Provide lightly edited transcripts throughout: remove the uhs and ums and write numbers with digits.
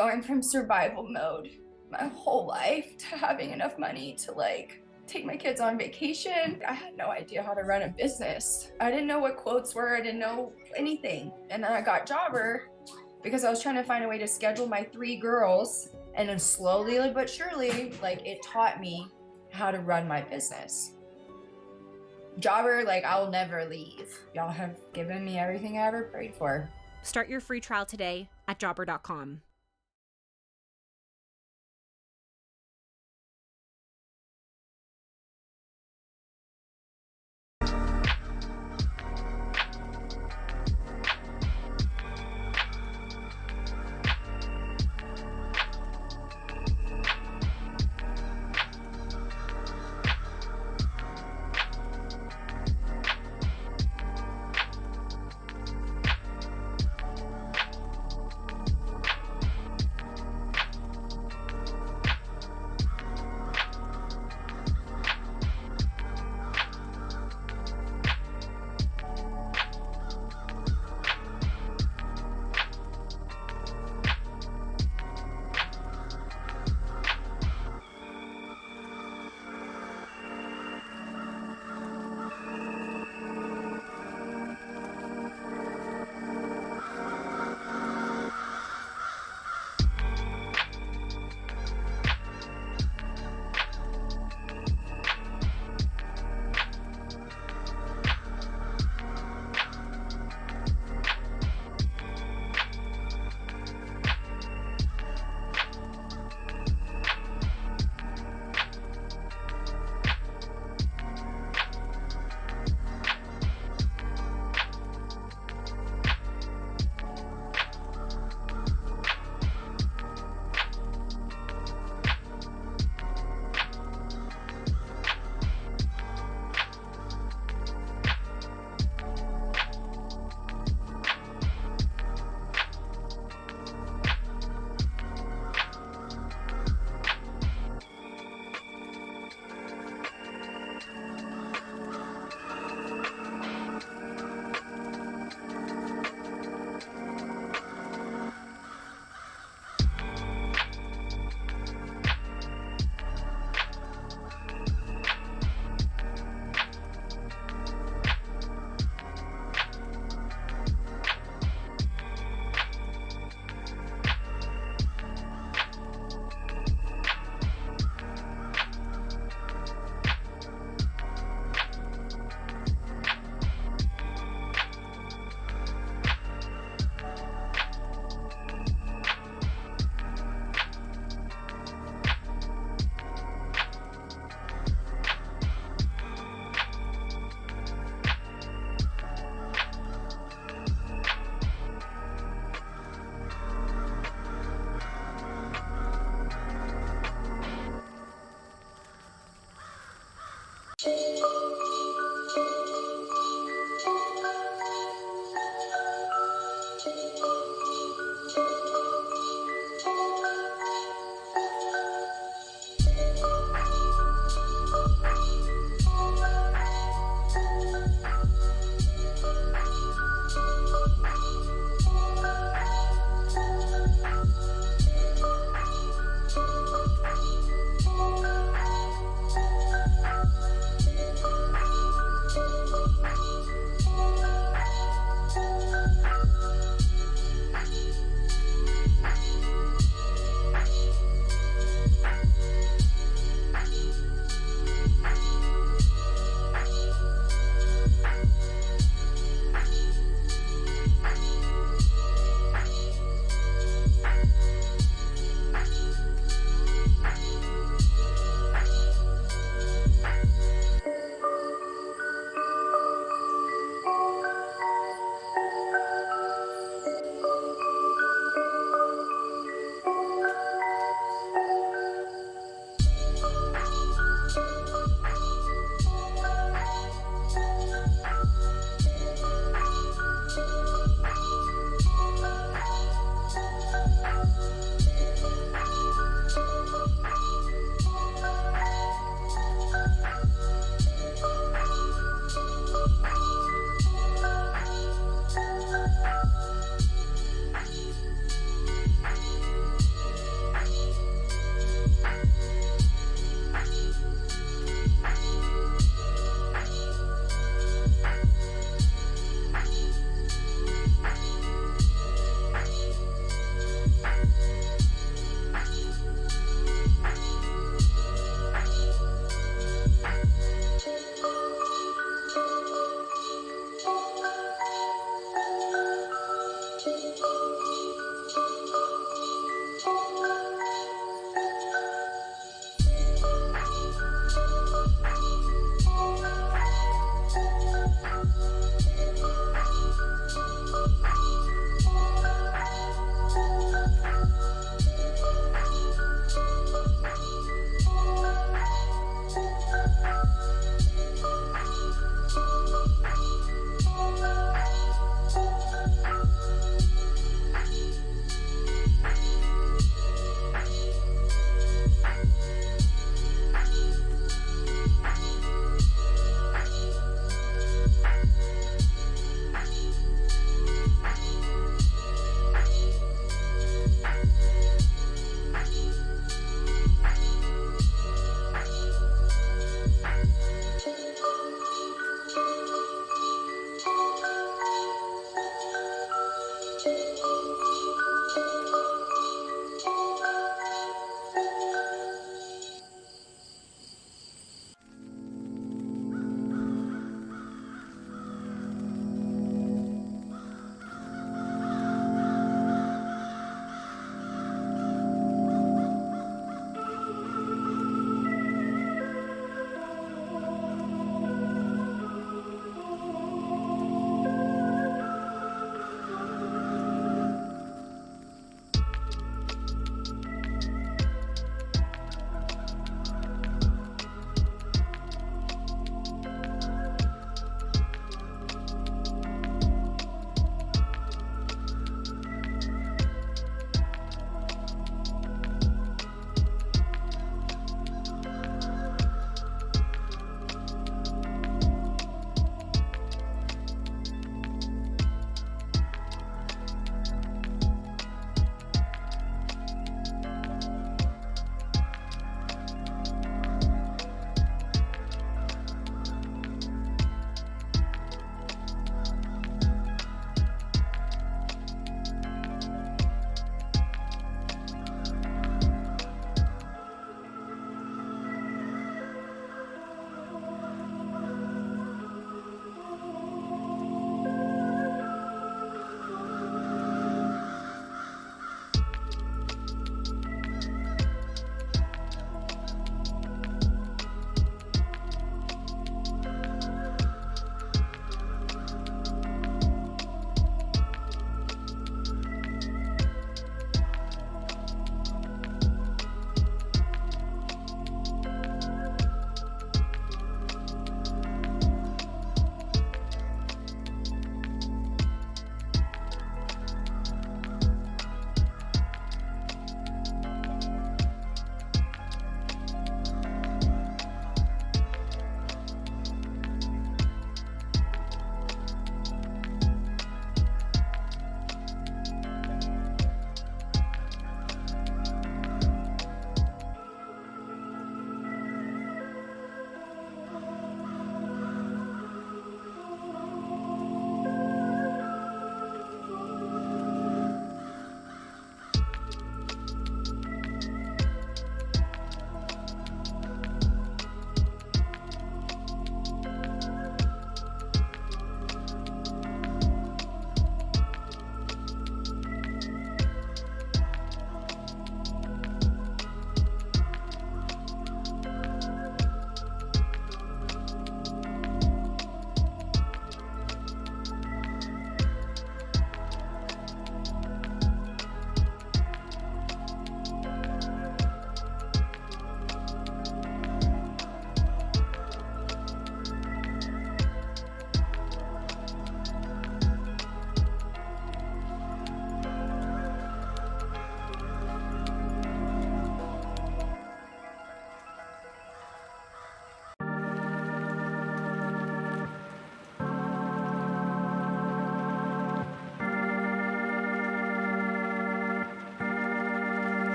Going from survival mode my whole life to having enough money to like take my kids on vacation. I had no idea how to run a business. I didn't know what quotes were. I didn't know anything. And then I got Jobber because I was trying to find a way to schedule my 3 girls. And then slowly but surely, like, it taught me how to run my business. Jobber, like, I'll never leave. Y'all have given me everything I ever prayed for. Start your free trial today at jobber.com.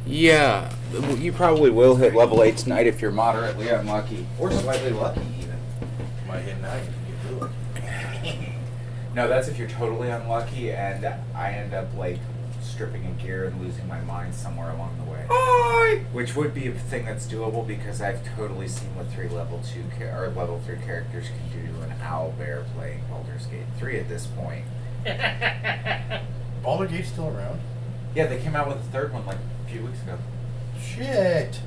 Yeah, you probably will hit level 8 tonight if you're moderately unlucky. Or slightly lucky, even. Might hit 9 if you get real. No, that's if you're totally unlucky and I end up, like, stripping a gear and losing my mind somewhere along the way. Which would be a thing that's doable because I've totally seen what level 3 characters can do to an owlbear playing Baldur's Gate 3 at this point. Baldur's Gate's still around? Yeah, they came out with a third one like a few weeks ago. Shit!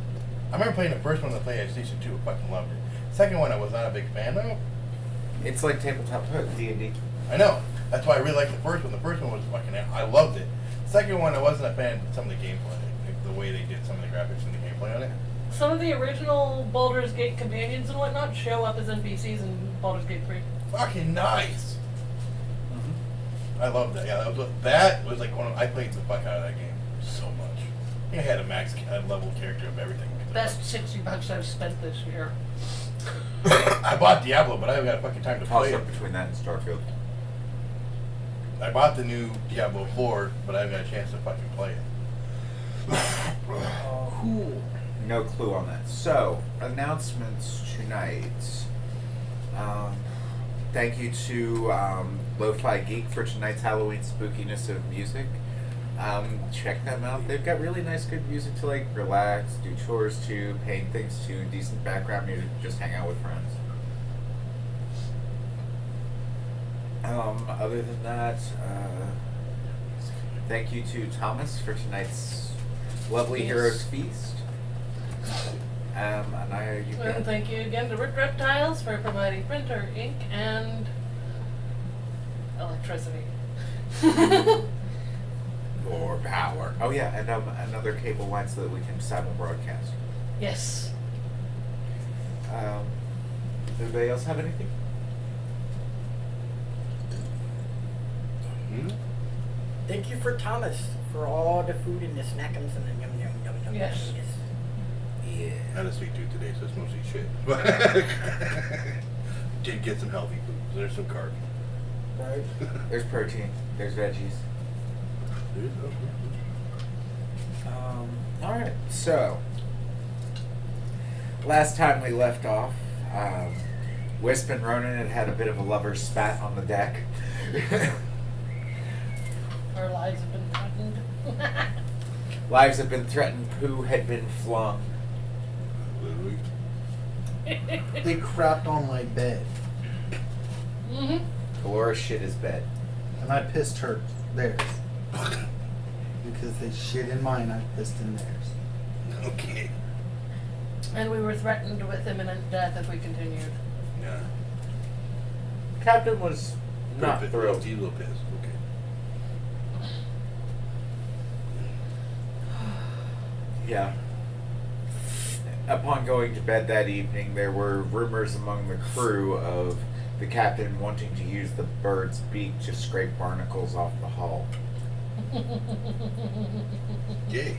I remember playing the first one on the PlayStation 2. I fucking loved it. Second one I was not a big fan of. It's like tabletop D&D. I know. That's why I really liked the first one. The first one was fucking... I loved it. The second one I wasn't a fan of some of the gameplay. Like the way they did some of the graphics and the gameplay on it. Some of the original Baldur's Gate companions and whatnot show up as NPCs in Baldur's Gate 3. Fucking nice! I love that. Yeah, that was like one of... I played the fuck out of that game so much. I think I had a max level character of everything. Best $60 I've spent this year. I bought Diablo, but I haven't got fucking time to play Toss it. up between that and Starfield. I bought the new Diablo 4, but I haven't got a chance to fucking play it. Cool. No clue on that. So, announcements tonight. Thank you to Lo-Fi Geek for tonight's Halloween spookiness of music. Check them out. They've got really nice, good music to like relax, do chores to, paint things to, decent background music, just hang out with friends. Other than that, thank you to Thomas for tonight's lovely Heroes Feast. And Thank you again to Reptiles for providing printer, ink, and electricity. More power. Oh yeah, and another cable line so that we can simul broadcast. Yes. Anybody else have anything? Thank you for Thomas for all the food and the snackums and the yum yum yum yum. Yes. Yeah. Not a sweet tooth today, so it's mostly shit. Did get some healthy food. There's some carbs. Right. There's protein. There's veggies. All right. So, last time we left off, Whisp and Ronin had a bit of a lover's spat on the deck. Our lives have been threatened. Lives have been threatened. Poo had been flung. They crapped on my bed, Mm-hmm. Laura shit his bed. and I pissed her theirs. Because they shit in mine, I pissed in theirs. Okay. And we were threatened with imminent death if we continued. Yeah. Captain was not He's thrilled. a little pissed. Okay. Yeah. Upon going to bed that evening, there were rumors among the crew of the captain wanting to use the bird's beak to scrape barnacles off the hull. Yay.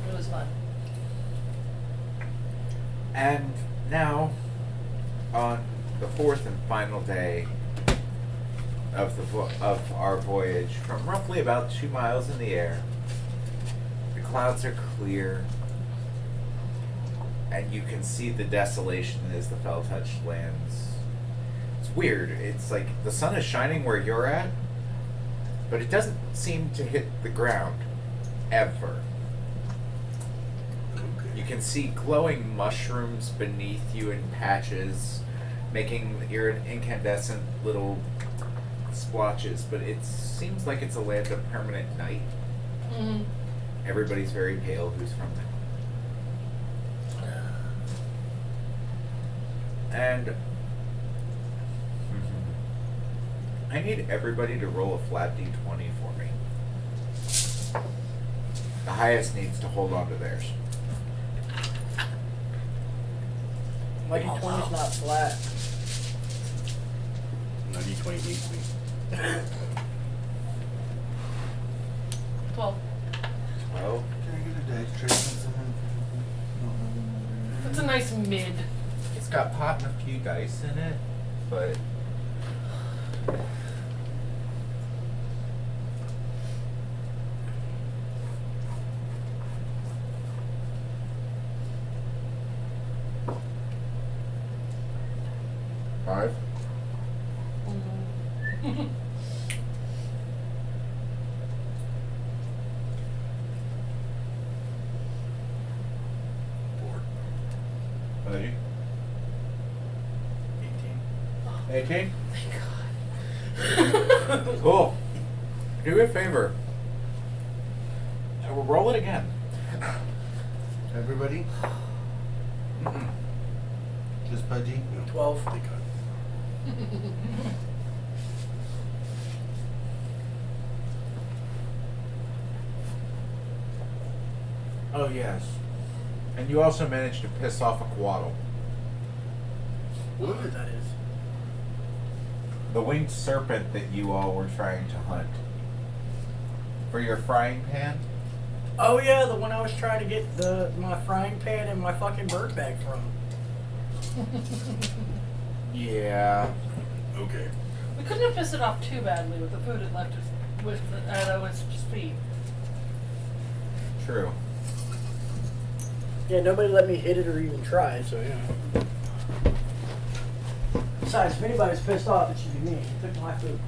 It was fun. And now, on the fourth and final day of our voyage, from roughly about 2 miles in the air, the clouds are clear, and you can see the desolation as the fell-touched lands. It's weird. It's like the sun is shining where you're at, but it doesn't seem to hit the ground ever. You can see glowing mushrooms beneath you in patches, making incandescent little splotches, but it seems like it's a land of permanent night. Mm-hmm. Everybody's very pale who's from there. And I need everybody to roll a flat d20 for me. The highest needs to hold on to theirs. My D20's not flat. No, D20 needs me. 12. 12. Can I get a dice tray from someone? That's a nice mid. It's got pot and a few dice in it, but 18? Cool. Do me a favor. We'll roll it again. Everybody? Just Pudgy? 12. They cut. Oh, yes. And you also managed to piss off a quaddle. What that is? The winged serpent that you all were trying to hunt. For your frying pan? Oh yeah, the one I was trying to get my frying pan and my fucking bird bag from. Yeah. Okay. We couldn't have pissed it off too badly with the food it left us with at Wisp's feet. True. Yeah, nobody let me hit it or even try, so yeah. Besides, if anybody's pissed off, it should be me. He took my food.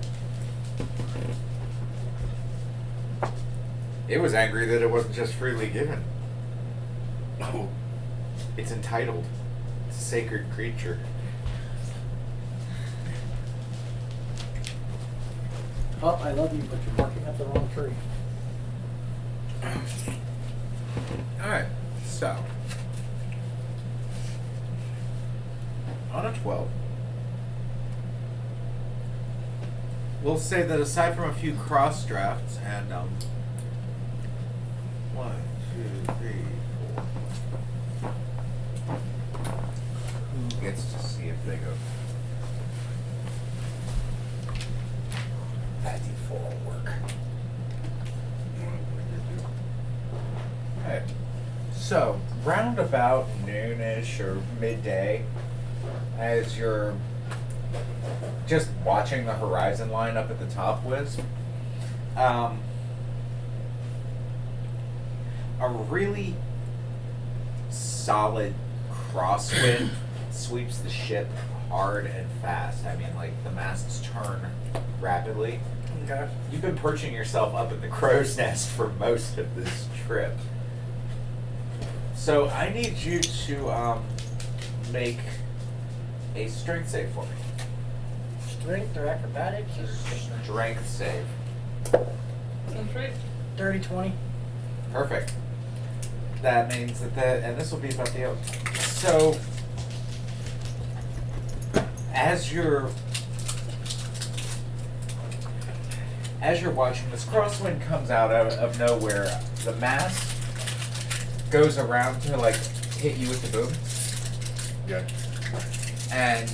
It was angry that it wasn't just freely given. Oh. It's entitled. It's a sacred creature. Oh, I love you, but you're barking up the wrong tree. Alright, so. On a 12. We'll say that aside from a few cross drafts and, 1, 2, 3, 4. Who gets to see if they go? That D4 will work. Okay. So, round about noonish or midday, as you're just watching the horizon line up at the top, Wisp, a really solid crosswind sweeps the ship hard and fast. I mean, like, the masts turn rapidly. Okay. You've been perching yourself up at the crow's nest for most of this trip. So I need you to make a strength save for me. Strength or acrobatics or Strength save. That's right. 30, 20. Perfect. That means that and this will be about the oak. So as you're watching, this crosswind comes out of nowhere. The mast goes around to like hit you with the boom, Yeah. and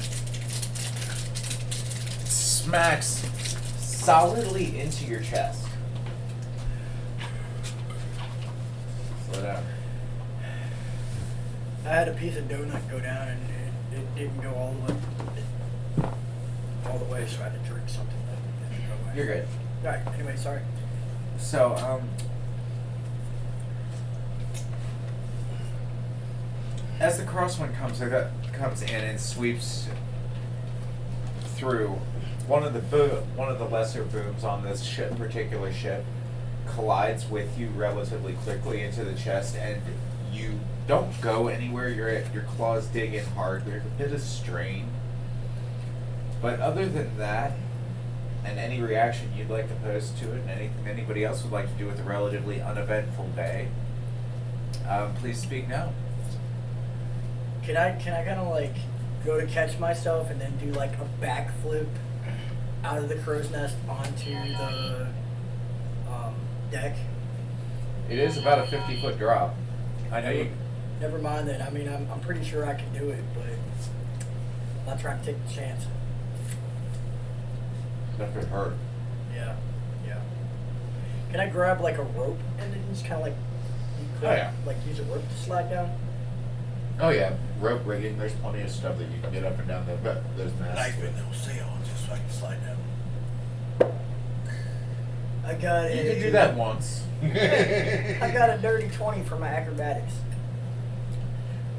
smacks solidly into your chest. Slow down. I had a piece of donut go down and it didn't go all the way, so I had to drink something that didn't go away. You're good. Alright, anyway, sorry. So, as the crosswind comes in and sweeps through, one of the lesser booms on this particular ship collides with you relatively quickly into the chest, and you don't go anywhere. Your claws dig in hard. There's a bit of strain, but other than that, and any reaction you'd like to pose to it, and anything anybody else would like to do with a relatively uneventful day, please speak now. Can I kind of like go to catch myself and then do like a backflip out of the crow's nest onto the deck? It is about a 50-foot drop. I know you. Never mind then. I mean, I'm pretty sure I can do it, but I'm not trying to take the chance. That could hurt. Yeah. Can I grab like a rope and then just kind of like, like use a rope to slide down? Oh yeah, rope rigging. There's plenty of stuff that you can get up and down those masts. Knife and they'll sail just so I can slide down. I got You can do that once. I got a dirty 20 for my acrobatics.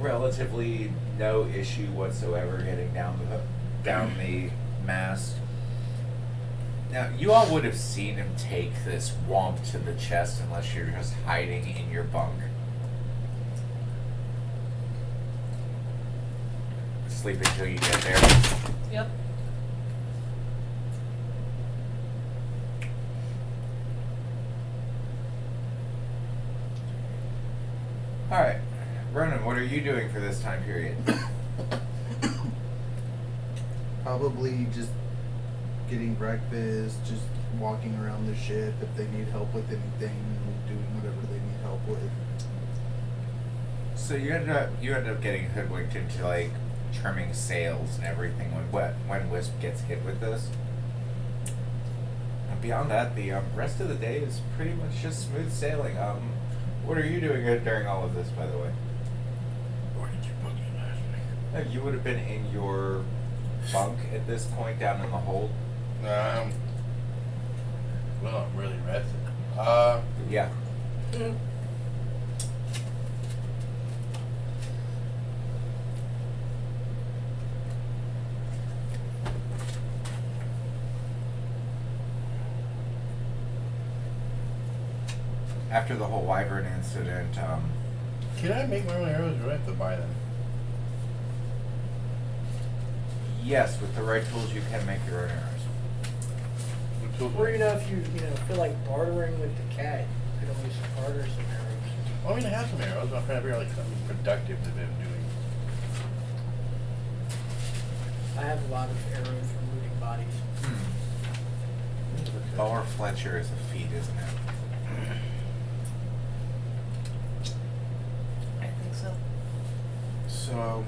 Relatively no issue whatsoever getting down the mast. Now, you all would have seen him take this womp to the chest unless you're just hiding in your bunk. Sleep until you get there. Yep. Alright. Ronan, what are you doing for this time period? Probably just getting breakfast, just walking around the ship if they need help with anything, doing whatever they need help with. So you ended up getting hoodwinked into like trimming sails and everything when Wisp gets hit with this. And beyond that, the rest of the day is pretty much just smooth sailing. What are you doing during all of this, by the way? Where did you put me last week? You would have been in your bunk at this point down in the hold. Well, I'm really rested. Yeah. After the whole wyvern incident, Can I make my own arrows or do I have to buy them? yes, with the right tools you can make your own arrows. What tools Or do I- if you feel like bartering with the cat, you could always barter some arrows. Well, I mean, I have some arrows. I'm trying to figure out like something productive that I'm doing. I have a lot of arrows for moving bodies. Bower Fletcher is a feat, isn't it? I think so. So,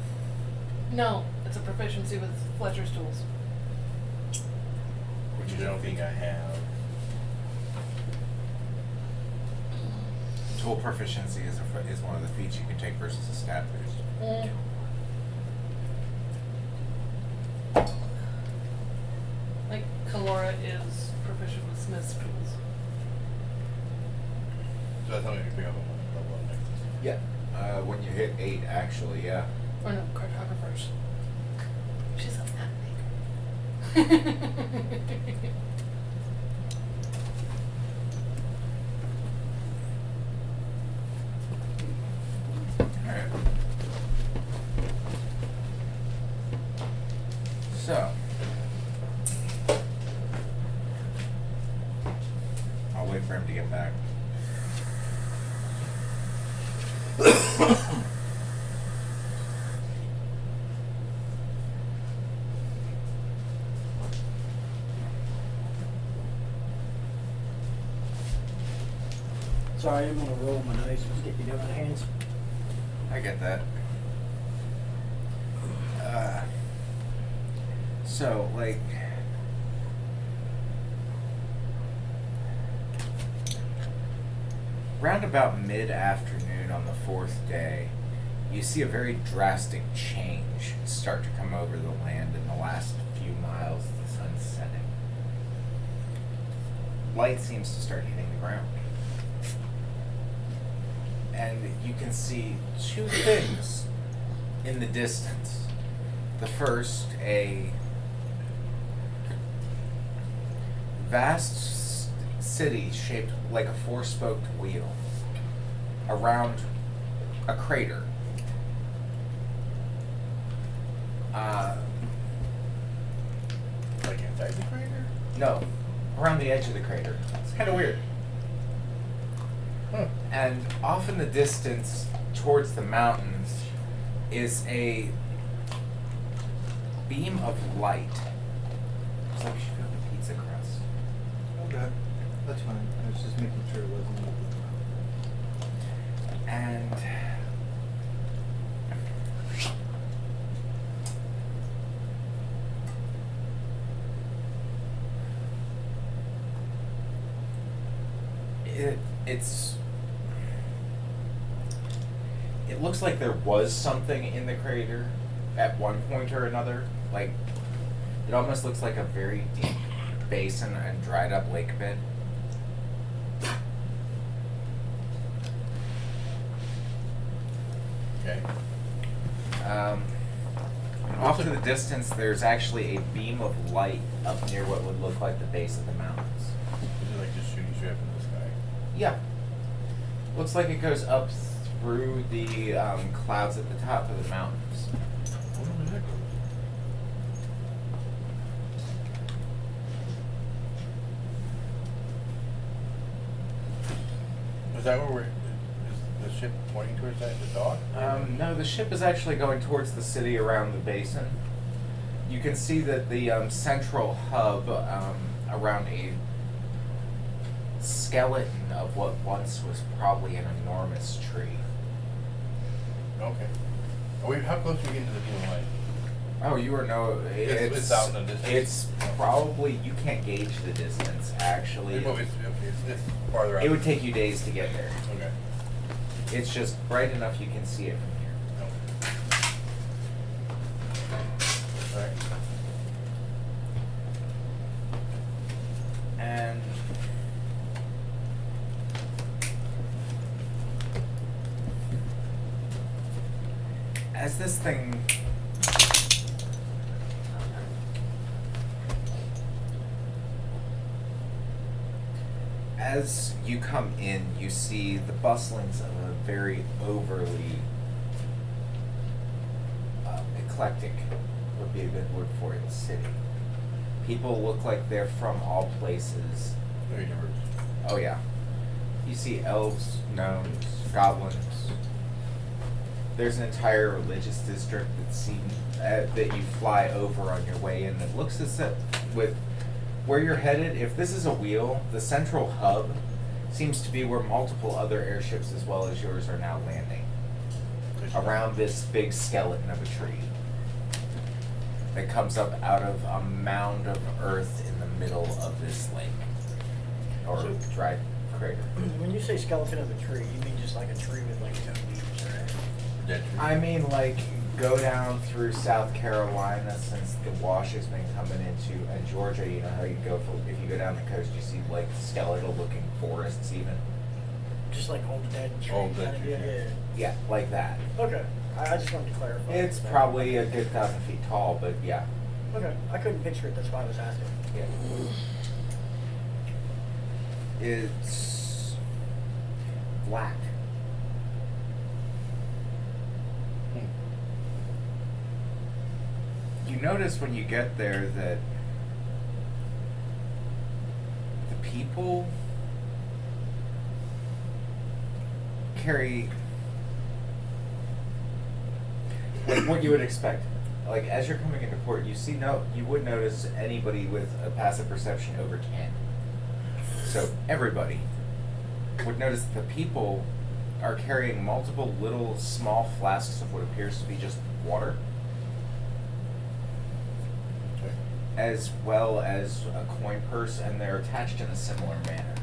No, it's a proficiency with Fletcher's tools. Which I don't think I have. tool proficiency is one of the feats you can take versus a stat boost. Like, Kalora is proficient with Smith's tools. So that's something I can pick up on level up next. Yeah. When you hit 8, actually, yeah. Or no, cartographers. She's a map maker. Alright. So. I'll wait for him to get back. Sorry, I didn't want to roll my dice. Let's get you down my hands. I get that. So, like, round about mid-afternoon on the 4th day, you see a very drastic change start to come over the land in the last few miles of the sun setting. Light seems to start hitting the ground. And you can see two things in the distance. The first, a vast city shaped like a 4-spoked wheel around a crater. Like inside the crater? No, around the edge of the crater. It's kind of weird. Huh. And off in the distance, towards the mountains, is a beam of light. It's like she found a pizza crust. Okay, that's fine. I was just making sure it wasn't. And it looks like there was something in the crater at one point or another. Like, it almost looks like a very deep basin and dried up lake bed. Okay. Off to the distance, there's actually a beam of light up near what would look like the base of the mountains. Is it like just shooting straight up in the sky? Yeah. Looks like it goes up through the clouds at the top of the mountains. I wonder where that goes. Is that where we're? the ship pointing towards that, the dock? No, the ship is actually going towards the city around the basin. You can see that the central hub around a skeleton of what once was probably an enormous tree. Okay. How close are we getting to the blue line? Oh, you are no. It's out in the distance. It's probably, you can't gauge the distance actually. It's farther out. It would take you days to get there. Okay. It's just bright enough you can see it from here. Alright. And as this thing as you come in, you see the bustlings of a very overly eclectic would be a good word for it, city. People look like they're from all places. Very diverse. Oh yeah. You see elves, gnomes, goblins. There's an entire religious district that you fly over on your way in that looks as if with where you're headed, if this is a wheel, the central hub seems to be where multiple other airships as well as yours are now landing. Around this big skeleton of a tree that comes up out of a mound of earth in the middle of this lake. Or dry crater. When you say skeleton of a tree, you mean just like a tree with like no leaves, right? Dead tree. I mean, like, go down through South Carolina since the wash has been coming into, and Georgia, you know how you go, if you go down the coast, you see, like, skeletal-looking forests even. Just like old dead tree. Old dead kind of tree, deal, yeah. Yeah, like that. Okay. I just wanted to clarify. It's that. probably a good 1,000 feet tall, but yeah. Okay. I couldn't picture it, that's why I was asking. Yeah. It's black. You notice when you get there that the people carry like what you would expect. Like as you're coming into port, you would notice anybody with a passive perception over 10. So everybody would notice that the people are carrying multiple little small flasks of what appears to be just water, as well as a coin purse, and they're attached in a similar manner.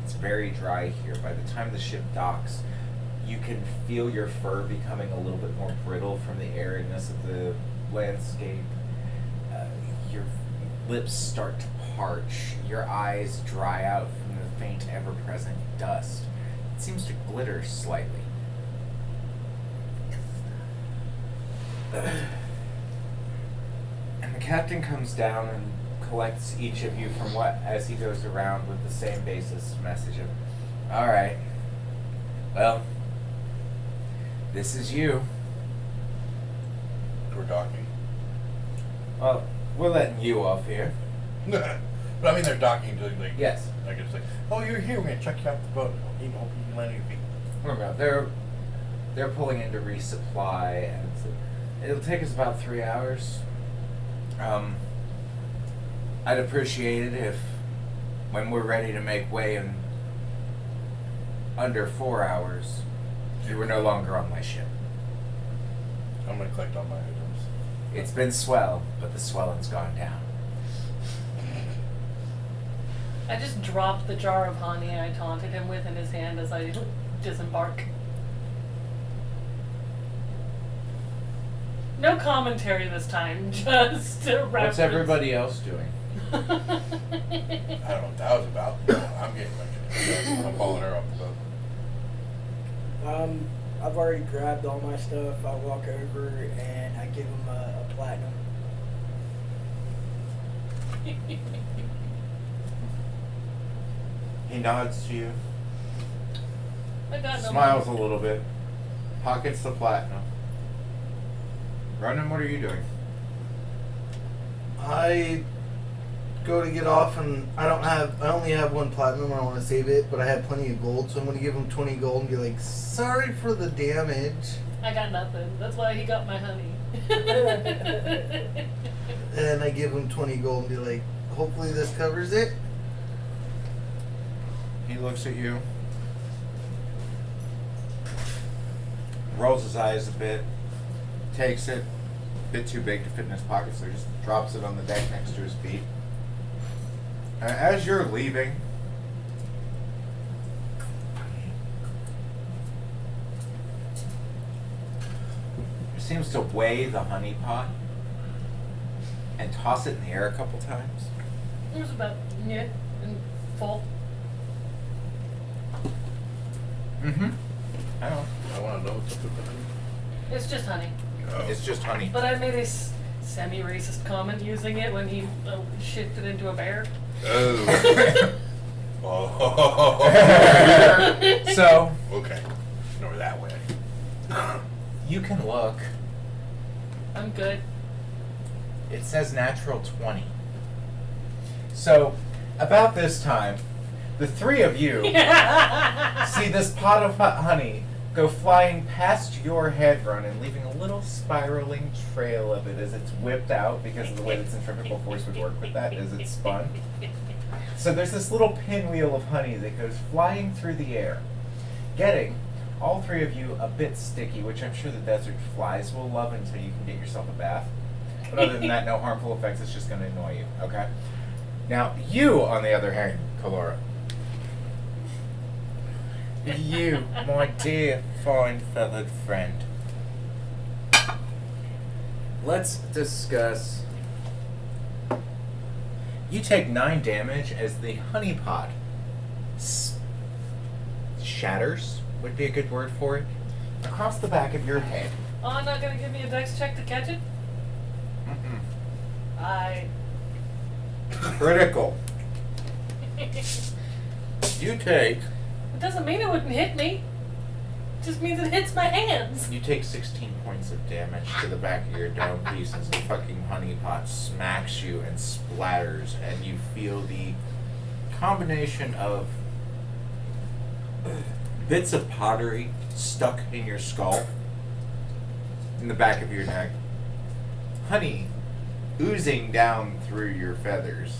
It's very dry here. By the time the ship docks, you can feel your fur becoming a little bit more brittle from the aridness of the landscape. Your lips start to parch. Your eyes dry out from the faint, ever-present dust. It seems to glitter slightly. And the captain comes down and collects each of you from as he goes around with the same basis message of, all right, well, this is you. We're docking. Well, we're letting you off here. But I mean, they're docking to like. Yes. Like it's like, oh, you're here. We're gonna check you out the boat. Hope you can land on your feet. They're pulling in to resupply, and it'll take us about 3 hours. I'd appreciate it if, when we're ready to make way in under 4 hours, you were no longer on my ship. I'm gonna collect all my items. It's been swell, but the swelling's gone down. I just dropped the jar of honey I taunted him with in his hand as I disembark. No commentary this time, just a reference. What's everybody else doing? I don't know what that was about. I'm getting like I'm following her off the boat. I've already grabbed all my stuff. I walk over and I give him a platinum. He nods to you, I got no smiles a money. little bit, pockets the platinum. Ronan, what are you doing? I go to get off, and I only have 1 platinum. I want to save it, but I have plenty of gold, so I'm gonna give him 20 gold and be like, sorry for the damage. I got nothing. That's why he got my honey. And I give him 20 gold and be like, hopefully this covers it. He looks at you, rolls his eyes a bit, takes it, a bit too big to fit in his pocket, so he just drops it on the deck next to his feet. And as you're leaving, he seems to weigh the honey pot and toss it in the air a couple times. It was about, and full. Mm-hmm. I know. I want to know what's up with the honey. It's just honey. Oh. It's just honey. But I made a semi-racist comment using it when he shifted into a bear. Oh. Oh. So, Okay. Nor that way. you can look. I'm good. It says natural 20. So, about this time, the three of you see this pot of honey go flying past your head, Ronin, leaving a little spiraling trail of it as it's whipped out because of the way that centrifugal force would work with that as it's spun. So there's this little pinwheel of honey that goes flying through the air, getting all three of you a bit sticky, which I'm sure the desert flies will love until you can get yourself a bath. But other than that, no harmful effects. It's just going to annoy you, okay? Now, you, on the other hand, Kalora. You, my dear, fine feathered friend. Let's discuss. You take 9 damage as the honey pot shatters, would be a good word for it, across the back of your head. Oh, not gonna give me a dex check to catch it? Mm-mm. Critical. You take. It doesn't mean it wouldn't hit me. It just means it hits my hands. You take 16 points of damage to the back of your dome piece as the fucking honey pot smacks you and splatters, and you feel the combination of bits of pottery stuck in your skull, in the back of your neck, honey oozing down through your feathers,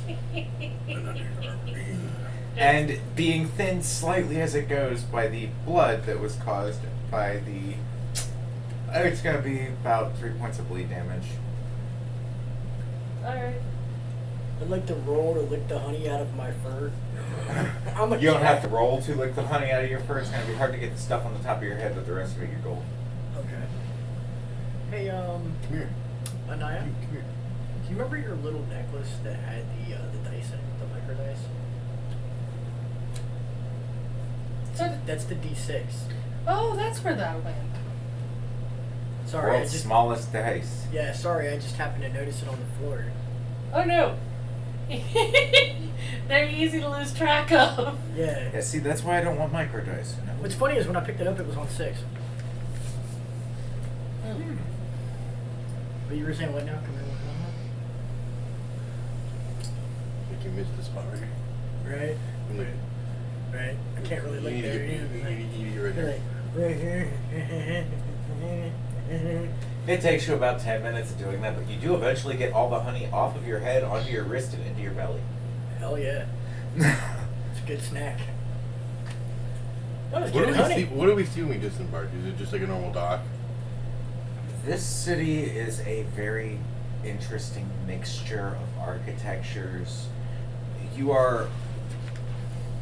and being thinned slightly as it goes by the blood that was caused by the... It's going to be about 3 points of bleed damage. Alright. I'd like to roll to lick the honey out of my fur. I'm a You don't cat. have to roll to lick the honey out of your fur. It's going to be hard to get the stuff on the top of your head, but the rest of it, you're gold. Okay. Hey, Come here. Anaya, Come here. do you remember your little necklace that had the dice in it, the micro dice? That's the D6. Oh, that's where that went. Sorry, World's smallest dice. Yeah, sorry, I just happened to notice it on the floor. Oh no. They're easy to lose track of. Yeah. Yeah, see, that's why I don't want micro dice. You know? What's funny is when I picked it up, it was on 6. But you were saying what now? Come in with I think you missed the spot right here. Right? I'm looking. Right. I can't really You look need to there. get- you need to get right there. Right here. It takes you about 10 minutes of doing that, but you do eventually get all the honey off of your head, onto your wrist, and into your belly. Hell yeah. It's a good snack. Oh, it's What do good we honey. see? What do we see when we disembark? Is it just like a normal dock? This city is a very interesting mixture of architectures. You are...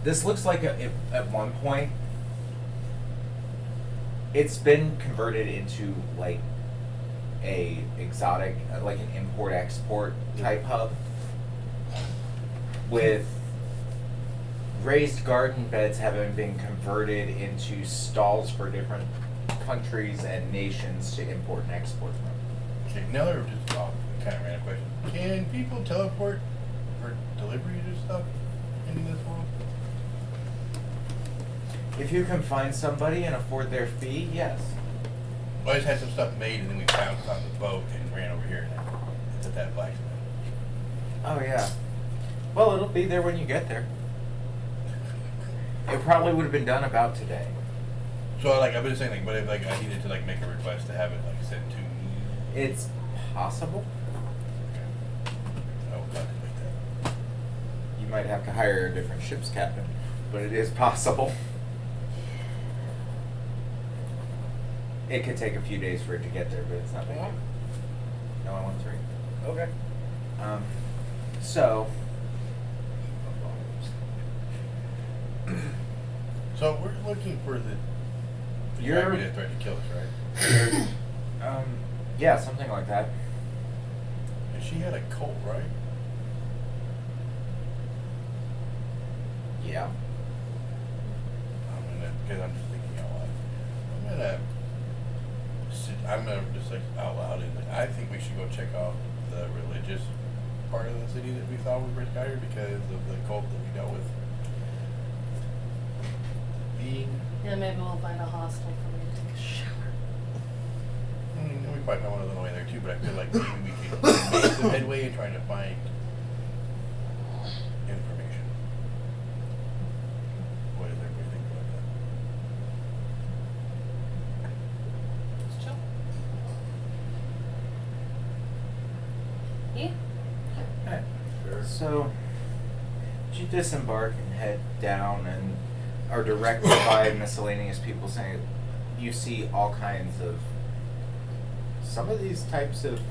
This looks like at one point, it's been converted into like a exotic, like an import-export type hub with raised garden beds having been converted into stalls for different countries and nations to import and export from. Okay, now that we're just off, kind of random question. Can people teleport for delivery to stuff in this world? If you can find somebody and afford their fee, yes. Well, I just had some stuff made and then we bounced on the boat and ran over here. It's at that blacksmith. Oh yeah. Well, it'll be there when you get there. It probably would have been done about today. So like I've been saying like, but if like I needed to like make a request to have it like sent to me, It's possible. I will contemplate that. You might have to hire a different ship's captain, but it is possible. It could take a few days for it to get there, but it's not big. No, I want 3. Okay. So, So we're looking for the You're- dragon that threatened to kill us, right? yeah, something like that. And she had a cult, right? Yeah. Because I'm just thinking out loud. I'm gonna just like out loud and like, I think we should go check out the religious part of the city that we thought was Risk Higher because of the cult that we dealt with. Yeah, maybe we'll find a hostel for me to take a shower. We probably found one of them on the way there too, but I feel like maybe we could make some headway in trying to find information. What does everybody think about that? Let's chill. Yeah. So, you disembark and head down and are directed by miscellaneous people saying you see all kinds of some of these types of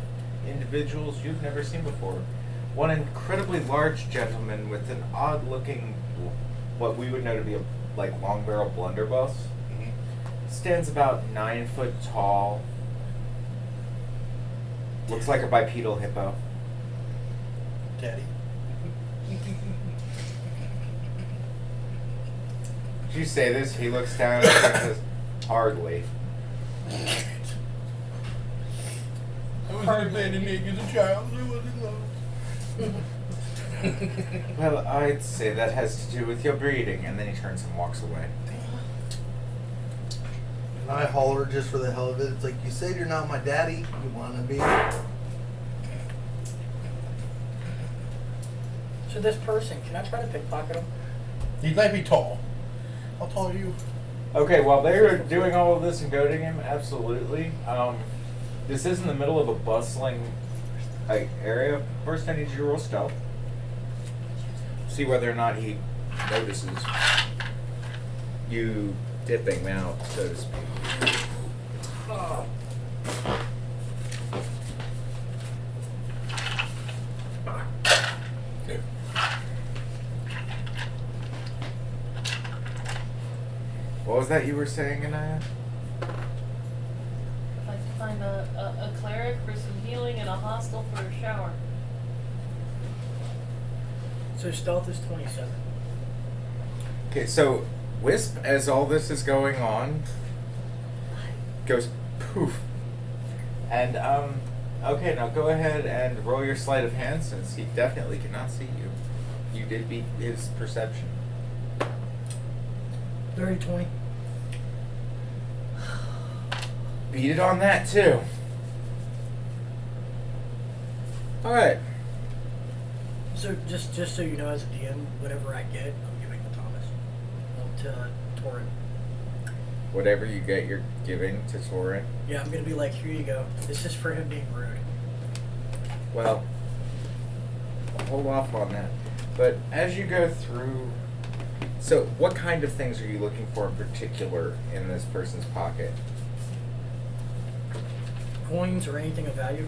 individuals you've never seen before. One incredibly large gentleman with an odd looking, what we would know to be a like long barrel blunderbuss, stands about 9 foot tall, looks like a bipedal hippo. Daddy. Did you say this? He looks down and says, hardly. I was abandoned as a child. I wasn't loved. Well, I'd say that has to do with your breeding. And then he turns and walks away. And I holler just for the hell of it. It's like, you said you're not my daddy. You want to be? So this person, can I try to pickpocket him? He might be tall. How tall are you? Okay, while they were doing all of this and goading him, absolutely. This is in the middle of a bustling like area. First, I need you to roll stealth. See whether or not he notices you dipping out, so to speak. What was that you were saying, Anaya? I'd like to find a cleric for some healing and a hostel for a shower. So stealth is 27. Okay, so Wisp, as all this is going on, goes poof. And, okay, now go ahead and roll your sleight of hand since he definitely cannot see you. You did beat his perception. 30-20. Beat it on that, too. Alright. So just so you know, as a DM, whatever I get, I'm giving to Thomas. To Torin. Whatever you get, you're giving to Torin. Yeah, I'm gonna be like, here you go. This is for him being rude. Well, I'll hold off on that. But as you go through... So, what kind of things are you looking for in particular in this person's pocket? Coins or anything of value.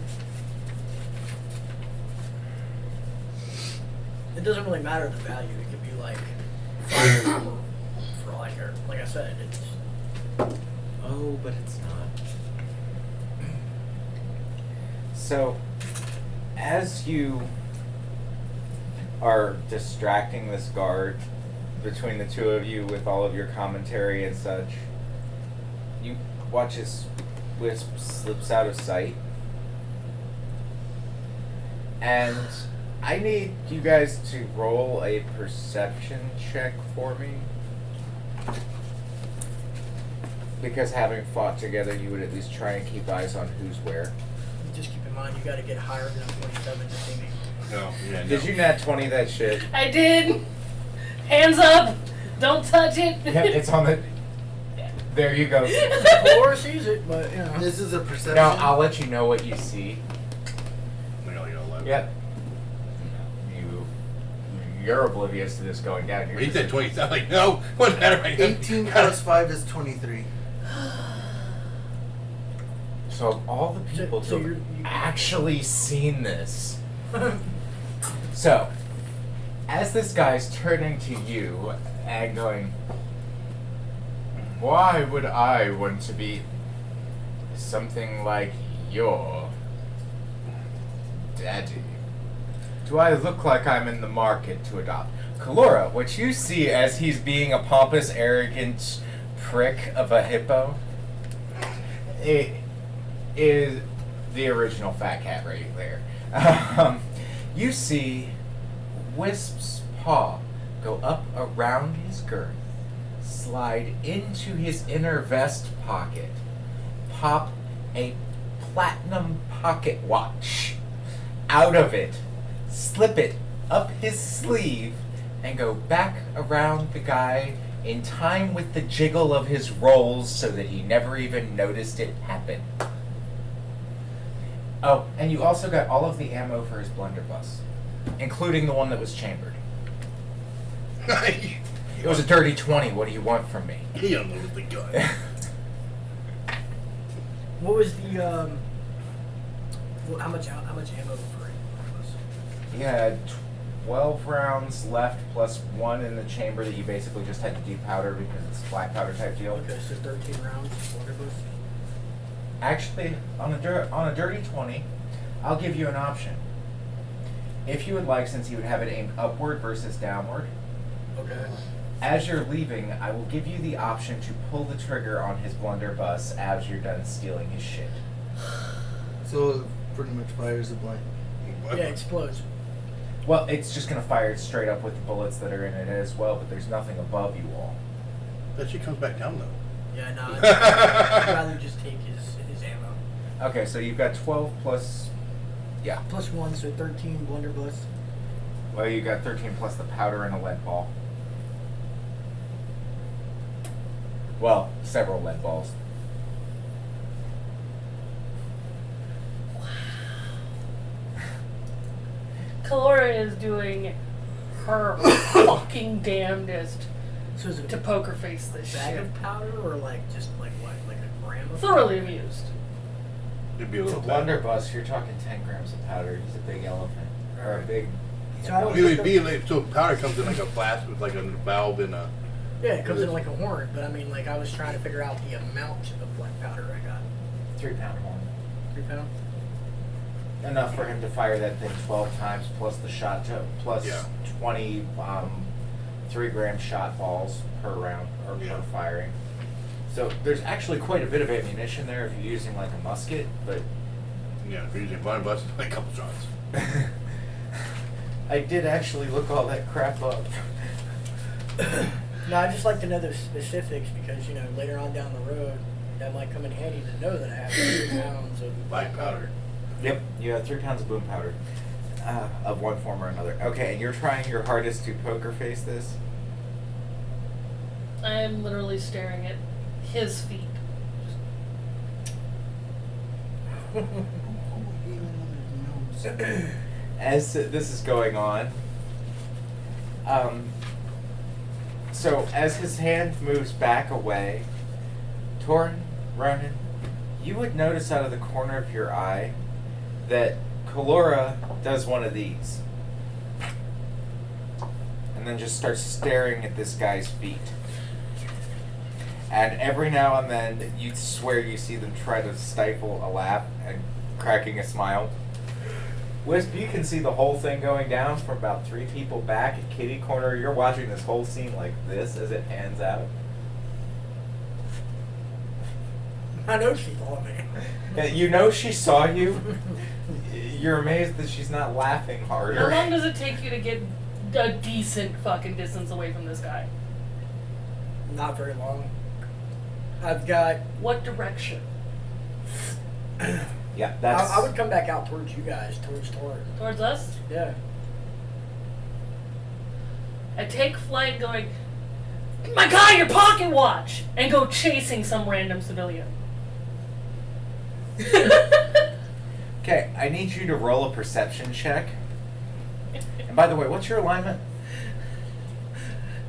It doesn't really matter the value. It could be like fire for all I care. Like I said, it's Oh, but it's not. So, as you are distracting this guard between the two of you with all of your commentary and such, you watch as Wisp slips out of sight. And I need you guys to roll a perception check for me. Because having fought together, you would at least try and keep eyes on who's where. just keep in mind you got to get higher than a 27 to see me. No, yeah, no. Did you nat 20 that shit? I did. Hands up. Don't touch it. Yep, it's on the. There you go. Or sees it, but you know. This is a perception. Now I'll let you know what you see. I got like 11. Yep. You're oblivious to this going down. You're He just- said 20. I'm like, no, what's that right now? 18 plus 5 is 23. So of all the people So who've you're- actually seen this, so as this guy's turning to you and going, why would I want to be something like your daddy? Do I look like I'm in the market to adopt? Kalora, what you see as he's being a pompous, arrogant prick of a hippo, it is the original fat cat right there. You see Wisp's paw go up around his girth, slide into his inner vest pocket, pop a platinum pocket watch out of it, slip it up his sleeve, and go back around the guy in time with the jiggle of his rolls so that he never even noticed it happen. Oh, and you also got all of the ammo for his blunderbuss, including the one that was chambered. It was a dirty 20. What do you want from me? He unloaded the gun. What was the how much ammo for it? He had 12 rounds left plus one in the chamber that you basically just had to de-powder because it's a black powder type deal. Okay, so 13 rounds. Blunderbuss. Actually, on a dirty 20, I'll give you an option. If you would like, since you would have it aimed upward versus downward, Okay. as you're leaving, I will give you the option to pull the trigger on his blunderbuss as you're done stealing his shit. So it pretty much fires a blank. Yeah, it explodes. Well, it's just going to fire it straight up with the bullets that are in it as well, but there's nothing above you all. That shit comes back down though. Yeah, no. I'd rather just take his ammo. Okay, so you've got 12 plus... Yeah. Plus 1, so 13 blunderbuss. Well, you got 13 plus the powder and a lead ball. Well, several lead balls. Kalora is doing her fucking damnedest So is it to a poker face this bag shit. of powder or like just like what? Like a gram of Thoroughly powder? amused. It'd be a It's a little blunderbuss, you're talking 10 grams of powder. He's a big elephant. Or a big... So I don't- It would be like, so powder comes in like a flask with like a valve and a. Yeah, it comes in like a horn, but I mean, like I was trying to figure out the amount of black powder I got. 3-pound horn. 3 pound? Enough for him to fire that thing 12 times plus the shot plus Yeah. 20 3-gram shot balls per round or Yeah. per firing. So there's actually quite a bit of ammunition there if you're using like a musket, but Yeah, if you're using blunderbuss, it's like a couple shots. I did actually look all that crap up. No, I just like to know the specifics because, you know, later on down the road, that might come in handy to know that I have 3 pounds of Black powder. Yep, you have 3 pounds of boom powder. Of one form or another. Okay, and you're trying your hardest to poker face this? I am literally staring at his feet. As this is going on, so as his hand moves back away, Torin, Ronin, you would notice out of the corner of your eye that Kalora does one of these. And then just starts staring at this guy's feet. And every now and then, you'd swear you see them try to stifle a laugh and cracking a smile. Wisp, you can see the whole thing going down from about 3 people back at kitty corner. You're watching this whole scene like this as it pans out. I know she saw me. Yeah, you know she saw you. You're amazed that she's not laughing How harder. long does it take you to get a decent fucking distance away from this guy? Not very long. I've got What direction? Yeah, that's. I would come back out towards you guys, towards Tor. Towards us? Yeah. I take flight going, my God, your pocket watch! And go chasing some random civilian. Okay, I need you to roll a perception check. And by the way, what's your alignment?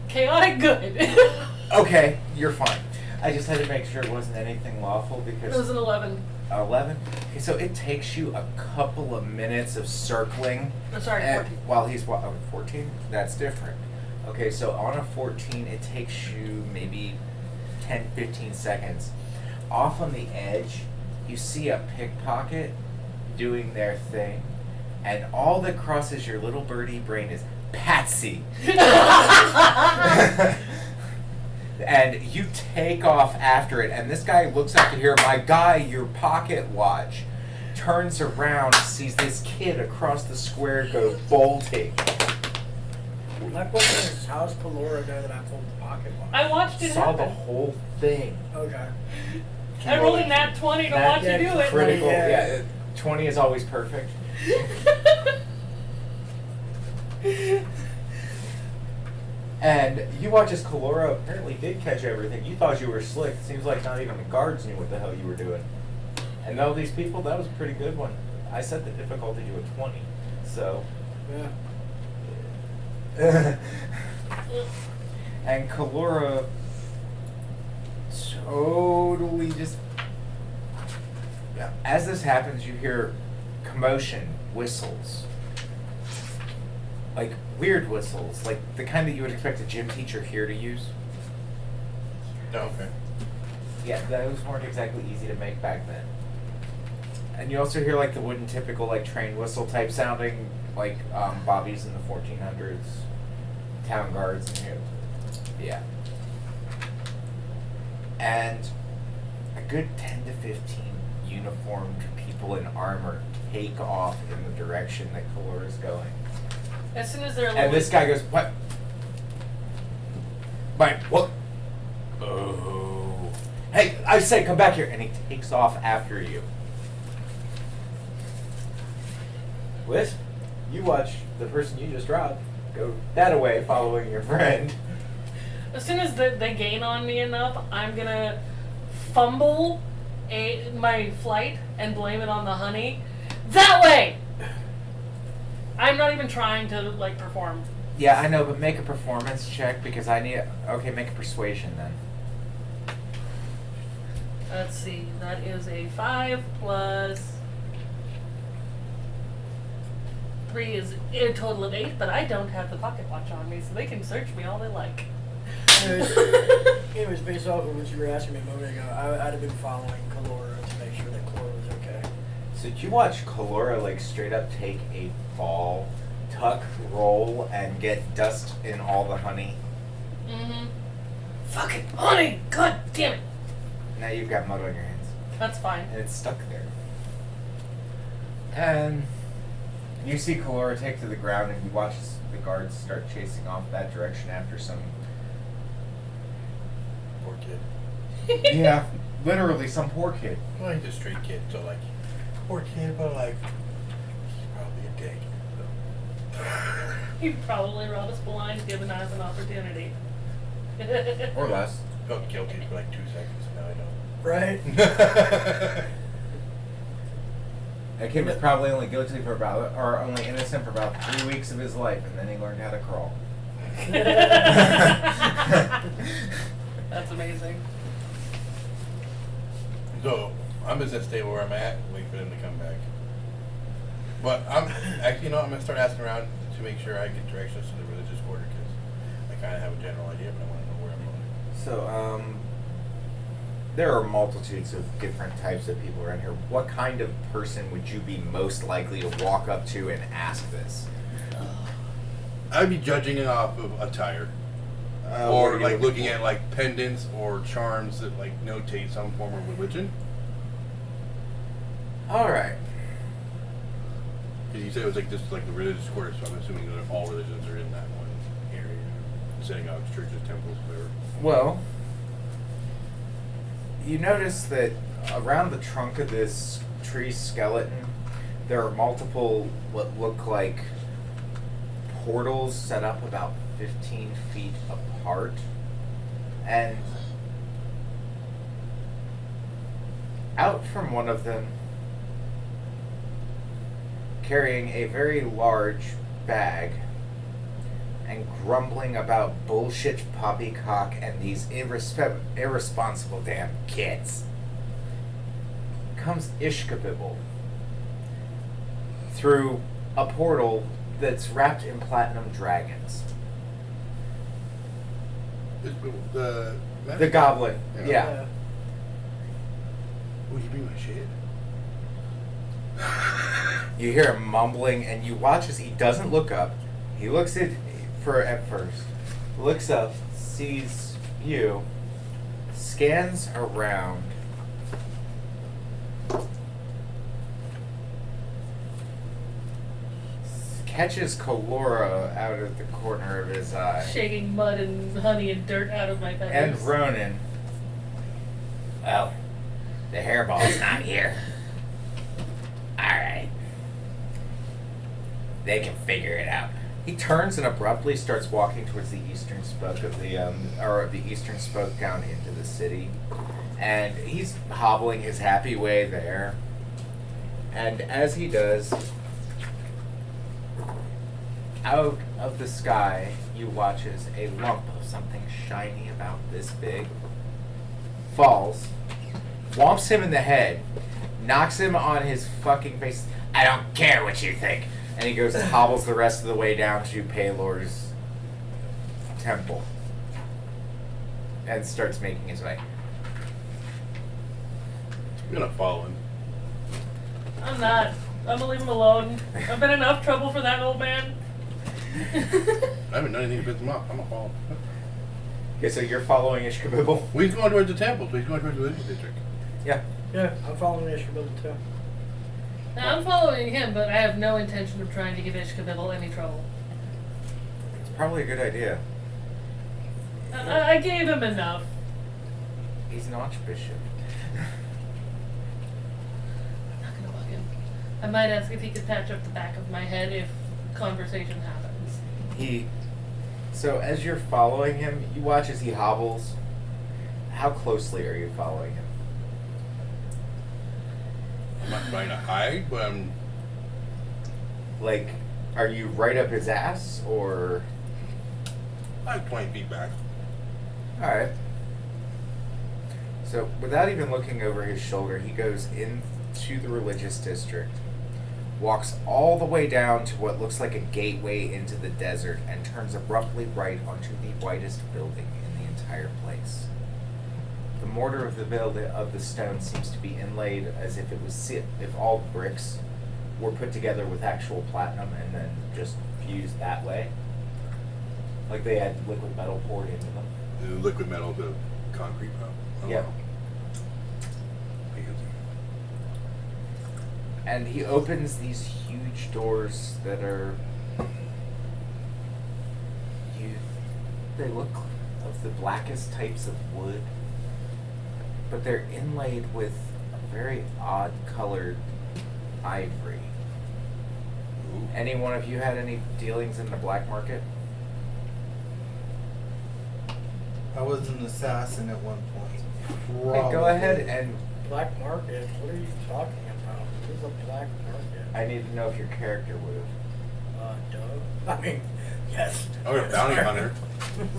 Chaotic good. Okay, you're fine. I just had to make sure it wasn't anything lawful because. It was an 11. 11? Okay, so it takes you a couple of minutes of circling. I'm sorry, and 14. While he's 14? That's different. Okay, so on a 14, it takes you maybe 10, 15 seconds. Off on the edge, you see a pickpocket doing their thing, and all that crosses your little birdie brain is Patsy. And you take off after it, and this guy looks up to hear, my guy, your pocket watch. Turns around, sees this kid across the square go bolting. My question is, how's Pelora know that I pulled the pocket watch? I watched it Saw the happen. whole thing. Okay. I rolled a nat 20 to watch you do it. Critical, Yeah. yeah. 20 is always perfect. And you watch as Kalora apparently did catch everything. You thought you were slick. It seems like not even the guards knew what the hell you were doing. And all these people, that was a pretty good one. I set the difficulty to a 20. So. Yeah. And Kalora totally just. Yeah. As this happens, you hear commotion, whistles. Like weird whistles, like the kind that you would expect a gym teacher here to use. Oh, okay. Yeah, those weren't exactly easy to make back then. And you also hear like the wooden typical like train whistle type sounding, like bobbies in the 1400s, town guards and here. Yeah. And a good 10 to 15 uniformed people in armor take off in the direction that Kalora's going. As soon as they're And this guy goes, what? Mike, what? Oh. Hey, I said come back here. And he takes off after you. Wisp, you watch the person you just robbed go that away following your friend. As soon as they gain on me enough, I'm gonna fumble my flight and blame it on the honey. That way! I'm not even trying to, like, perform. Yeah, I know, but make a performance check because I need... Okay, make a persuasion then. Let's see, that is a 5 plus 3 is a total of 8, but I don't have the pocket watch on me, so they can search me all they like. Anyways, based off of what you were asking me a moment ago, I'd have been following Kalora to make sure that Kalora was okay. So did you watch Kalora like straight up take a fall, tuck, roll, and get dust in all the honey? Mm-hmm. Fucking honey! God damn it! Now you've got mud on your hands. That's fine. And it's stuck there. And you see Kalora take to the ground and you watch the guards start chasing off that direction after some... Poor kid. Yeah, literally some poor kid. Well, he's a straight kid, so like, poor kid, but like, he's probably a dick. So. He probably robbed us blind, given us an opportunity. Or less. Felt guilty for like 2 seconds, now I know. Right? That kid was probably only guilty for about, or only innocent for about 3 weeks of his life, and then he learned how to crawl. That's amazing. So, I'm just gonna stay where I'm at, wait for them to come back. But I'm actually, you know, I'm gonna start asking around to make sure I get directions to the religious order, because I kind of have a general idea, but I want to know where I'm going. So, there are multitudes of different types of people around here. What kind of person would you be most likely to walk up to and ask this? I'd be judging it off of attire. Or like looking at like pendants or charms that like notate some form of religion. Alright. Because you said it was like just like the religious quarter, so I'm assuming that all religions are in that one area. Setting out churches, temples, whatever. Well, you notice that around the trunk of this tree skeleton, there are multiple what look like portals set up about 15 feet apart. And out from one of them, carrying a very large bag and grumbling about bullshit poppycock and these irresponsible damn kids, comes Ishkabibble through a portal that's wrapped in platinum dragons. The goblin, yeah. Will you be my shit? You hear him mumbling, and you watch as he doesn't look up. He looks at first, looks up, sees you, scans around, catches Kalora out of the corner of his eye. Shaking mud and honey and dirt out of my face. And Ronin. Well, the hairball's not here. Alright. They can figure it out. He turns and abruptly starts walking towards the eastern spoke of the eastern spoke down into the city. And he's hobbling his happy way there. And as he does, out of the sky, you watch as a lump of something shiny about this big falls, whomps him in the head, knocks him on his fucking face. I don't care what you think. And he goes and hobbles the rest of the way down to Paylor's temple and starts making his way. I'm gonna follow him. I'm not. I'm gonna leave him alone. I've been enough trouble for that old man. I haven't done anything to piss him off. I'm gonna follow him. Okay, so you're following Ishkabibble? Well, he's going towards the temple, so he's going towards the religious district. Yeah. Yeah, I'm following the Ishkabibble too. Now, I'm following him, but I have no intention of trying to give Ishkabibble any trouble. It's probably a good idea. I gave him enough. He's an archbishop. I'm not gonna bug him. I might ask if he could patch up the back of my head if conversation happens. So as you're following him, you watch as he hobbles. How closely are you following him? I'm not trying to hide, but I'm... Like, are you right up his ass, or... I'm 20 feet back. Alright. So, without even looking over his shoulder, he goes into the religious district, walks all the way down to what looks like a gateway into the desert, and turns abruptly right onto the whitest building in the entire place. The mortar of the stone seems to be inlaid as if it was if all bricks were put together with actual platinum and then just fused that way. Like they had liquid metal poured into them. The liquid metal, the concrete metal. Oh, Yeah. wow. Fancy. And he opens these huge doors that are they look of the blackest types of wood, but they're inlaid with a very odd colored ivory. Ooh. Any one of you had any dealings in the black market? I was an assassin at one point. Okay, go ahead and Black market? What are you talking about? What is a black market? I need to know if your character would have. Duh. I mean, yes. Oh, you're a bounty hunter.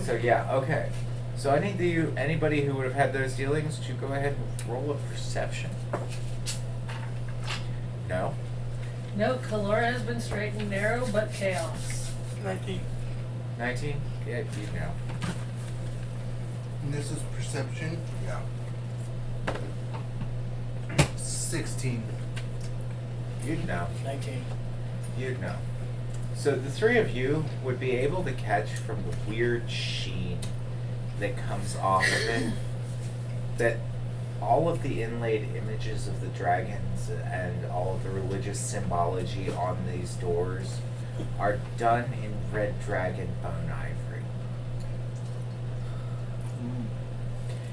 So yeah, okay. So I need anybody who would have had those dealings to go ahead and roll a perception. No? No, Kalora has been straight and narrow, but chaos. 19. 19? Yeah, you know. And this is perception. Yeah. 16. You'd know. 19. You'd know. So the three of you would be able to catch from the weird sheen that comes off of it that all of the inlaid images of the dragons and all of the religious symbology on these doors are done in red dragon bone ivory.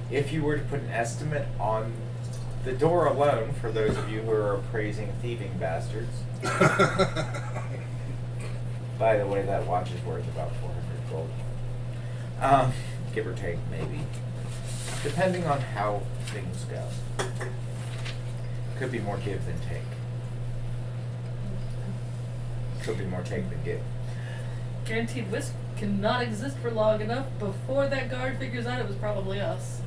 If you were to put an estimate on The door alone, for those of you who are appraising thieving bastards. By the way, that watch is worth about 400 gold. Give or take, maybe. Depending on how things go. Could be more give than take. Could be more take than give. Guaranteed Wisp cannot exist for long enough before that guard figures out it was probably us.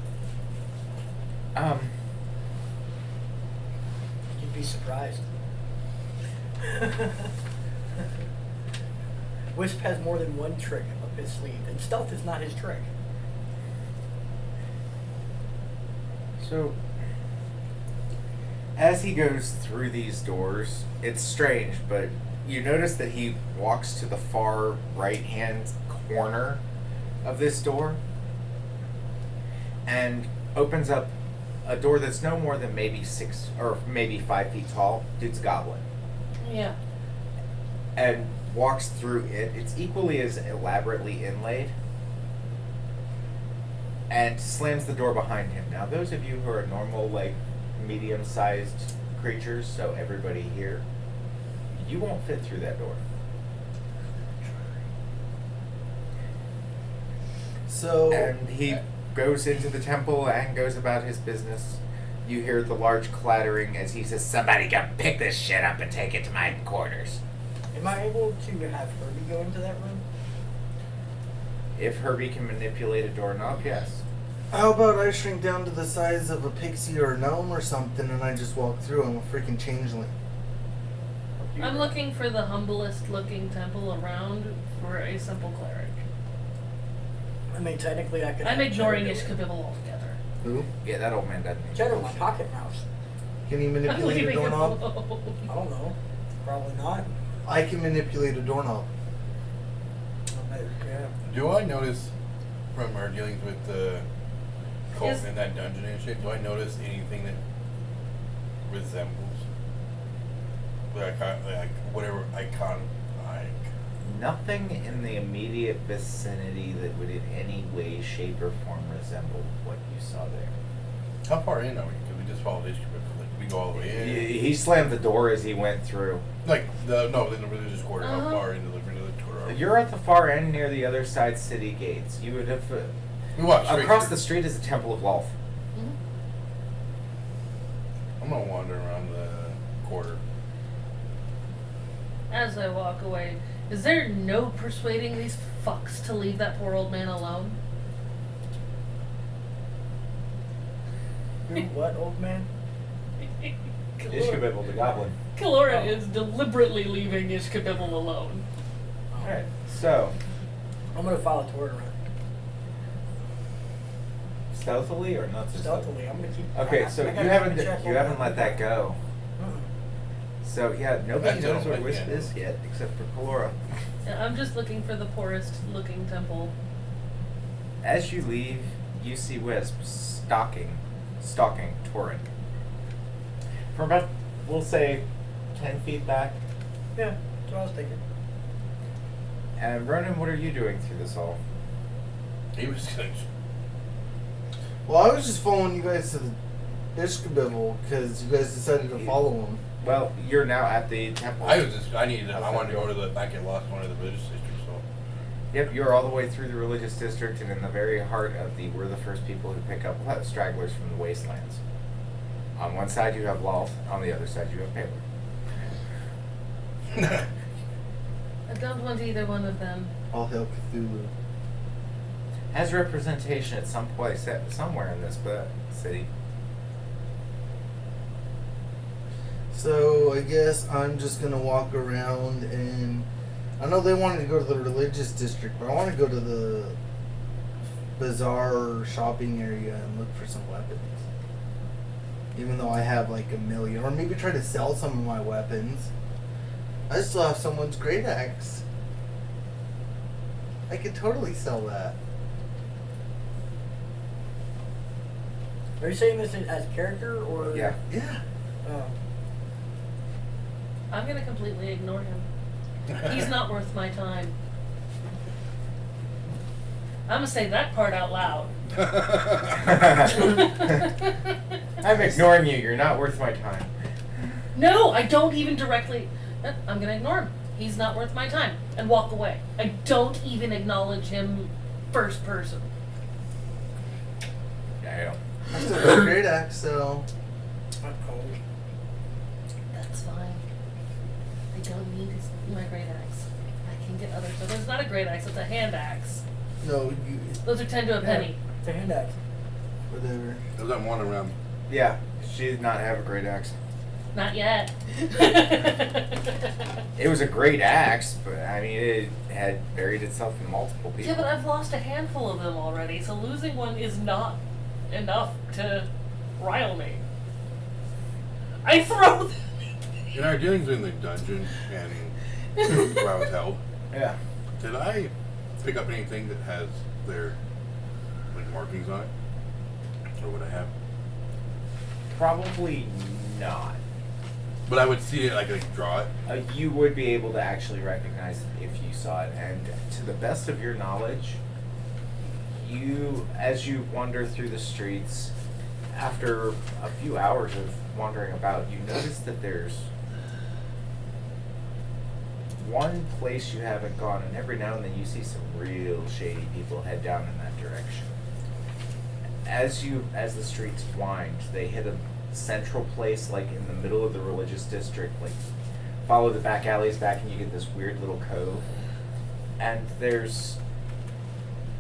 You'd be surprised. Wisp has more than one trick up his sleeve, and stealth is not his trick. So, as he goes through these doors, it's strange, but you notice that he walks to the far right-hand corner of this door and opens up a door that's no more than maybe 6 or maybe 5 feet tall. Dude's a goblin. Yeah. And walks through it. It's equally as elaborately inlaid. And slams the door behind him. Now, those of you who are normal, like, medium-sized creatures, so everybody here, you won't fit through that door. So And he goes into the temple and goes about his business. You hear the large clattering as he says, "Somebody come pick this shit up and take it to my quarters." Am I able to have Herbie go into that room? If Herbie can manipulate a doorknob, yes. how about I shrink down to the size of a pixie or a gnome or something, and I just walk through? I'm a freaking changeling. I'm looking for the humblest looking temple around for a simple cleric. I mean, technically I could. I'm have ignoring Cheddar do it. Ishkabibble altogether. Who? Yeah, that old man doesn't need Cheddar, no my shit. pocket mouse. Can you I'm manipulate a leaving him doorknob? alone. I don't know. Probably not. I can manipulate a doorknob. Yeah. Do I notice from our dealings with the cult Yes. in that dungeon and shit, do I notice anything that resembles like whatever icon Nothing in the immediate vicinity that would in any way, shape, or form resemble what you saw there. How far in are we? Because we just followed history, but like we go all the way in. He slammed the door as he went through. Like in the religious quarter. How Uh-huh. far into the religious quarter are we? You're at the far end near the other side city gates. You would have... We walk straight across through. the street is the Temple of Lolth. I'm gonna wander around the quarter. As I walk away, is there no persuading these fucks to leave that poor old man alone? Who? What, old man? Ishkabibble the Goblin. Kalora Oh. is deliberately leaving Ishkabibble alone. Alright, so... I'm gonna follow toward her. Stealthily or not so Stealthily. I'm gonna keep. Okay, so I you gotta haven't check you on haven't let that go. Mm-mm. So yeah, nobody I knows don't where like Wisp it. is yet, except for Kalora. Yeah, I'm just looking for the poorest looking temple. As you leave, you see Wisp stalking Torrent. From about, we'll say, 10 feet back. Yeah, that's what I was thinking. And Ronan, what are you doing through this all? He was gonna. Well, I was just following you guys to the Ishkabibble because you guys decided to follow him. Well, you're now at the temple. I wanted to go to the back and lost one of the religious districts, so. Yep, you're all the way through the religious we're in the very heart of we're the first people who pick up stragglers from the wastelands. On one side you have Lolth, on the other side you have Paler. I don't want either one of them. All hail Cthulhu. Has representation at some place, somewhere in this city. So I guess I'm just gonna walk around, and I know they wanted to go to the religious district, but I want to go to the bazaar shopping area and look for some weapons. Even though I have like 1 million, or maybe try to sell some of my weapons. I still have someone's great axe. I could totally sell that. Are you saying this as character or? Yeah. Yeah. Oh. I'm gonna completely ignore him. He's not worth my time. I'm gonna say that part out loud. I I'm ignoring you. You're not worth my time. No, I don't even directly. I'm gonna ignore him. He's not worth my time and walk away. I don't even acknowledge him first person. Damn. I still got a great axe, so. That's fine. I don't need my great axe. I can get other stuff. It's not a great axe. It's a hand axe. No, you. Those are 10 to a penny. It's a hand axe. Whatever. There's that one around. Yeah, she did not have a great axe. Not yet. It was a great axe, but I mean, it had buried itself in multiple people. Yeah, but I've lost a handful of them already, so losing one is not enough to rile me. I throw them. In our dealings in the dungeon and where I was held, Yeah. did I pick up anything that has their like markings on it? Or would I have? Probably not. But I would see it, like draw it. You would be able to actually recognize it if you saw it, and to the best of your knowledge, as you wander through the streets, after a few hours of wandering about, you notice that there's one place you haven't gone, and every now and then you see some real shady people head down in that direction. As the streets wind, they hit a central place, like in the middle of the religious district, like follow the back alleys back and you get this weird little cove, and there's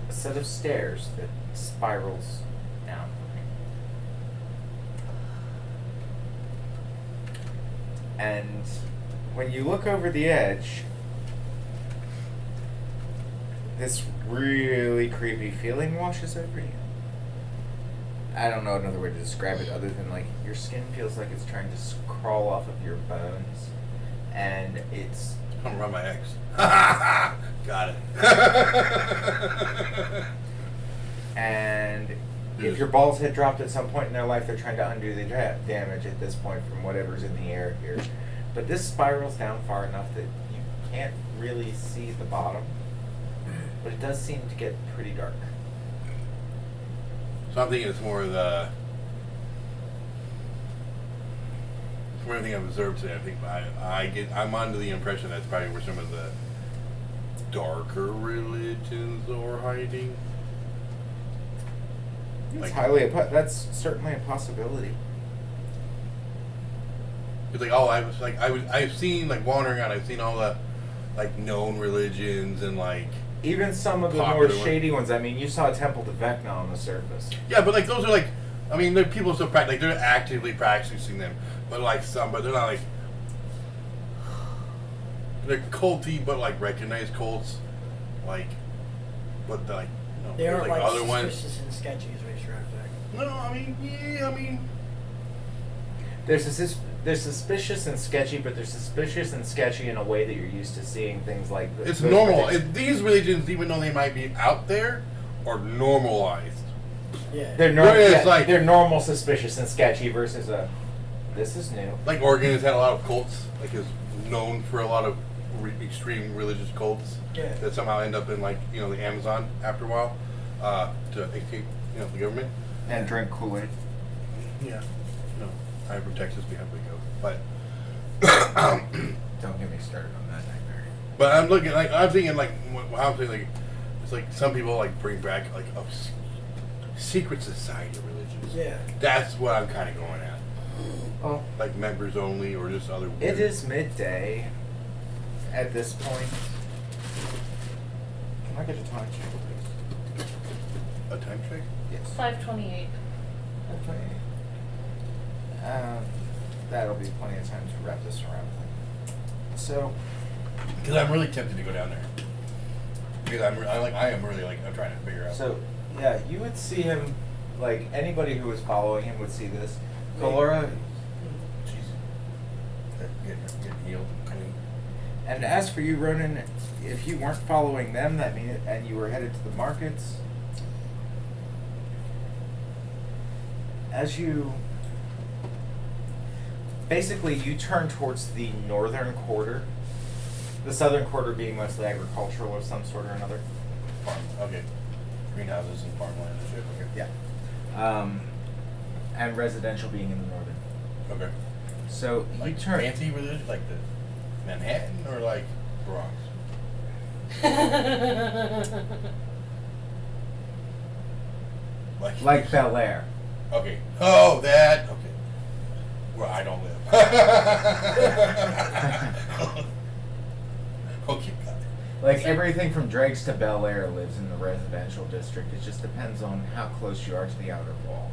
a set of stairs that spirals down. And when you look over the edge, this really creepy feeling washes over you. I don't know another way to describe it other than like your skin feels like it's trying to crawl off of your bones, and it's. I'm around my ex. Got it. And if your balls had dropped at some point in their life, they're trying to undo the damage at this point from whatever's in the air here. But this spirals down far enough that you can't really see the bottom, but it does seem to get pretty dark. So I'm thinking it's more the. From everything I've observed today, I think I'm under the impression that's probably where some of the darker religions are hiding. It's Like- that's certainly a possibility. It's like I've seen like wandering around. I've seen all the like known religions and like Even some of the more Popular one. shady ones. I mean, you saw a Temple to Vecna on the surface. yeah, but like those are like I mean they're people still like they're actively practicing them, but like but they're not like they're culty, but like recognized cults, like but like you know, They there's, aren't like other ones. suspicious and sketchy is what you're trying to say. No, I mean yeah, I mean They're suspicious and sketchy, but they're suspicious and sketchy in a way that you're used to seeing things like this. it's normal. These religions, even though they might be out there, are normalized. Yeah. They're normal. Whereas, Yeah, like- they're normal, suspicious, and sketchy versus a. This is new. Like Oregon has had a lot of cults, like is known for a lot of extreme religious cults Yeah. that somehow end up in like the Amazon after a while to escape the government. And drink Kool-Aid. Yeah, I from Texas, we have to go, but Don't get me started on that nightmare. but I'm looking like I'm thinking like how I'm saying like it's like some people like bring back like a secret society religions. Yeah. That's what I'm kind of going at. Well, Like members only or just other. it weird- is midday at this point. Can I get a time check, please? a time check. Yes. 5:28. Okay. That'll be plenty of time to wrap this around. So, Because I'm really tempted to go down there. Because I'm trying to figure out. yeah, you would see him, like anybody who was following him would see this. Kalora, Get healed and clean. and as for you, Ronan, if you weren't following them, that mean and you were headed to the markets. As you basically you turn towards the northern quarter, the southern quarter being mostly agricultural of some sort or another. Farm. Okay. Greenhouses and farmland and shit. Okay. Yeah. and residential being in the northern. Okay. So Like you turn. fancy religion, like the Manhattan or like Bronx? Like Bel Air. Okay. Oh, that. Okay. Where I don't live. Okay, got it. Like everything from Drake's to Bel Air lives in the residential district. It just depends on how close you are to the outer wall.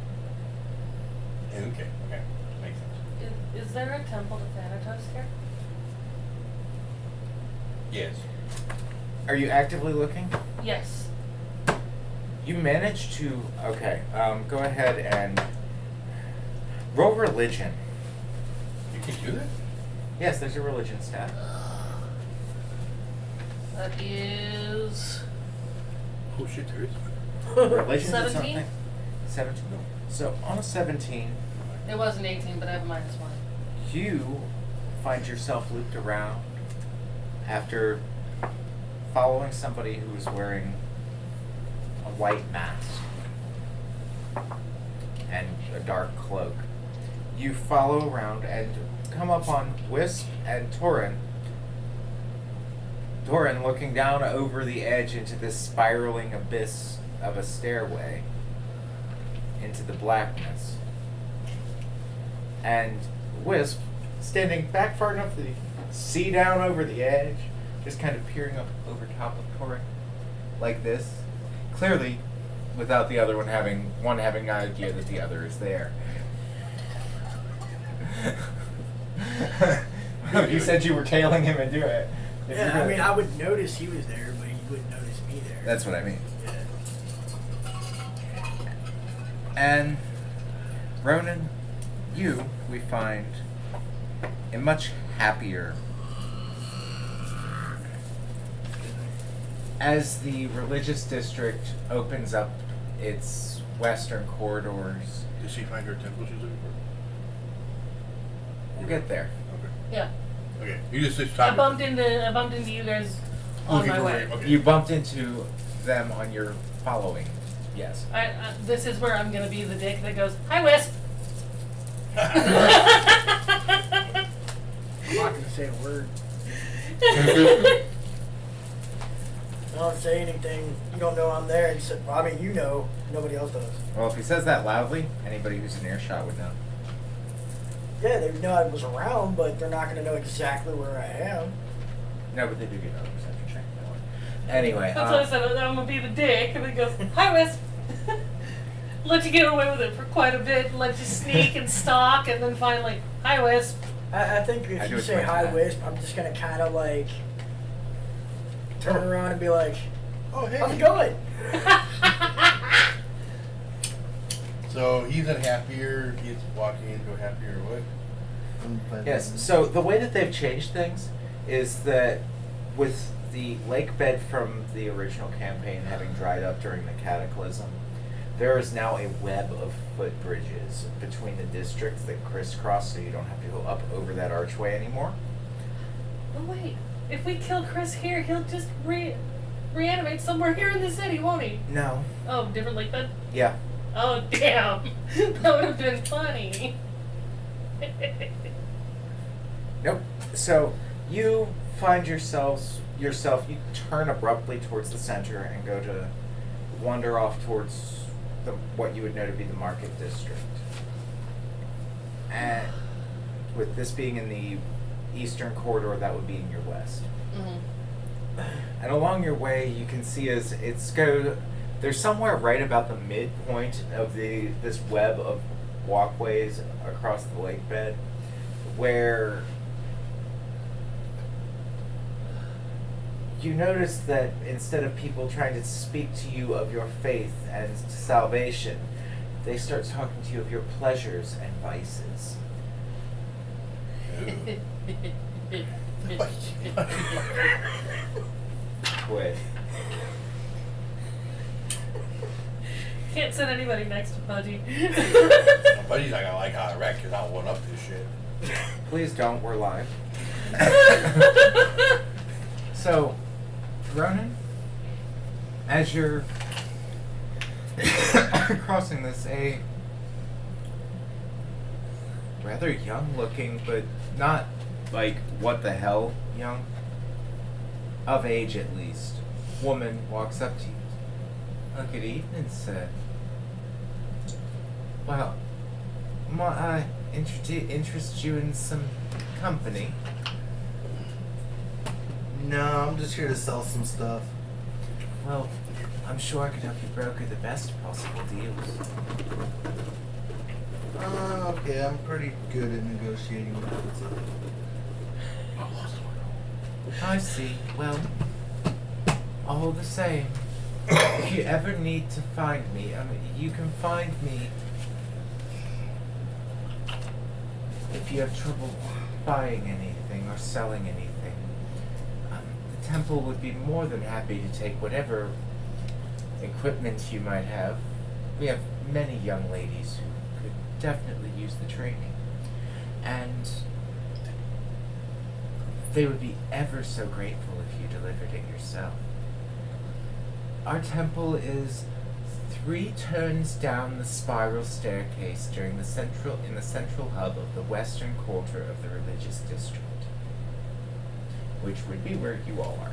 Okay, okay. Makes sense. Is there a temple to Thanatos here? Yes. Are you actively looking? Yes. You managed to. Okay. Go ahead and roll religion. You can do that? Yes, there's a religion stat. That is Oh shit, there is. Religion is 17? something. 17. So on a 17, It was an 18, but I have a -1. you find yourself looped around after following somebody who is wearing a white mask and a dark cloak. You follow around and come up on Wisp and Torin. Torin looking down over the edge into this spiraling abyss of a stairway into the blackness. And Wisp standing back far enough to see down over the edge, just kind of peering up over top of Torin like this. Clearly, without the other one having an idea that the other is there. You said you were tailing him and do it. Yeah, I mean, I would notice he was there, but he wouldn't notice me there. That's what I mean. Yeah. And Ronan, we find a much happier. As the religious district opens up its western corridors, Did she find her temple she's looking for? we'll get there. Okay. Yeah. Okay. You just I stopped. bumped into you guys on Looking my for way. Ray, okay. You bumped into them on your following. Yes. This is where I'm gonna be the dick that goes, "Hi, Wisp." I'm not gonna say a word. I don't say anything. You don't know I'm there. Except, I mean, you know. Nobody else does. Well, if he says that loudly, anybody who's in earshot would know. Yeah, they know I was around, but they're not gonna know exactly where I am. No, but they do get another perception check. That one. Anyway, That's what I said. I'm gonna be the dick, and it goes, "Hi, Wisp." Let you get away with it for quite a bit. Let you sneak and stalk, and then finally, "Hi, Wisp." I think if I do you it say twice hi, now. Wisp, I'm just gonna kind of like turn around and be like, Oh, hey. "How's it going?" So he's unhappier. He's walking into a happier what? yes. So the way that they've changed things is that with the lake bed from the original campaign having dried up during the cataclysm, there is now a web of footbridges between the districts that crisscross, so you don't have to go up over that archway anymore. Oh wait, if we kill Chris here, he'll just reanimate somewhere here in the city, won't he? No. Oh, different lake bed? Yeah. Oh damn, that would have been funny. Nope. So you find yourself, you turn abruptly towards the center and go to wander off towards what you would know to be the market district. And with this being in the eastern corridor, that would be in your west. Mhm. And along your way, you can see there's somewhere right about the midpoint of this web of walkways across the lake bed where you notice that instead of people trying to speak to you of your faith and salvation, they start talking to you of your pleasures and vices. Quit. Can't send anybody next to Pudgy. Buddy's not gonna like how I wreck because I'll one up this shit. Please don't, we're live. So, Ronan, as you're crossing this, a rather young looking, but not like what the hell young. Of age at least. Woman walks up to you. Oh, good evening, sir. Well, might I interest you in some company? No, I'm just here to sell some stuff. Well, I'm sure I could help you broker the best possible deals. Okay, I'm pretty good at negotiating with it. I see. Well, all the same, if you ever need to find me, you can find me if you have trouble buying anything or selling anything. The temple would be more than happy to take whatever equipment you might have. We have many young ladies who could definitely use the training. And they would be ever so grateful if you delivered it yourself. Our temple is 3 turns down the spiral staircase in the central hub of the western quarter of the religious district, which would be where you all are.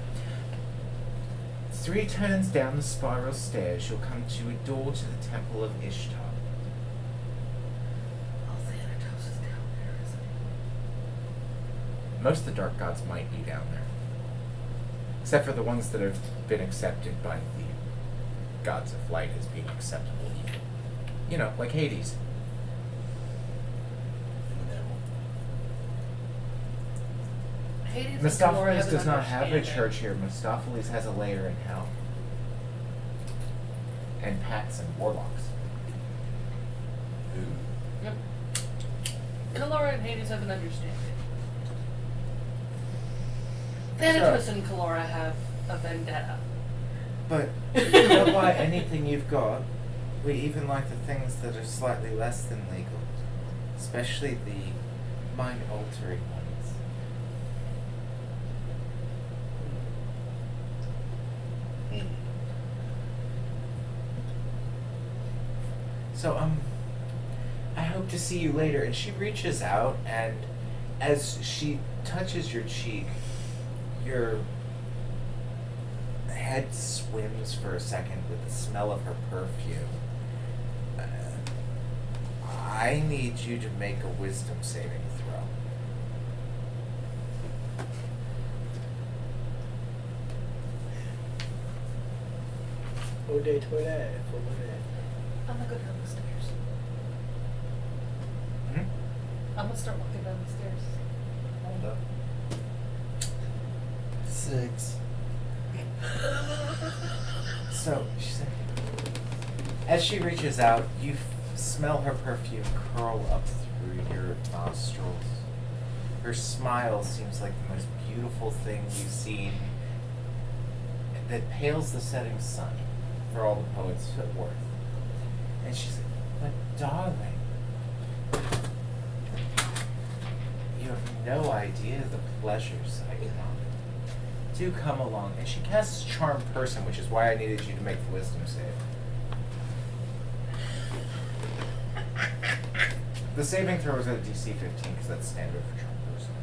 3 turns down the spiral stairs, you'll come to a door to the Temple of Ishtar. Most of the dark gods might be down there. Except for the ones that have been accepted by the gods of light as being acceptable evil. You know, like Hades. Hades and Calora Mistopheles have an does not have a understanding. church here. Mistopheles has a lair in hell. And pats and warlocks. Yep. Calora and Hades have an understanding. Thanatos and Calora have a vendetta. But we don't buy anything you've got. We even like the things that are slightly less than legal. Especially the mind-altering ones. So, I hope to see you later. And she reaches out, and as she touches your cheek, your head swims for a second with the smell of her perfume. I need you to make a wisdom saving throw. Ode toilet. I'm gonna go down the stairs. I'm gonna start walking down the stairs. Hold up. 6. So, she said, as she reaches out, you smell her perfume curl up through your nostrils. Her smile seems like the most beautiful thing you've seen that pales the setting sun for all the poets' worth. And she said, but darling, you have no idea the pleasures I can offer. Do come along. And she casts Charm Person, which is why I needed you to make the wisdom save. The saving throw is at DC 15 because that's standard for Charm Person.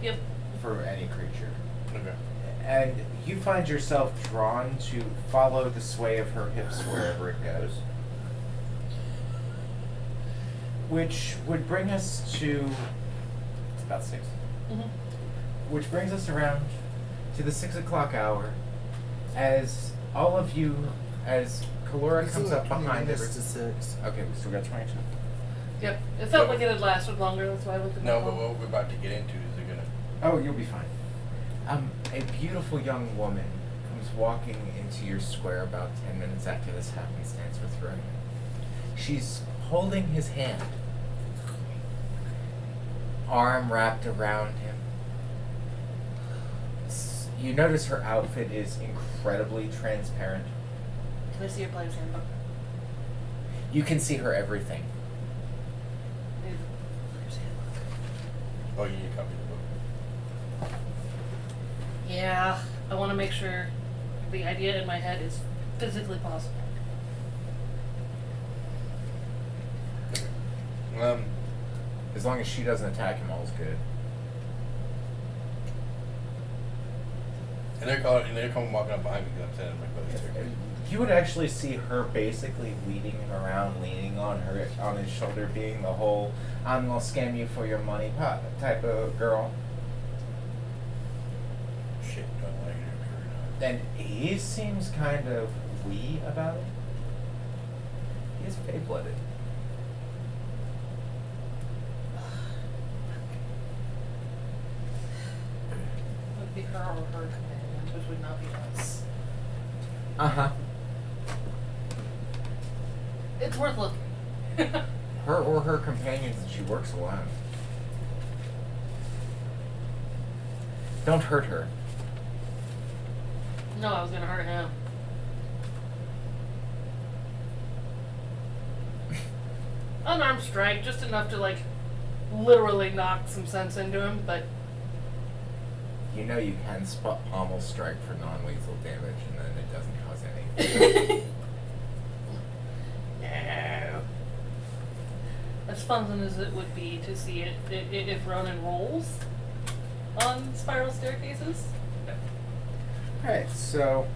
Yep. For any creature. Okay. And you find yourself drawn to follow the sway of her hips wherever it goes. Which would bring us to... It's about 6. Mm-hmm. Which brings us around to the 6 o'clock hour, as all of you, as Calora comes up behind us us. to 6. Okay, we still got 22. Yep. It felt like it had lasted longer, that's why I looked at No, my but phone. what we're about to get into is it gonna... Oh, you'll be fine. A beautiful young woman comes walking into your square about 10 minutes after this happenstance with Ronin. She's holding his hand, arm wrapped around him. You notice her outfit is incredibly transparent. Can I see your player's handbook? You can see her everything. Need the player's handbook. Oh, you need a copy of the book. Yeah, I want to make sure the idea in my head is physically possible. As long as she doesn't attack him, all's good. And they're coming walking up behind me because I'm standing in my brother's staircase. You would actually see her basically leading him around, leaning on his shoulder, being the whole "I'm gonna scam you for your money" type of girl. Shit, don't like it. And he seems kind of wee about it. He's fae-blooded. It would be her or her companions, which would not be us. Uh-huh. It's worth looking. Her or her companions, and she works alone. Don't hurt her. No, I was gonna hurt him. Unarmed strike, just enough to like literally knock some sense into him, but You know you can pommel strike for non-lethal damage, and then it doesn't cause anything. no. As fun as it would be to see it if Ronin rolls on spiral staircases. Alright, so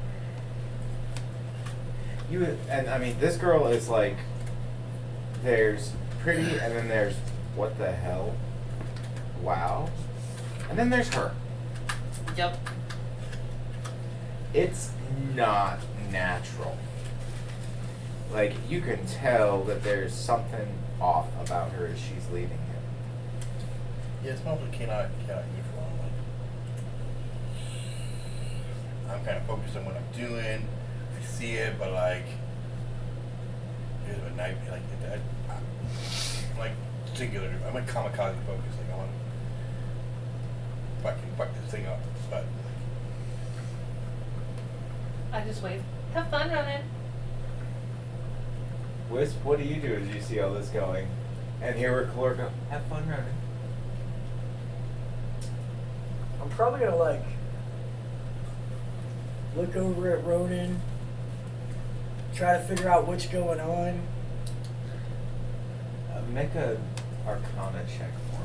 this girl is like, there's pretty, and then there's what the hell? Wow. And then there's her. Yep. It's not natural. Like, you can tell that there's something off about her as she's leading him. Yeah, it's mostly cannot neutral. I'm kind of focused on what I'm doing. I see it, but like, here's a nightmare. I'm like singular. I'm like kamikaze focused. Like I want to fuck this thing up, but I just wave. Have fun, Ronin. Wisp, what do you do as you see all this going? And hear her Calor go, have fun running. I'm probably gonna like look over at Ronin, try to figure out what's going on. Make a Arcana check for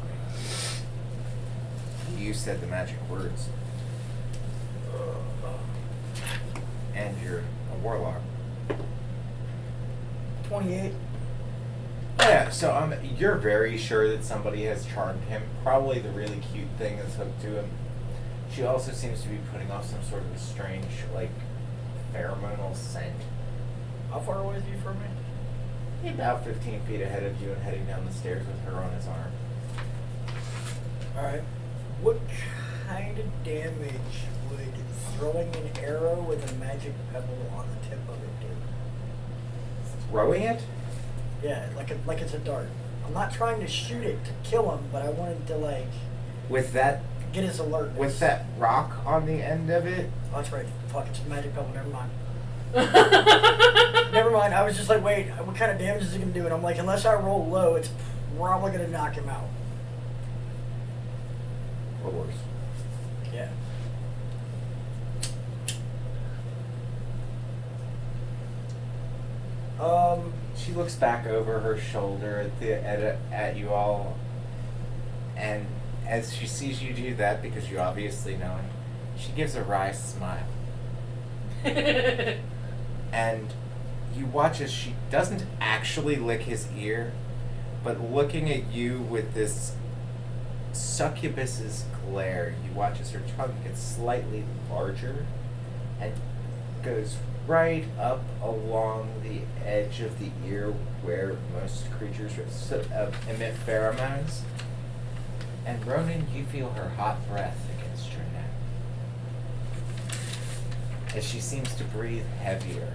me. You said the magic words. And you're a warlock. 28. Yeah, so you're very sure that somebody has charmed him. Probably the really cute thing that's hooked to him. She also seems to be putting off some sort of a strange, like, pheromonal scent. How far away is he from me? About 15 feet ahead of you and heading down the stairs with her on his arm. Alright. What kind of damage would throwing an arrow with a magic pebble on the tip of it do? Throwing it? Yeah, like it's a dart. I'm not trying to shoot it to kill him, but I wanted to like With that get his alert. with that rock on the end of it? Oh, that's right. Fuck, it's a magic pebble. Never mind. Never mind. I was just like, wait, what kind of damage is it gonna do? And I'm like, unless I roll low, it's probably gonna knock him out. Or worse. Yeah. She looks back over her shoulder at you all, and as she sees you do that, because you obviously know it, she gives a wry smile. And you watch as she doesn't actually lick his ear, but looking at you with this succubus's glare, you watch as her tongue gets slightly larger and goes right up along the edge of the ear where most creatures emit pheromones. And Ronin, you feel her hot breath against your neck as she seems to breathe heavier.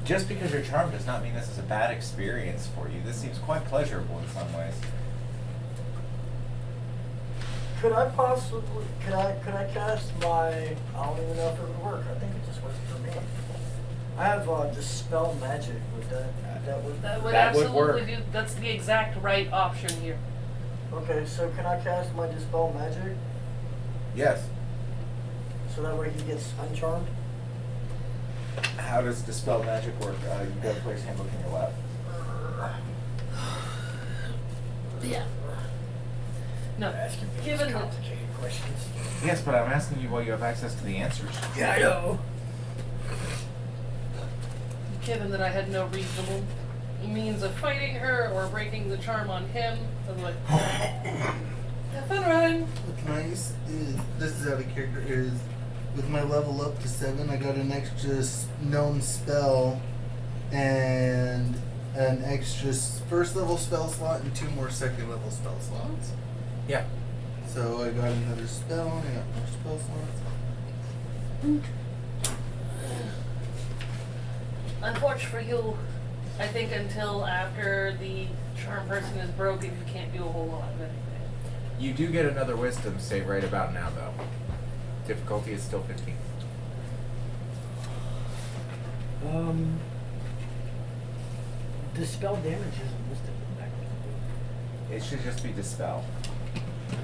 Just because you're charmed does not mean this is a bad experience for you. This seems quite pleasurable in some ways. Could I possibly, could I cast my, I don't even know if it would work. I think it just works for me. I have Dispel Magic. Would that work? That would That would absolutely work. do. That's the exact right option here. Okay, so can I cast my Dispel Magic? Yes. So that way he gets uncharmed? How does dispel magic work? You got a player's handbook in your lap. Yeah. No. Asking me Given these that complicated questions. Yes, but I'm asking you while you have access to the answers. Yeah, I know. I had no reasonable means of fighting her or breaking the charm on him, I was like, have fun running. What's nice is, this is out of character, is with my level up to 7, I got an extra known spell and an extra first level spell slot and 2 more second level spell slots. Yeah. So I got another spell, I got more spell slots. Unfortunate for you, I think until after the charm person is broken, you can't do a whole lot of anything. You do get another wisdom save right about now, though. Difficulty is still 15. Dispel damage isn't listed in the back of the book. It should just be dispel.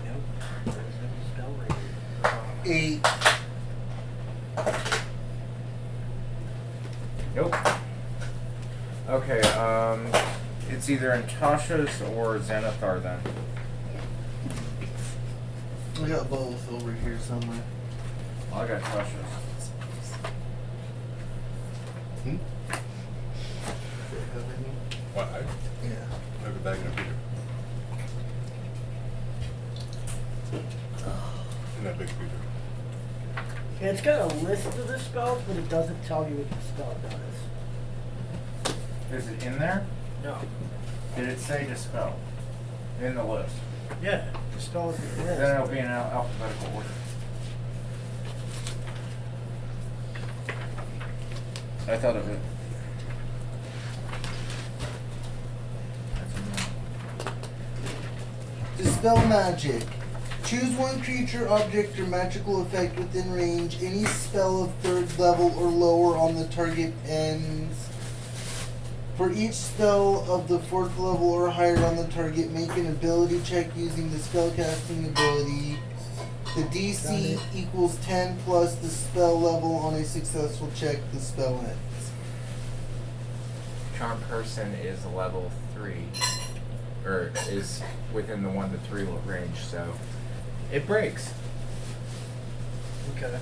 Nope. There's no spell rating. 8. Nope. Okay, it's either in Tasha's or Xanathar then. I got both over here somewhere. Well, I got Tasha's. Do they have any? What? Yeah. I have a bag of Peter. In that big Peter. Yeah, it's got a list of the spells, but it doesn't tell you what the spell does. Is it in there? No. Did it say dispel? In the list. Yeah, the spell is in the list. Then it'll be in alphabetical order. I thought of it. Dispel magic. Choose one creature, object, or magical effect within range. Any spell of 3rd level or lower on the target ends. For each spell of the 4th level or higher on the target, make an ability check using the spellcasting ability. The DC equals 10 plus the spell level. On a successful check, the spell ends. Charm person is a level 3, or is within the 1 to 3 range, so it breaks. Okay.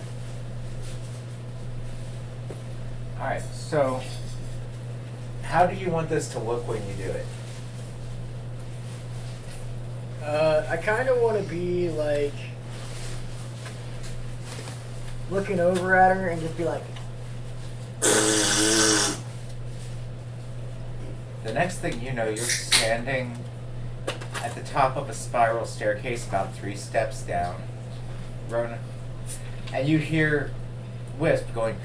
Alright, so how do you want this to look when you do it? I kind of want to be like looking over at her and just be like, The next thing you know, you're standing at the top of a spiral staircase about 3 steps down, Rona, and you hear Wisp going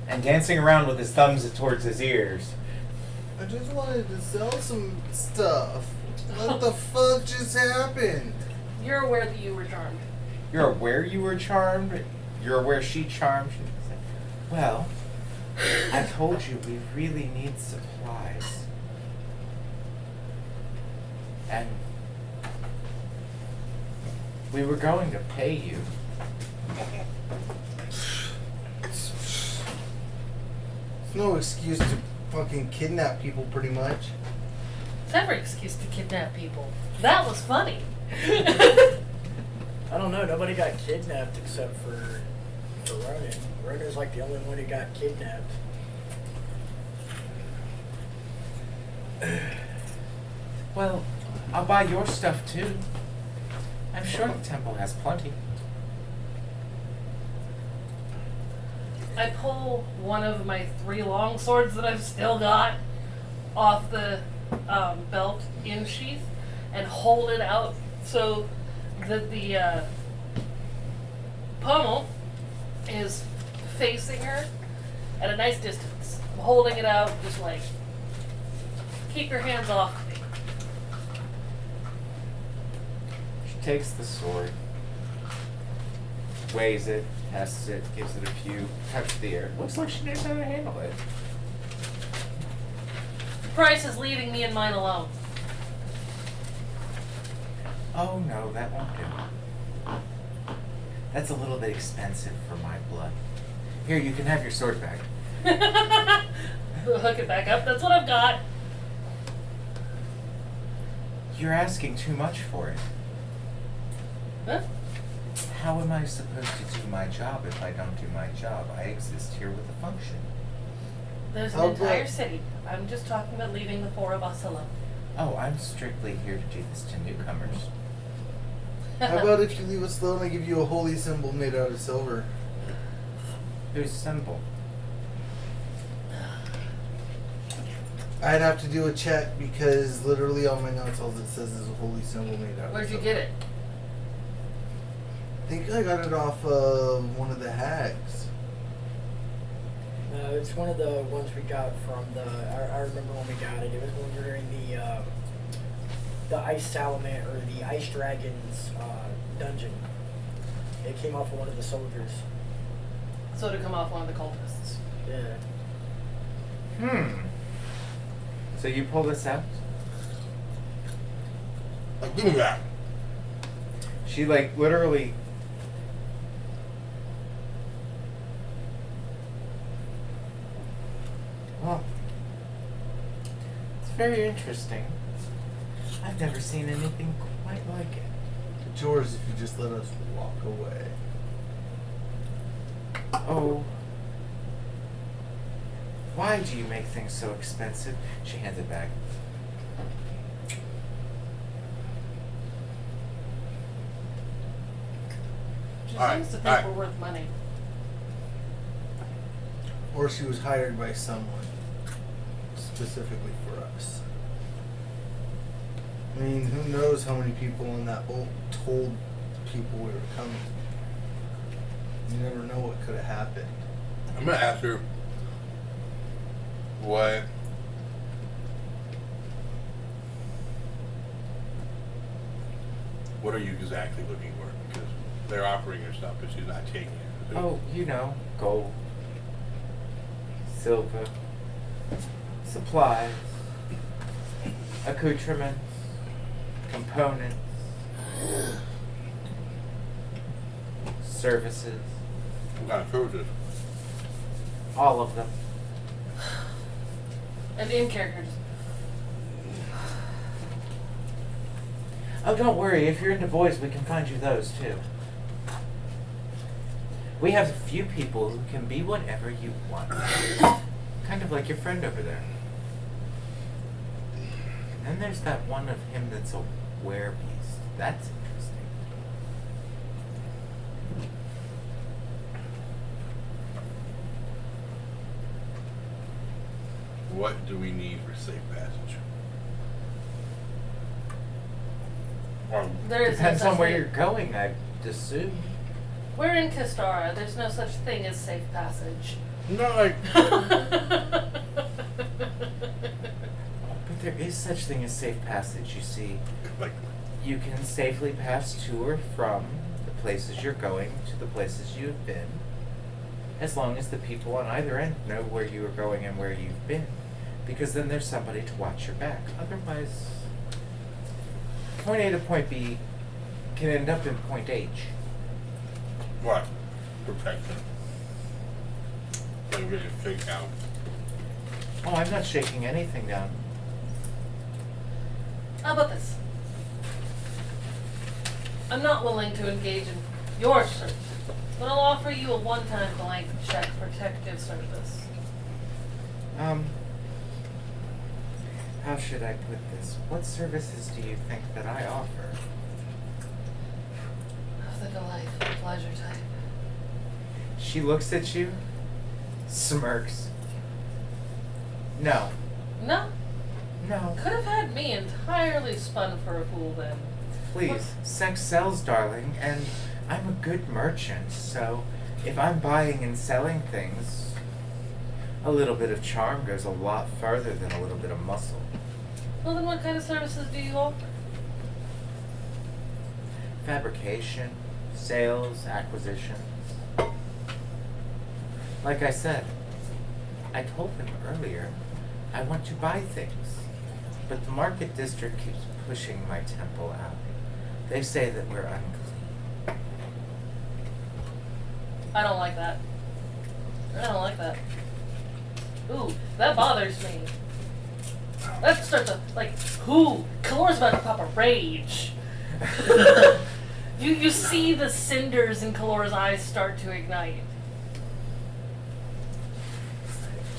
and dancing around with his thumbs towards his ears. I just wanted to sell some stuff. What the fuck just happened? You're aware that you were charmed. You're aware you were charmed? You're aware she charmed? She said, well, I told you we really need supplies. And we were going to pay you. It's no excuse to fucking kidnap people, pretty much. It's every excuse to kidnap people. That was funny. I don't know, nobody got kidnapped except for Ronin. Ronin's like the only one who got kidnapped. Well, I'll buy your stuff too. I'm sure the temple has plenty. I pull one of my 3 long swords that I've still got off the belt in sheath and hold it out so that the pommel is facing her at a nice distance. I'm holding it out, just like, keep your hands off me. She takes the sword, weighs it, tests it, gives it a few touch of the air. Looks like she knows how to handle it. Price is leaving me and mine alone. Oh no, that won't do. That's a little bit expensive for my blood. Here, you can have your sword back. Hook it back up. That's what I've got. You're asking too much for it. Huh? How am I supposed to do my job if I don't do my job? I exist here with a function. There's an Oh, entire but- city. I'm just talking about leaving the four of us alone. Oh, I'm strictly here to do this to newcomers. How about if you leave us alone, I give you a holy symbol made out of silver? Whose symbol? I'd have to do a check because literally on my notes all it says is a holy symbol made out of Where'd you silver. get it? I think I got it off of one of the hags. No, it's one of the ones we got from the. I remember when we got it. It was when we were in the ice salamander or the ice dragon's dungeon. It came off of one of the soldiers. So to come off one of the cultists. Yeah. So you pull this out? Like, give me that. She like literally. Well, it's very interesting. I've never seen anything quite like it. It's yours if you just let us walk away. Oh. Why do you make things so expensive? She hands it back. She Alright, seems to think alright. we're worth money. Or she was hired by someone specifically for us. I mean, who knows how many people in that boat told people we were coming. You never know what could have happened. I'm gonna ask her what are you exactly looking for? Because they're offering her stuff, but she's not taking it. Oh, you know, gold, silver, supplies, accoutrements, components, services, What kind of services? all of them. And in characters. Oh, don't worry. If you're into boys, we can find you those too. We have a few people who can be whatever you want. Kind of like your friend over there. And then there's that one of him that's a werebeast. That's interesting. What do we need for safe passage? There is no Depends such on where thing. you're going, I'd assume. We're in Castara. There's no such thing as safe passage. Not like But there is such thing as safe passage, you see. like You can safely pass to or from the places you're going to the places you've been, as long as the people on either end know where you are going and where you've been, because then there's somebody to watch your back. Otherwise, point A to point B can end up in point H. what? Protection. Like really fake out. Oh, I'm not shaking anything down. How about this? I'm not willing to engage in your search, but I'll offer you a one-time blank check protective service. How should I put this? What services do you think that I offer? Of the delightful pleasure type. She looks at you, smirks. No. No, No. could have had me entirely spun for a fool then. Please, sex sells, darling, and I'm a good merchant, so if I'm buying and selling things, a little bit of charm goes a lot further than a little bit of muscle. Well, then what kind of services do you offer? Fabrication, sales, acquisitions. Like I said, I told him earlier, I want to buy things, but the market district keeps pushing my temple out. They say that we're unclean. I don't like that. I don't like that. Ooh, that bothers me. That starts a, like, who? Kalora's about to pop a rage. You see the cinders in Kalora's eyes start to ignite.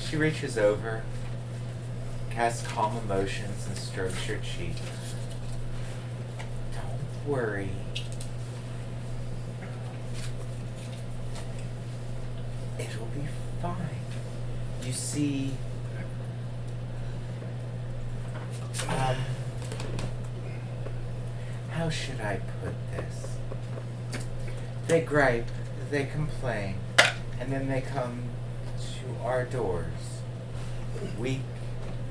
She reaches over, casts calm emotions, and strokes your cheek. Don't worry. It'll be fine. You see, how should I put this? They gripe, they complain, and then they come to our doors, week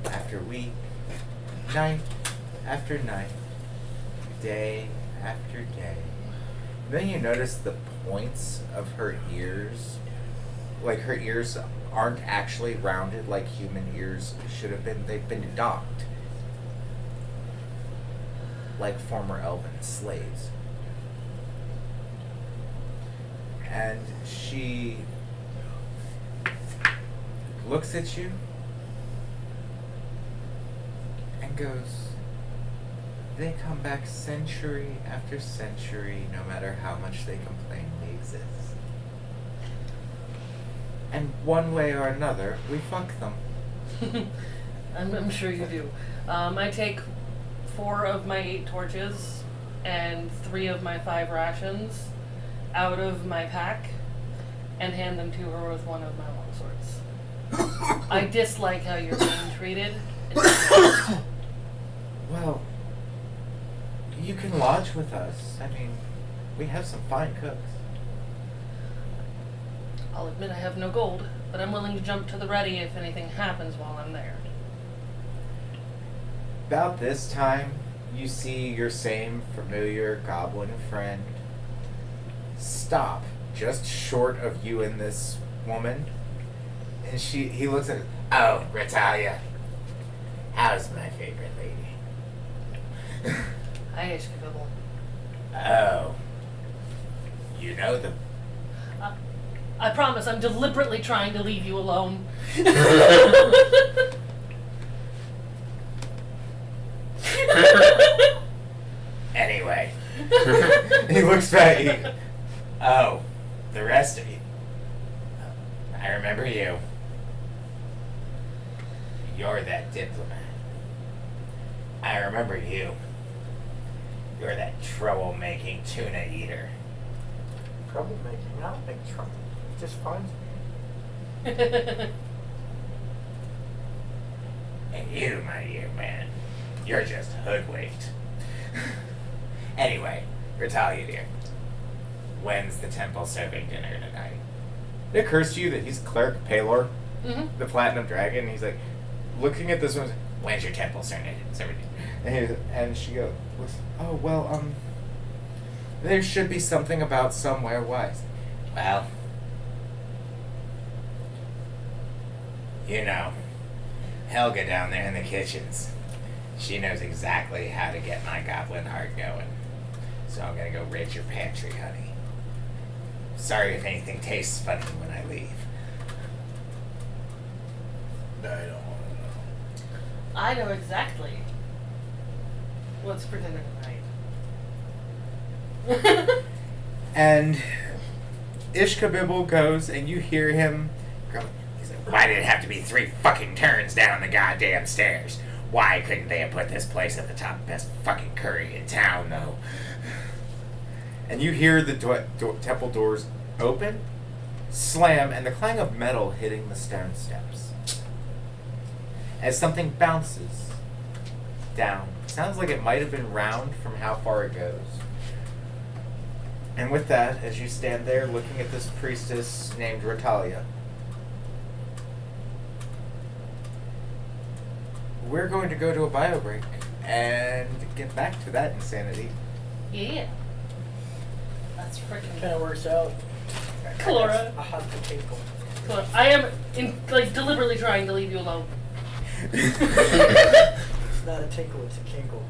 after week, night after night, day after day. Then you notice the points of her ears, like her ears aren't actually rounded like human ears should have been. They've been docked, like former elven slaves. And she looks at you and goes, they come back century after century, no matter how much they complain we exist. And one way or another, we fuck them. I'm sure you do. I take 4 of my 8 torches and 3 of my 5 rations out of my pack and hand them to her with one of my longswords. I dislike how you're being treated. Well, you can lodge with us. I mean, we have some fine cooks. I'll admit I have no gold, but I'm willing to jump to the ready if anything happens while I'm there. About this time, you see your same familiar goblin friend stop just short of you and this woman, and he looks at her. Oh, Reptilia, how's my favorite lady? Hi, Ishkabibble. Oh, you know the. I promise I'm deliberately trying to leave you alone. Anyway, he looks back. Oh, the rest of you. I remember you. You're that diplomat. I remember you. You're that trouble-making tuna eater. Troublemaking? I don't make trouble. Just fun. And you, my young man, you're just hoodwinked. Anyway, Reptilia dear, when's the temple serving dinner tonight? It occurs to you that he's Cleric Palor, the Platinum Dragon, and he's like, looking at this one, when's your temple serving dinner? And she goes, oh, well, there should be something about somewhere wise. Well, you know, Helga down there in the kitchens, she knows exactly how to get my goblin heart going. So I'm gonna go raid your pantry, honey. Sorry if anything tastes funny when I leave. I don't want to know. I know exactly what's for dinner tonight. And Ishkabibble goes, and you hear him go, he's like, why did it have to be 3 fucking turns down the goddamn stairs? Why couldn't they have put this place at the top best fucking curry in town, though? And you hear the temple doors open, slam, and the clang of metal hitting the stone steps. As something bounces down. Sounds like it might have been round from how far it goes. And with that, as you stand there looking at this priestess named Reptilia, we're going to go to a bio break and get back to that insanity. Yeah. That's freaking Kind of works out. Kalora. I have to tinkle. Kalora. I am deliberately trying to leave you alone. It's not a tinkle, it's a kinkle.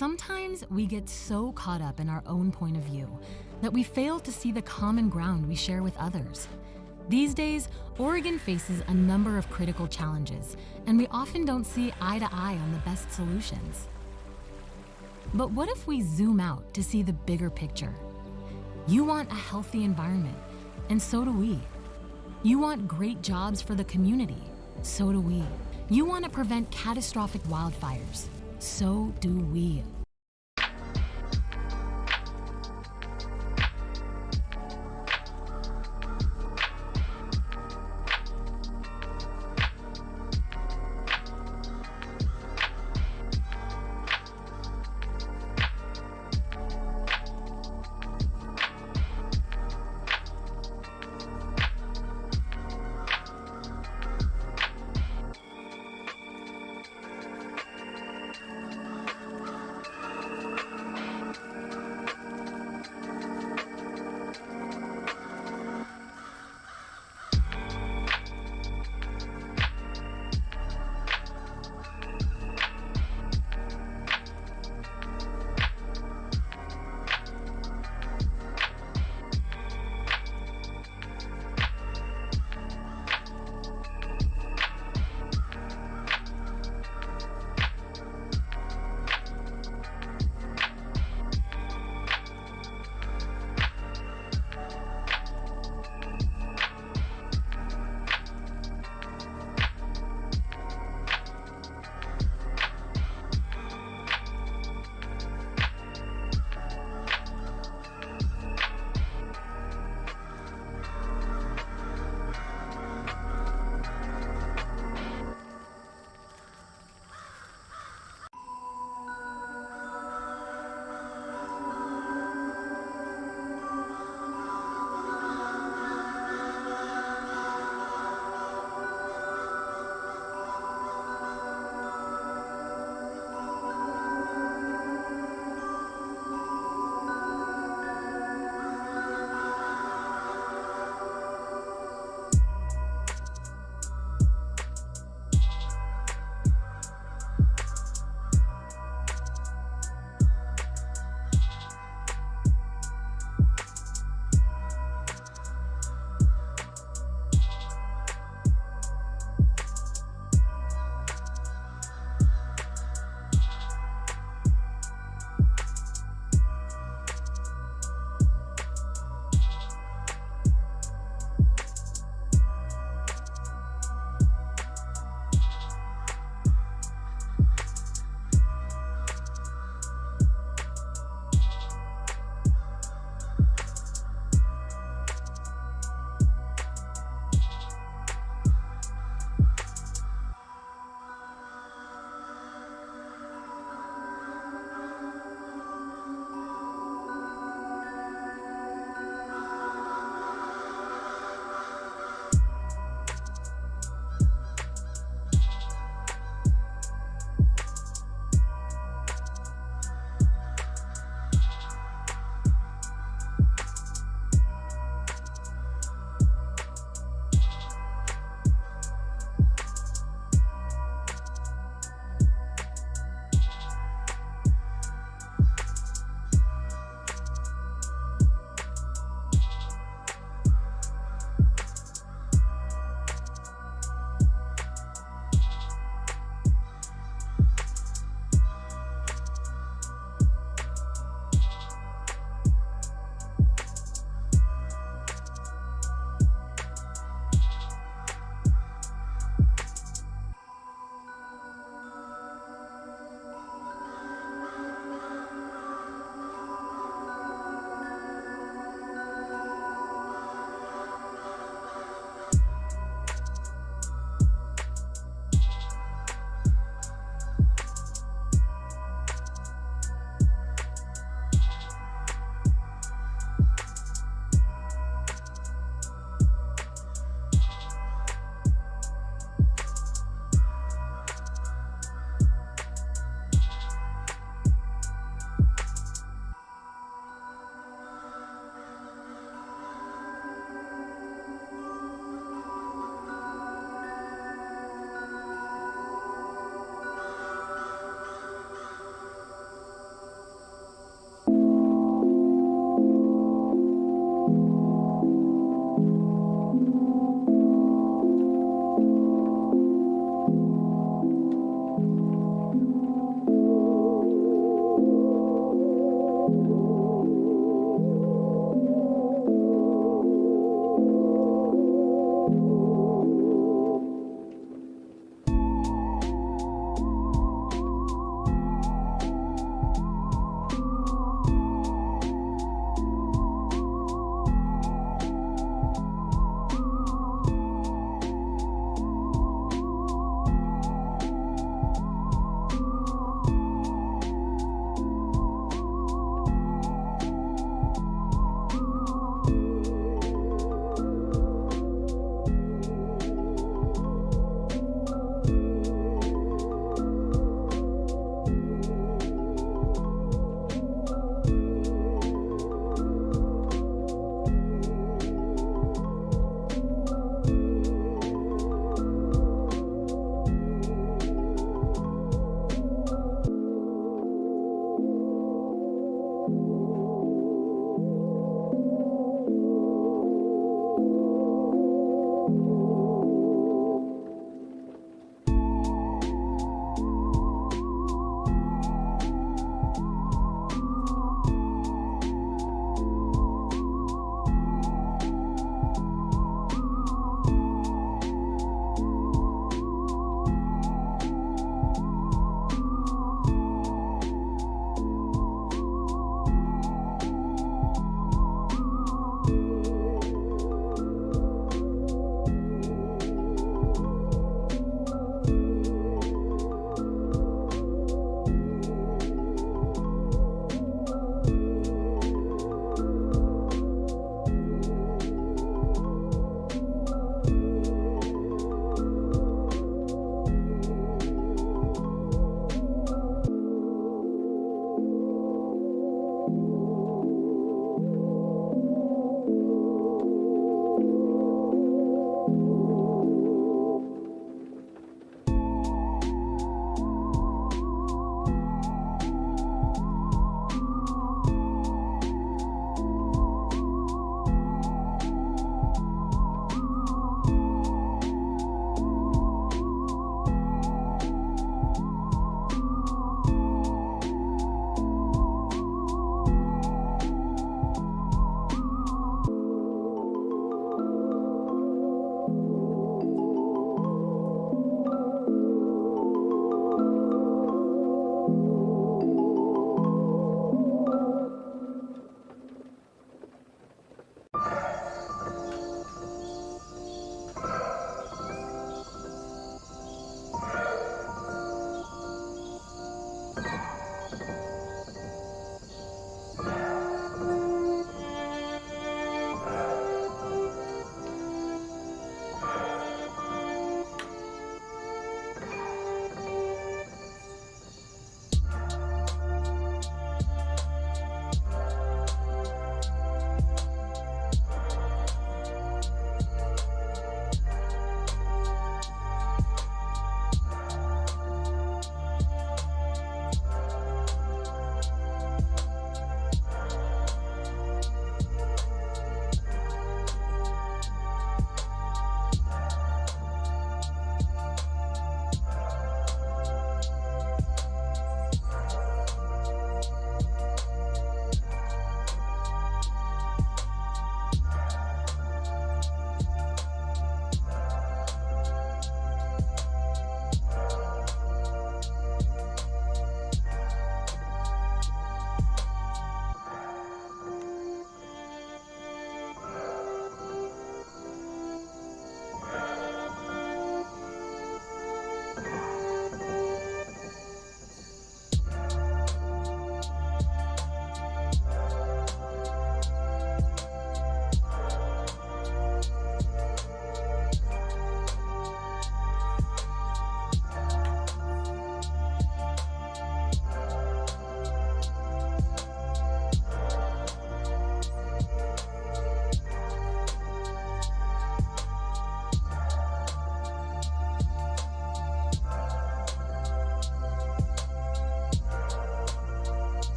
sometimes we get so caught up in our own point of view that we fail to see the common ground we share with others. These days, Oregon faces a number of critical challenges, and we often don't see eye to eye on the best solutions. But what if we zoom out to see the bigger picture? You want a healthy environment, and so do we. You want great jobs for the community, so do we. You want to prevent catastrophic wildfires, so do we.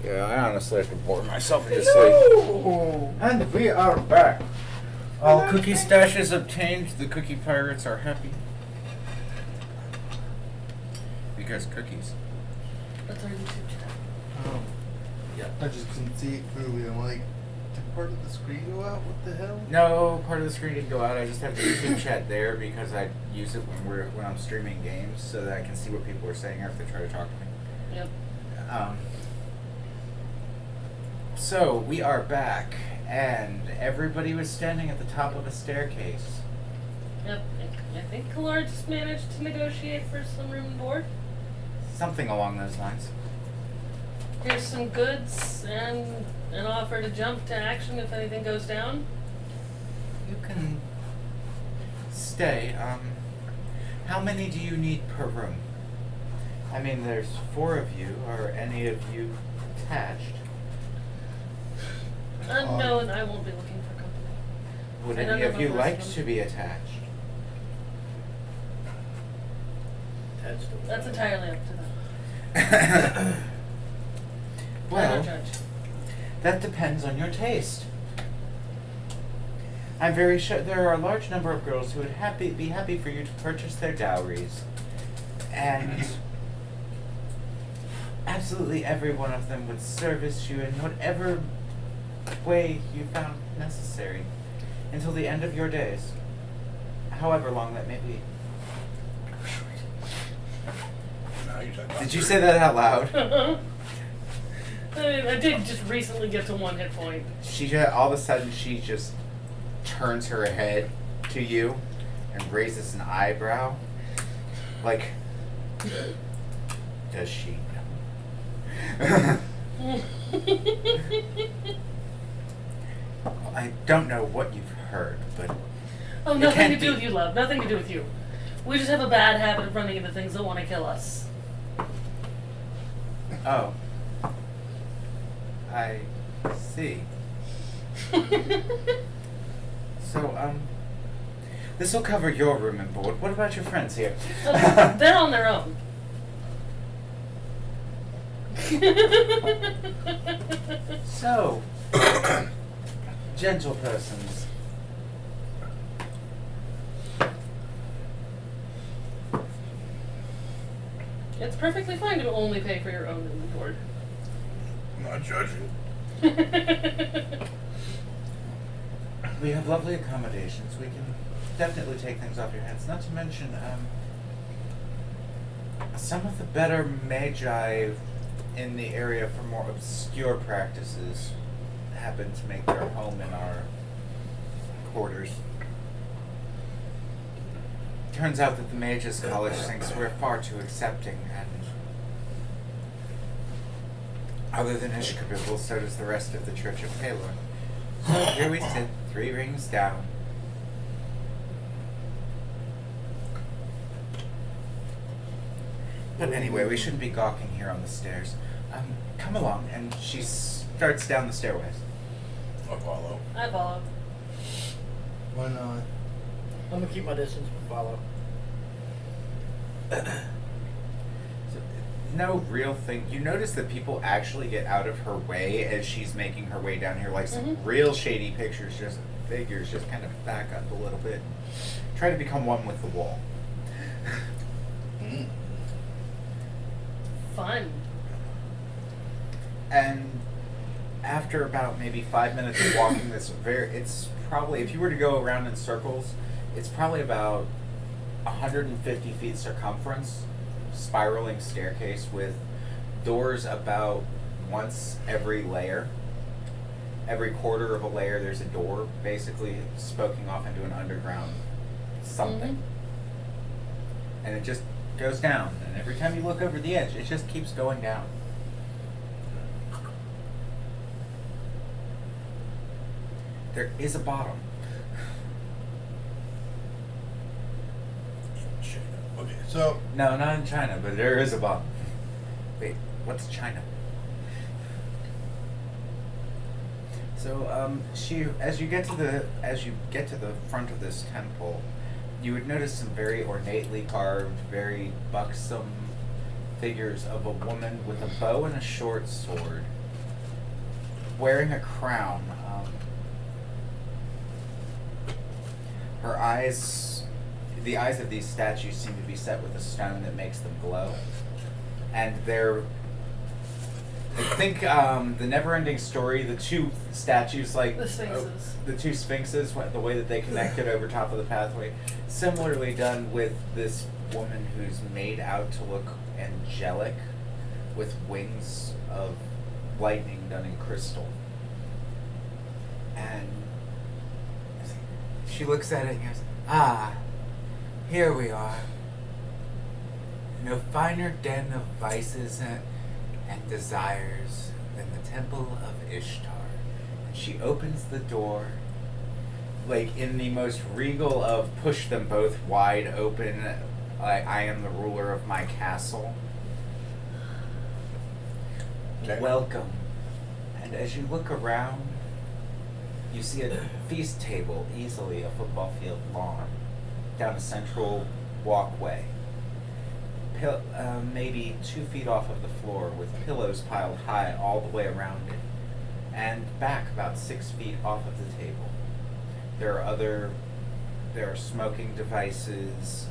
Yeah, I honestly have to bore myself into sleep. And we are back. All cookie stashes obtained. The cookie pirates are happy. Because cookies. That's our YouTube channel. Oh. Yeah. I just couldn't see it clearly. I'm like, did part of the screen go out? What the hell? No, part of the screen didn't go out. I just have the YouTube chat there because I use it when I'm streaming games so that I can see what people are saying or if they try to talk to me. Yep. So we are back, and everybody was standing at the top of a staircase. Yep. I think Kalar just managed to negotiate for some room and board. Something along those lines. Here's some goods and an offer to jump to action if anything goes down. You can stay. How many do you need per room? I mean, there's 4 of you. Are any of you attached? No, and I won't be looking for company. Would I don't any know of you about like most of to be attached? That's entirely up to them. I Well, don't judge. that depends on your taste. I'm very sure there are a large number of girls who would be happy for you to purchase their dowries. And absolutely every one of them would service you in whatever way you found necessary until the end of your days. However long that may be. Now you're talking about Did you say that out loud? I did just recently get to 1 hit point. All of a sudden she just turns her head to you and raises an eyebrow. Like, does she know? I don't know what you've heard, but Oh, It nothing can't to do be. with you, love. Nothing to do with you. We just have a bad habit of running into things that want to kill us. oh, I see. So, this will cover your room and board. What about your friends here? They're on their own. So, gentle persons. It's perfectly fine to only pay for your own room and board. I'm not judging. We have lovely accommodations. We can definitely take things off your hands. Not to mention, some of the better magi in the area for more obscure practices happen to make their home in our quarters. Turns out that the Mages College thinks we're far too accepting, and other than Ishkabible, so does the rest of the Church of Palor. So here we sit, 3 rings down. But anyway, we shouldn't be gawking here on the stairs. Come along, and she starts down the stairways. I'll follow. I follow. Why not? I'm gonna keep my distance but follow. So, no real thing. You notice that people actually get out of her way as she's making her way down here. Like some real shady figures just kind of back up a little bit. Try to become one with the wall. Fun. And after about maybe 5 minutes of walking it's probably, if you were to go around in circles, it's probably about 150 feet circumference, spiraling staircase with doors about once every layer. Every quarter of a layer there's a door, basically spoking off into an underground something. And it just goes down, and every time you look over the edge, it just keeps going down. There is a bottom. Okay, so No, not in China, but there is a bottom. Wait, what's China? So, as you get to the front of this temple, you would notice some very ornately carved, very buxom figures of a woman with a bow and a short sword, wearing a crown. Her eyes, the eyes of these statues seem to be set with a stone that makes them glow. And they're, I think, the never-ending story, the two statues, like... The sphinxes. The two sphinxes, the way that they connected over top of the pathway. Similarly done with this woman who's made out to look angelic with wings of lightning done in crystal. And she looks at it and goes, "Ah, here we are. No finer den of vices and desires than the temple of Ishtar." And she opens the door, like in the most regal of push them both wide open, like I am the ruler of my castle. Okay. Welcome. And as you look around, you see a feast table easily a football field long, down a central walkway. Maybe 2 feet off of the floor, with pillows piled high all the way around it, and back about 6 feet off of the table. There are smoking devices,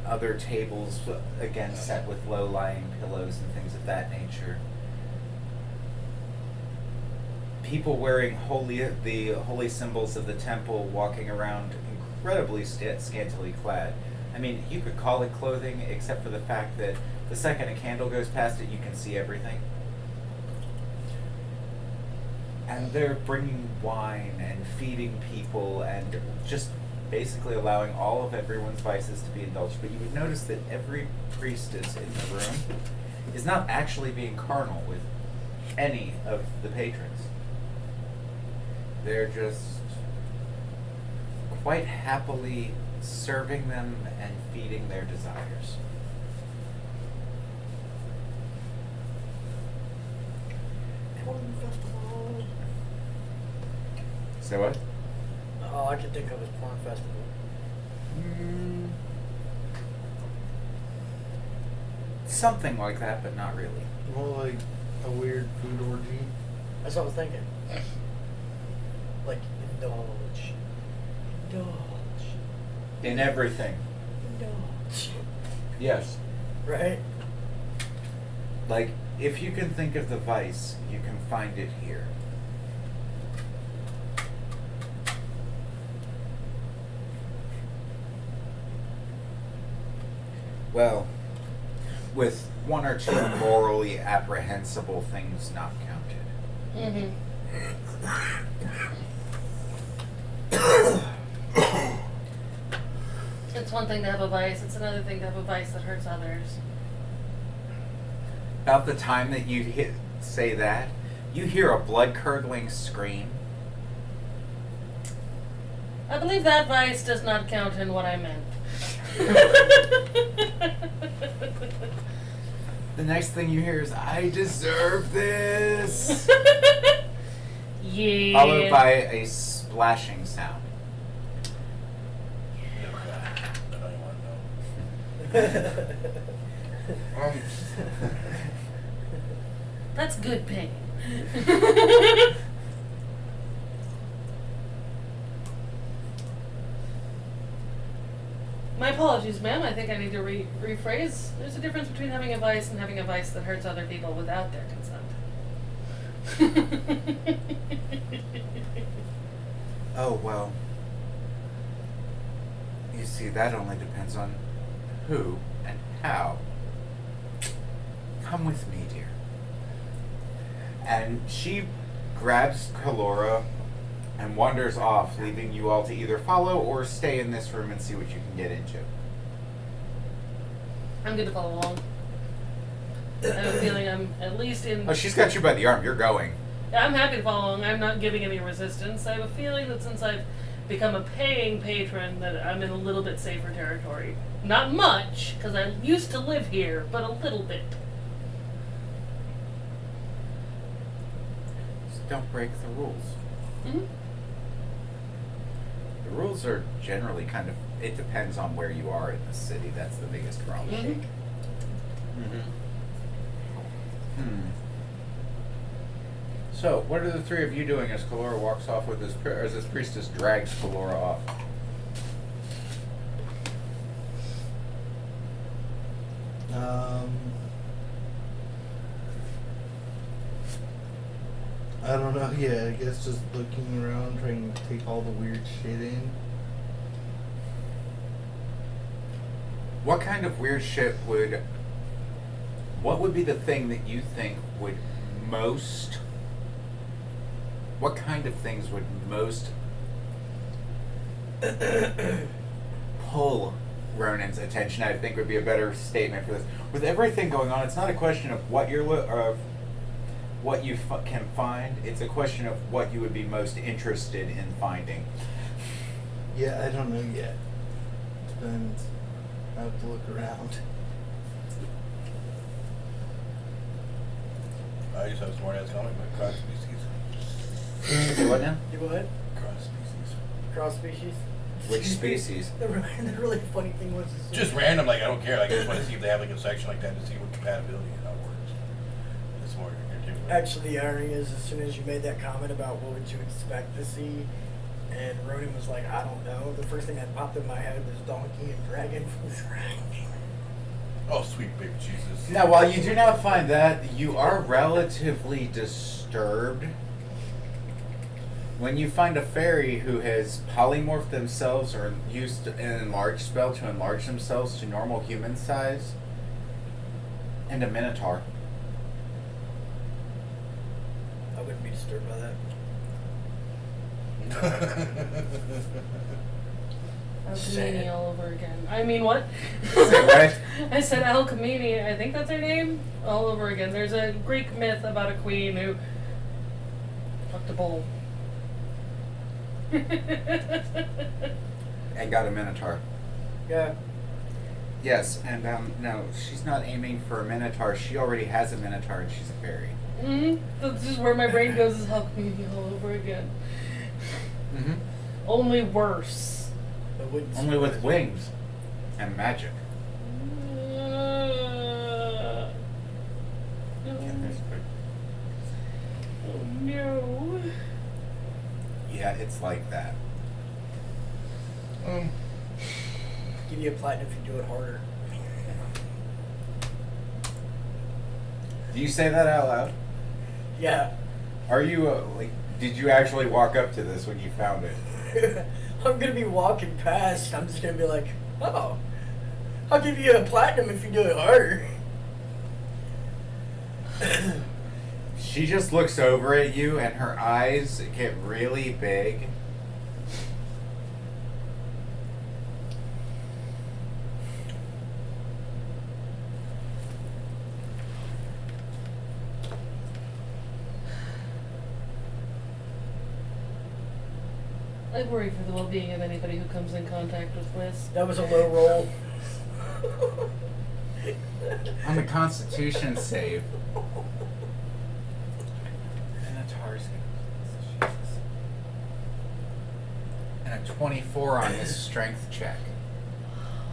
other tables, again set with low-lying pillows and things of that nature. People wearing the holy symbols of the temple, walking around incredibly scantily clad. I mean, you could call it clothing, except for the fact that the second a candle goes past it, you can see everything. And they're bringing wine and feeding people and just basically allowing all of everyone's vices to be indulged. But you would notice that every priestess in the room is not actually being carnal with any of the patrons. They're just quite happily serving them and feeding their desires. Porn festival. Say what? All I could think of is porn festival. Something like that, but not really. More like a weird food orgy. That's what I was thinking. Like, indulge. Indulge. In everything. Indulge. Yes. Right? Like, if you can think of the vice, you can find it here. Well, with one or two morally apprehensible things not counted. It's one thing to have a vice, it's another thing to have a vice that hurts others. About the time that you say that, you hear a blood-curdling scream. I believe that vice does not count in what I meant. The next thing you hear is, "I deserve this!" Yeah. Followed by a splashing sound. I don't even want to know. That's good pain. My apologies, ma'am. I think I need to rephrase. There's a difference between having a vice and having a vice that hurts other people without their consent. Oh, well. You see, that only depends on who and how. Come with me, dear. And she grabs Kalora and wanders off, leaving you all to either follow or stay in this room and see what you can get into. I'm good to follow along. I have a feeling I'm at least in... Oh, she's got you by the arm. You're going. I'm happy to follow along. I'm not giving any resistance. I have a feeling that since I've become a paying patron that I'm in a little bit safer territory. Not much, because I used to live here, but a little bit. Just don't break the rules. Mm-hmm. The rules are generally kind of, it depends on where you are in the city. That's the biggest problem. Mhm. Mm-hmm. So, what are the three of you doing as Kalora walks off with this, or as this priestess drags Kalora off? I don't know. Yeah, I guess just looking around, trying to take all the weird shit in. What kind of weird shit would... What would be the thing that you think would most... What kind of things would most pull Ronin's attention? I think would be a better statement for this. With everything going on, it's not a question of what you're of what you can find. It's a question of what you would be most interested in finding. Yeah, I don't know yet. Depends. I have to look around. I just have a smart ass comment about cross species. Say what now? You what? Cross species. Cross species? Which species? The really funny thing was... Just random, like, I don't care. Like, I just want to see if they have, like, a section like that to see what compatibility and how it works. It's more irritating. Actually, the irony is, as soon as you made that comment about what would you expect to see, and Ronin was like, I don't know, the first thing that popped in my head was donkey and dragon from Shrek. Oh, sweet baby Jesus. Now, while you do not find that, you are relatively disturbed when you find a fairy who has polymorphed themselves or used an enlarge spell to enlarge themselves to normal human size, and a minotaur. I wouldn't be disturbed by that. Alchemy all over again. I mean, what? Say what? I said alchemy. I think that's her name. All over again. There's a Greek myth about a queen who fucked a bull. And got a minotaur. Yeah. Yes, and no, she's not aiming for a minotaur. She already has a minotaur, and she's a fairy. That's just where my brain goes, is alchemy all over again. Mm-hmm. Only worse. Only with wings and magic. Oh no. Yeah, it's like that. Give you a platinum if you do it harder. Do you say that out loud? Yeah. Are you did you actually walk up to this when you found it? I'm gonna be walking past. I'm just gonna be like, oh, I'll give you a platinum if you do it harder. She just looks over at you and her eyes get really big. I worry for the well-being of anybody who comes in contact with Whisp. That was a low roll. On the Constitution save. Minotaurs. Jesus. And a 24 on this strength check.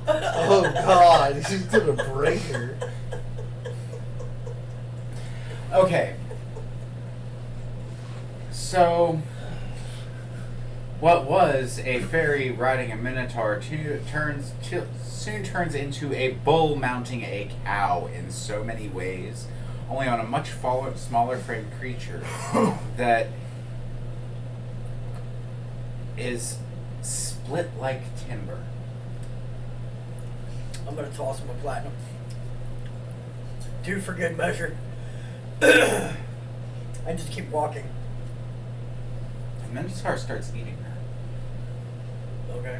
Oh God, she's gonna break her. Okay. So, what was a fairy riding a minotaur soon turns into a bull mounting a cow in so many ways, only on a much smaller framed creature that is split like timber. I'm gonna toss him a platinum. 2 for good measure. I just keep walking. The minotaur starts eating her. Okay.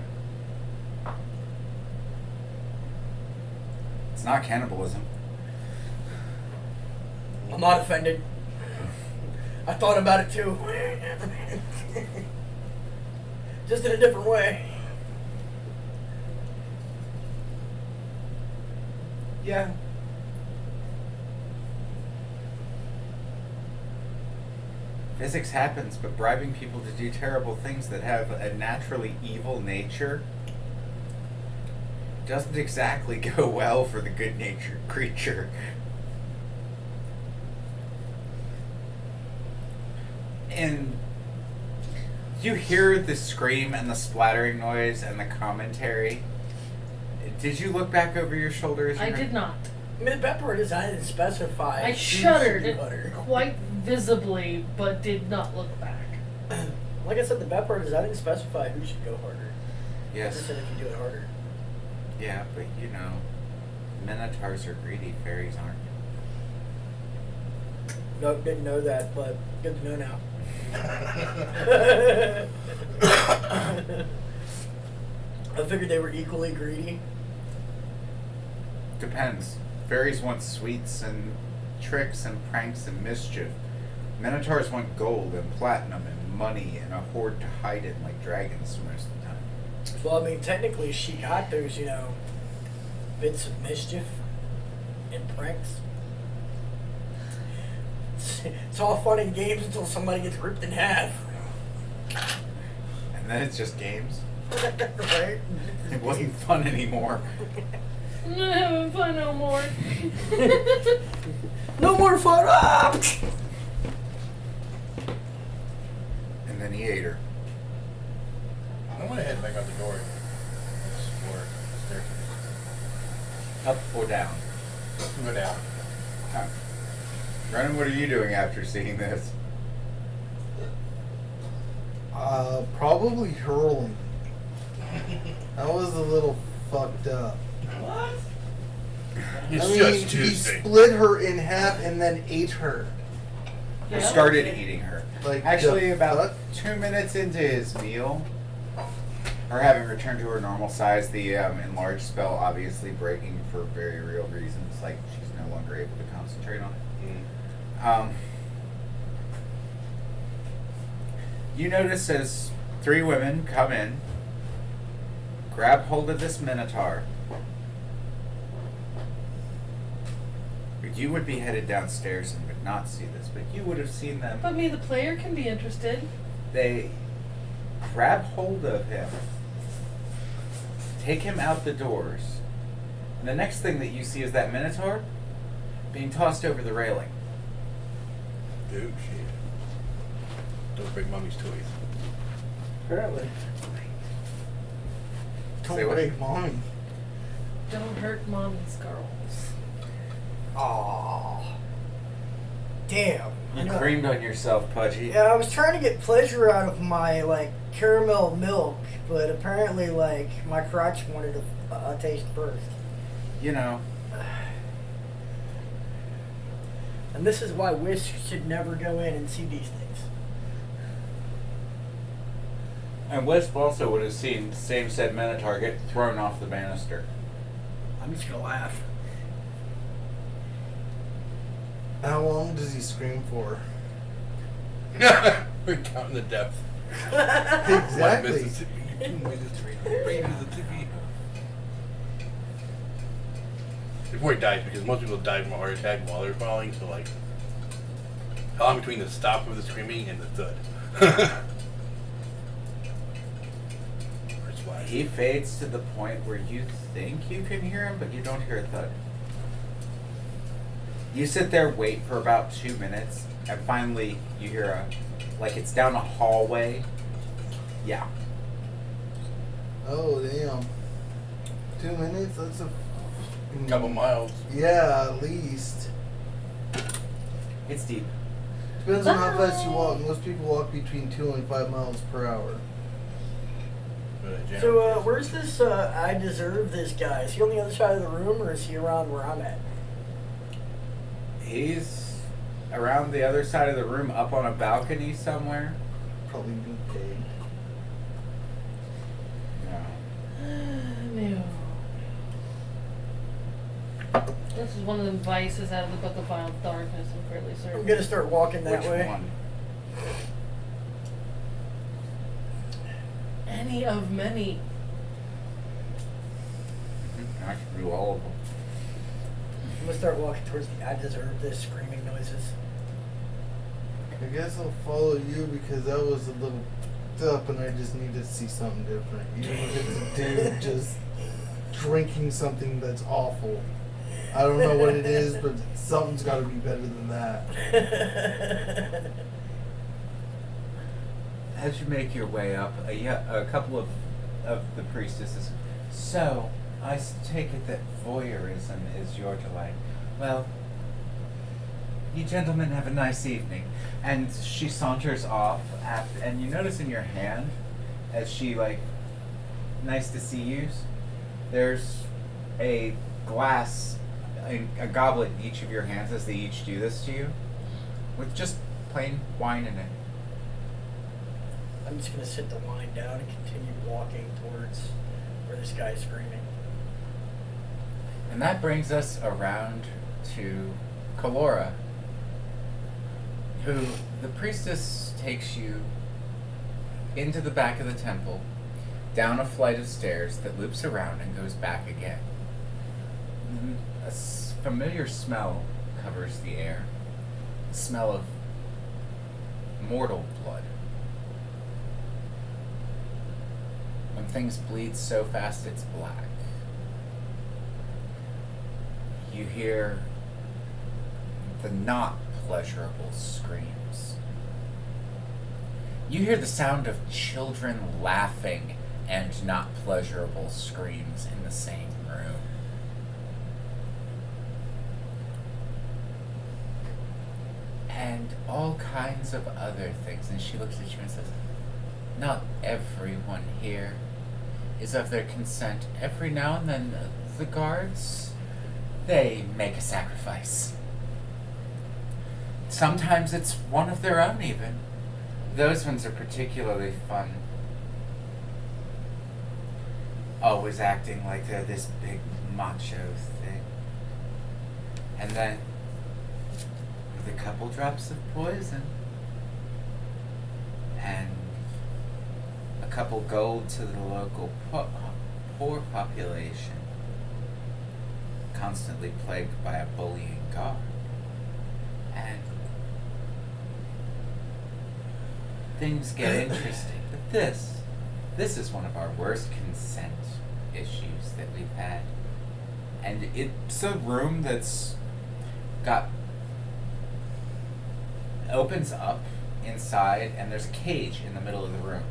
It's not cannibalism. I'm not offended. I thought about it too. Just in a different way. Yeah. Physics happens, but bribing people to do terrible things that have a naturally evil nature doesn't exactly go well for the good-natured creature. And you hear the scream and the splattering noise and the commentary. Did you look back over your shoulder as you I heard- did not. I mean, the bad part is I didn't specify. I who shuddered should do butter. quite visibly, but did not look back. Like I said, the bad part is I didn't specify who should go harder. I Yes. just said if you do it harder. Yeah, but you know, minotaurs are greedy, fairies aren't. Nope, didn't know that, but good to know now. I figured they were equally greedy. Depends. Fairies want sweets and tricks and pranks and mischief. Minotaurs want gold and platinum and money and a hoard to hide in like dragons most of the time. Well, I mean, technically, she got those, you know, bits of mischief and pranks. It's all fun and games until somebody gets ripped in half. And then it's just games. Right? It wasn't fun anymore. I'm not having fun no more. No more fun! Ah! And then he ate her. I'm gonna head back out the door and explore the staircase. Up or down? Go down. Ronin, what are you doing after seeing this? Probably hurling. That was a little fucked up. What? It's I mean, just he Tuesday. split her in half and then ate her. Or Yeah. started eating her. Like Actually, the about fuck? 2 minutes into his meal, her having returned to her normal size, the enlarged spell obviously breaking for very real reasons, like she's no longer able to concentrate on it. You notice as 3 women come in, grab hold of this minotaur. You would be headed downstairs and would not see this, but you would have seen them. But me, the player, can be interested. They grab hold of him, take him out the doors, and the next thing that you see is that minotaur being tossed over the railing. Dude, shit. Don't break mommy's toys. Apparently. Don't Say what? break mommy. Don't hurt mommy's girls. Aww. Damn. You creamed on yourself, Pudgy. Yeah, I was trying to get pleasure out of my, like, caramel milk, but apparently, like, my crotch wanted a taste first. You know, And this is why Wisp should never go in and see these things. and Wisp also would have seen the same said minotaur get thrown off the banister. I'm just gonna laugh. How long does he scream for? We're counting the depth. Exactly. One Mississippi, 2 Mississippi, 3 Mississippi. Before he dies, because most people die from a heart attack while they're falling, so like, how long between the stop of the screaming and the thud? Or splash. He fades to the point where you think you can hear him, but you don't hear a thud. You sit there, wait for about 2 minutes, and finally you hear a, like it's down a hallway. Yeah. Oh damn. 2 minutes? That's a Couple miles. Yeah, at least. It's deep. Depends on how fast you walk. Most people walk between 2 and 5 miles per hour. So, where's this, I deserve this guy? Is he on the other side of the room, or is he around where I'm at? He's around the other side of the room, up on a balcony somewhere. Probably be paid. No. No. This is one of them vices out of the Book of Wild Darkness, I'm fairly certain. I'm gonna start walking that Which way. one? Any of many. I can do all of them. I'm gonna start walking towards the I deserve this screaming noises. I guess I'll follow you because that was a little up and I just need to see something different. Even if it's a dude just drinking something that's awful. I don't know what it is, but something's got to be better than that. as you make your way up, a couple of the priestesses. So, I take it that voyeurism is your delight. Well, you gentlemen have a nice evening. And she saunters off, and you notice in your hand, as she, like, nice to see you, there's a glass, a goblet in each of your hands as they each do this to you, with just plain wine in it. I'm just gonna sit the wine down and continue walking towards where this guy's screaming. And that brings us around to Kalora, who the priestess takes you into the back of the temple, down a flight of stairs that loops around and goes back again. A familiar smell covers the air. The smell of mortal blood. When things bleed so fast it's black. You hear the not pleasurable screams. You hear the sound of children laughing and not pleasurable screams in the same room. And all kinds of other things. And she looks at you and says, not everyone here is of their consent. Every now and then, the guards, they make a sacrifice. Sometimes it's one of their own, even. Those ones are particularly fun. Always acting like they're this big macho thing. And then, with a couple drops of poison, and a couple gold to the local poor population, constantly plagued by a bullying guard. And things get interesting. But this is one of our worst consent issues that we've had. And it's a room that's opens up inside, and there's a cage in the middle of the room.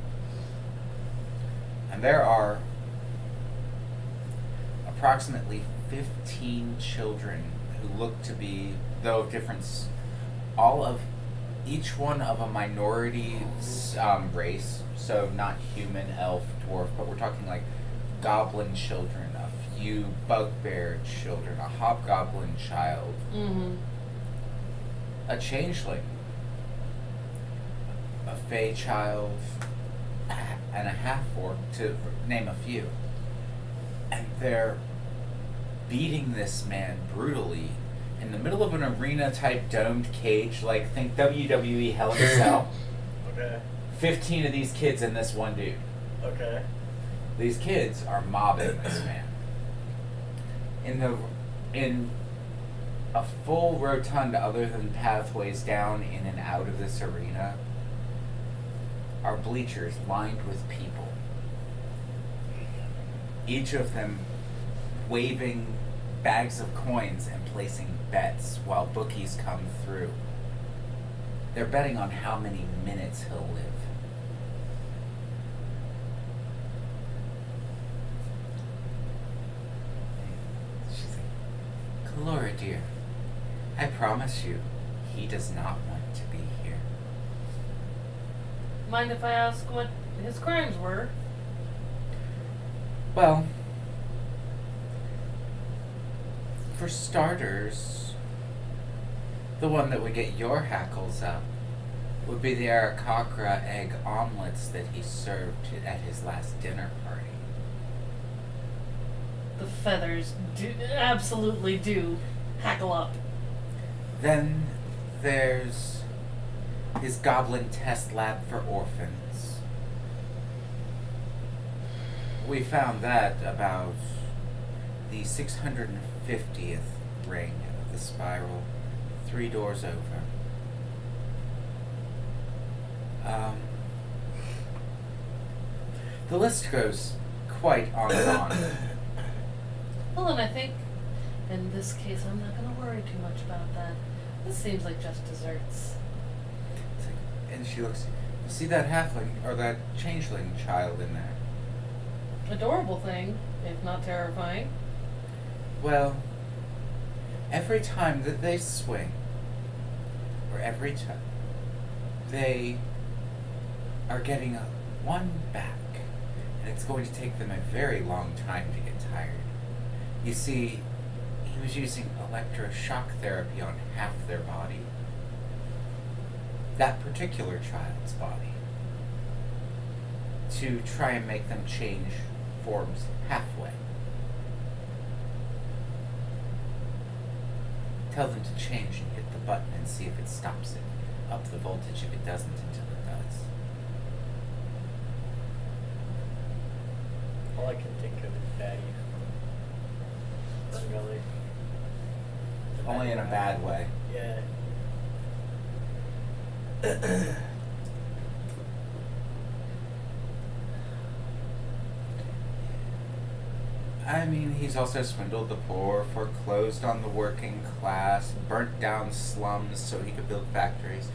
And there are approximately 15 children who look to be, though of difference, each one of a minority race, so not human, elf, dwarf, but we're talking like goblin children, a few bugbear children, a hobgoblin child, a changeling, a fey child, and a half-orc, to name a few. And they're beating this man brutally in the middle of an arena-type domed cage, like, think WWE Hell in a Cell. Okay. 15 of these kids and this one dude. Okay. These kids are mobbing this man. In a full rotunda, other than pathways down in and out of this arena, are bleachers lined with people. Each of them waving bags of coins and placing bets while bookies come through. They're betting on how many minutes he'll live. She's like, Kalora, dear, I promise you, he does not want to be here. Mind if I ask what his crimes were? Well, for starters, the one that would get your hackles up would be the Arakakra egg omelets that he served at his last dinner party. The feathers absolutely do hackle up. Then there's his goblin test lab for orphans. We found that about the 650th ring of the spiral, 3 doors over. The list goes quite on and on. Well, and I think in this case I'm not going to worry too much about that. This seems like just desserts. It's like, and she looks, See that halfling, or that changeling child in there? Adorable thing, if not terrifying. Well, every time that they swing, or every time, they are getting one back, and it's going to take them a very long time to get tired. You see, he was using electroshock therapy on half their body. That particular child's body. To try and make them change forms halfway. Tell them to change and hit the button and see if it stops it. Up the voltage if it doesn't until it does. All I can think of is Batty from Ferngully. Only in a bad way. Yeah. I mean, he's also swindled the poor, foreclosed on the working class, burnt down slums so he could build factories.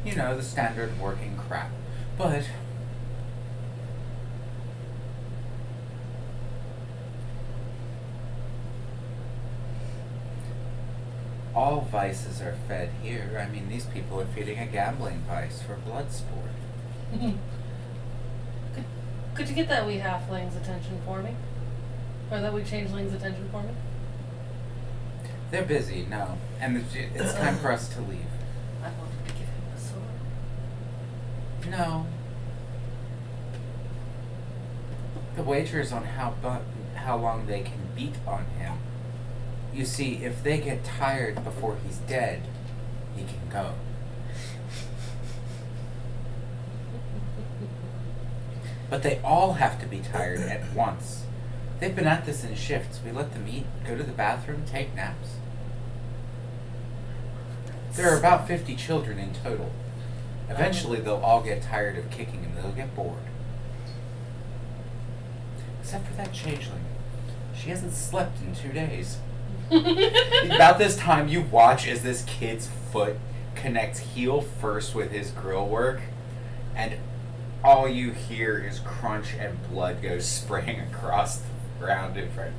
You know, the standard working crap. But all vices are fed here. I mean, these people are feeding a gambling vice for blood sport. Could you get that wee halfling's attention for me? Or that wee changeling's attention for me? They're busy, no. And it's time for us to leave. I wanted to give him the sword. No. The wager is on how long they can beat on him. You see, if they get tired before he's dead, he can go. But they all have to be tired at once. They've been at this in shifts. We let them eat, go to the bathroom, take naps. There are about 50 children in total. Eventually they'll all get tired of kicking and they'll get bored. Except for that changeling. She hasn't slept in 2 days. About this time you watch as this kid's foot connects heel first with his grill work, and all you hear is crunch and blood goes spraying across the ground in front.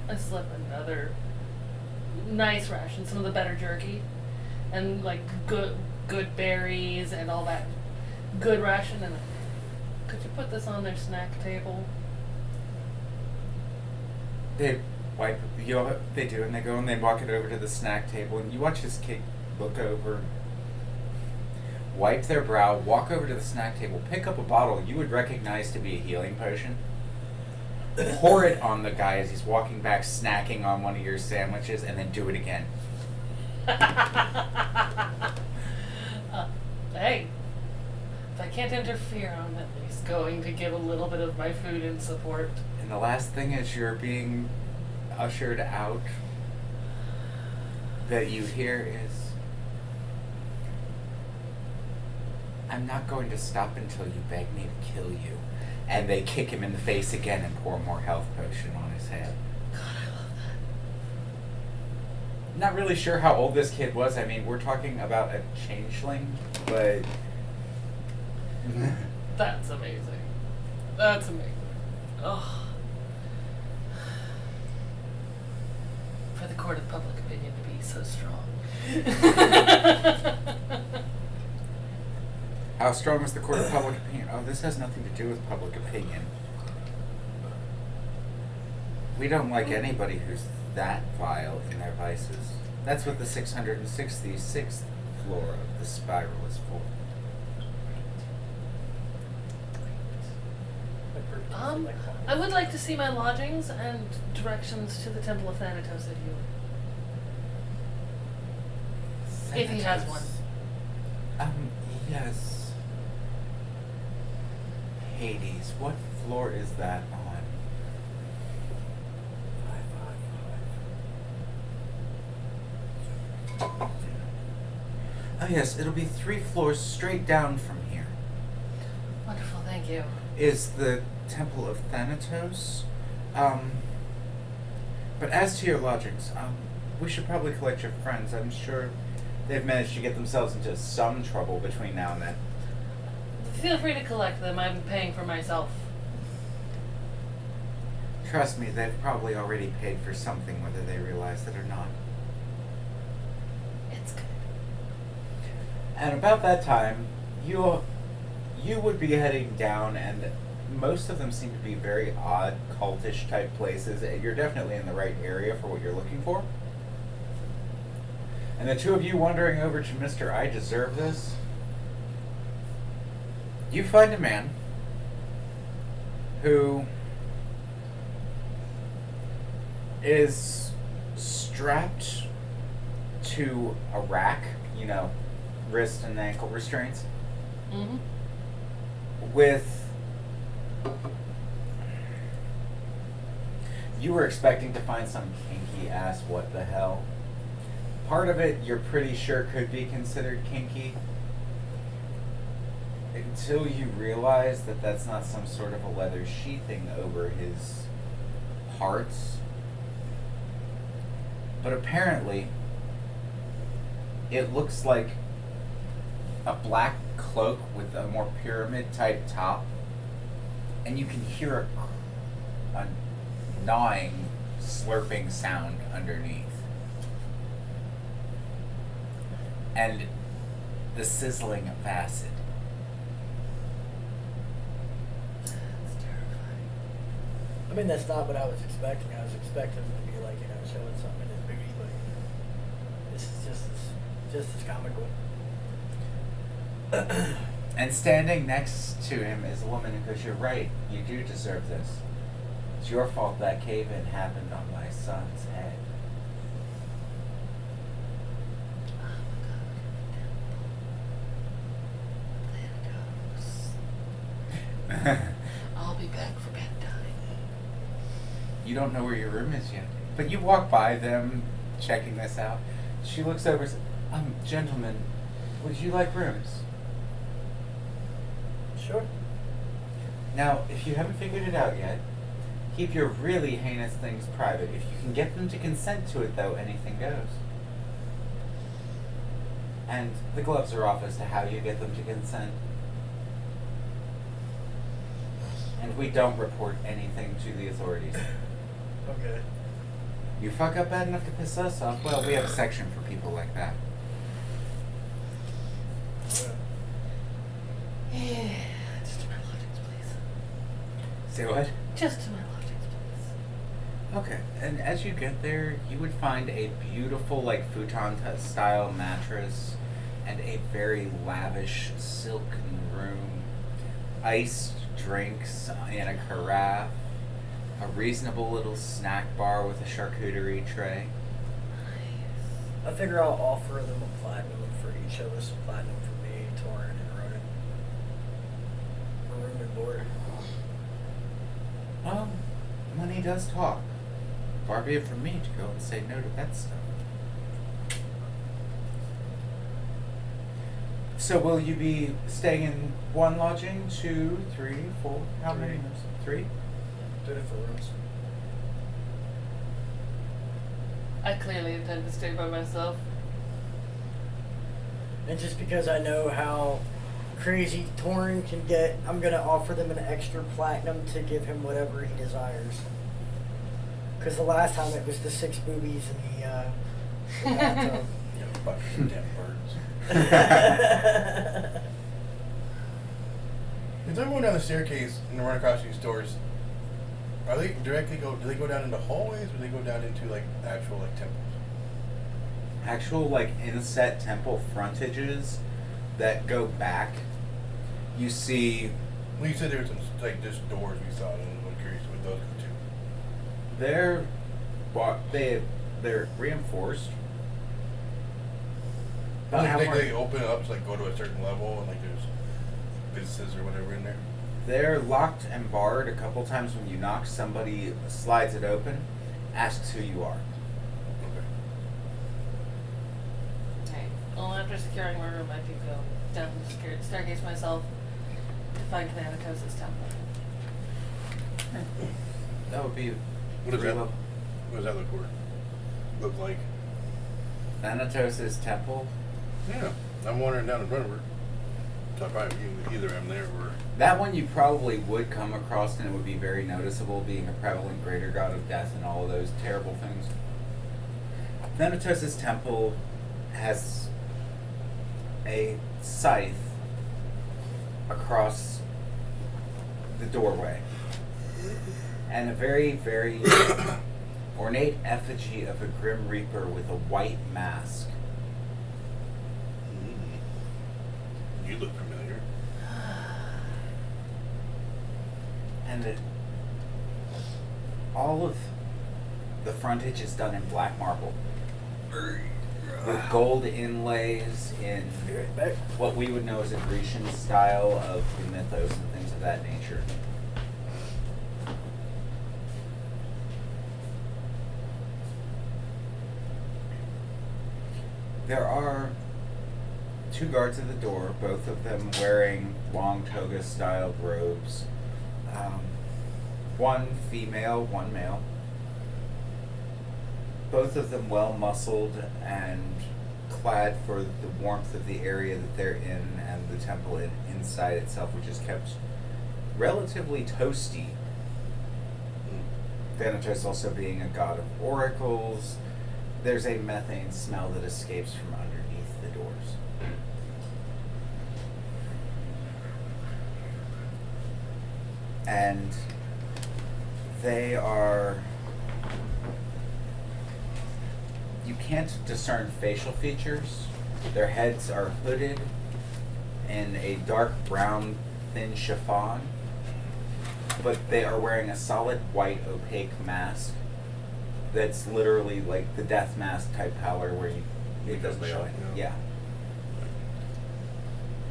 I slip another nice ration, some of the better jerky, and like good berries and all that good ration. And could you put this on their snack table? They wipe, they do, and they go and they walk it over to the snack table, and you watch this kid look over, wipe their brow, walk over to the snack table, pick up a bottle you would recognize to be a healing potion, pour it on the guy as he's walking back snacking on one of your sandwiches, and then do it again. Hey, if I can't interfere, I'm at least going to give a little bit of my food in support. And the last thing as you're being ushered out that you hear is, I'm not going to stop until you beg me to kill you. And they kick him in the face again and pour more health potion on his head. God, I love that. Not really sure how old this kid was. I mean, we're talking about a changeling, but... That's amazing. That's amazing. Oh. For the court of public opinion to be so strong. How strong is the court of public opinion? Oh, this has nothing to do with public opinion. We don't like anybody who's that vile in their vices. That's what the 666th floor of the spiral is for. I would like to see my lodgings and directions to the Temple of Thanatos if you... If he has one. Yes. Hades, what floor is that on? 555. Oh yes, it'll be 3 floors straight down from here. Wonderful, thank you. Is the Temple of Thanatos. But as to your lodgings, we should probably collect your friends. I'm sure they've managed to get themselves into some trouble between now and then. Feel free to collect them. I'm paying for myself. Trust me, they've probably already paid for something, whether they realize it or not. It's good. And about that time, you would be heading down, and most of them seem to be very odd, cultish type places. You're definitely in the right area for what you're looking for. And the two of you wandering over to Mr. I Deserve This, you find a man who is strapped to a rack, you know, wrist and ankle restraints, Mm-hmm. with... You were expecting to find some kinky ass what the hell. Part of it you're pretty sure could be considered kinky, until you realize that that's not some sort of a leather sheathing over his parts. But apparently, it looks like a black cloak with a more pyramid type top, and you can hear a gnawing, slurping sound underneath. And the sizzling of acid. That's terrifying. I mean, that's not what I was expecting. I was expecting him to be like, you know, showing something in his booty, but this is just as comical. And standing next to him is a woman who goes, "You're right, you do deserve this. It's your fault that cave-in happened on my son's head." I'll be back for bedtime. You don't know where your room is yet. But you walk by them, checking this out. She looks over and says, "Gentlemen, would you like rooms?" Sure. Now, if you haven't figured it out yet, keep your really heinous things private. If you can get them to consent to it, though, anything goes. And the gloves are off as to how you get them to consent. And we don't report anything to the authorities. Okay. You fuck up bad enough to piss us off, well, we have a section for people like that. Yeah. Just to my lodgings, please. Say what? Just to my lodgings, please. Okay, and as you get there, you would find a beautiful, like, futon-style mattress and a very lavish silken room, iced drinks in a carafe, a reasonable little snack bar with a charcuterie tray. I figure I'll offer them a platinum for each of us. A platinum for me, Torin, and Ronan. For room and board. Money does talk. Far be it from me to go and say no to that stuff. So will you be staying in one lodging, 2, 3, 4? How many rooms? 3? 34 rooms. I clearly intend to stay by myself. And just because I know how crazy Torin can get, I'm going to offer them an extra platinum to give him whatever he desires. Because the last time it was the 6 boobies in the bathtub. You know, fucking damn birds. If they're going down the staircase and run across these doors, are they do they go down into hallways, or do they go down into like actual like temples? Actual, like, inset temple frontages that go back. You see, Well, you said there were some like just doors we saw, and I'm curious what those go to. they're reinforced. Like, How far- they open up to like go to a certain level, and like there's businesses or whatever in there. They're locked and barred. A couple times when you knock, somebody slides it open, asks who you are. Okay. Hey, well, after securing my room, I do go down the staircase myself to find Thanatos' temple. That would be What does that level. What does that look like? Thanatos' temple Yeah, I'm wandering down in front of her. So I probably either I'm there or. That one you probably would come across, and it would be very noticeable, being a prevalent greater god of death and all of those terrible things. Thanatos' temple has a scythe across the doorway, and a very, very ornate effigy of a grim reaper with a white mask. You look familiar. And all of the frontage is done in black marble, with gold inlays in what we would know as a Grecian style of the mythos and things of that nature. There are 2 guards at the door, both of them wearing long toga-styled robes. One female, one male. Both of them well-muscled and clad for the warmth of the area that they're in, and the temple inside itself, which is kept relatively toasty. Thanatos also being a god of oracles, there's a methane smell that escapes from underneath the doors. And they are... You can't discern facial features. Their heads are hooded in a dark brown thin chiffon, but they are wearing a solid white opaque mask that's literally like the death mask type pallor where it doesn't show it. Yeah.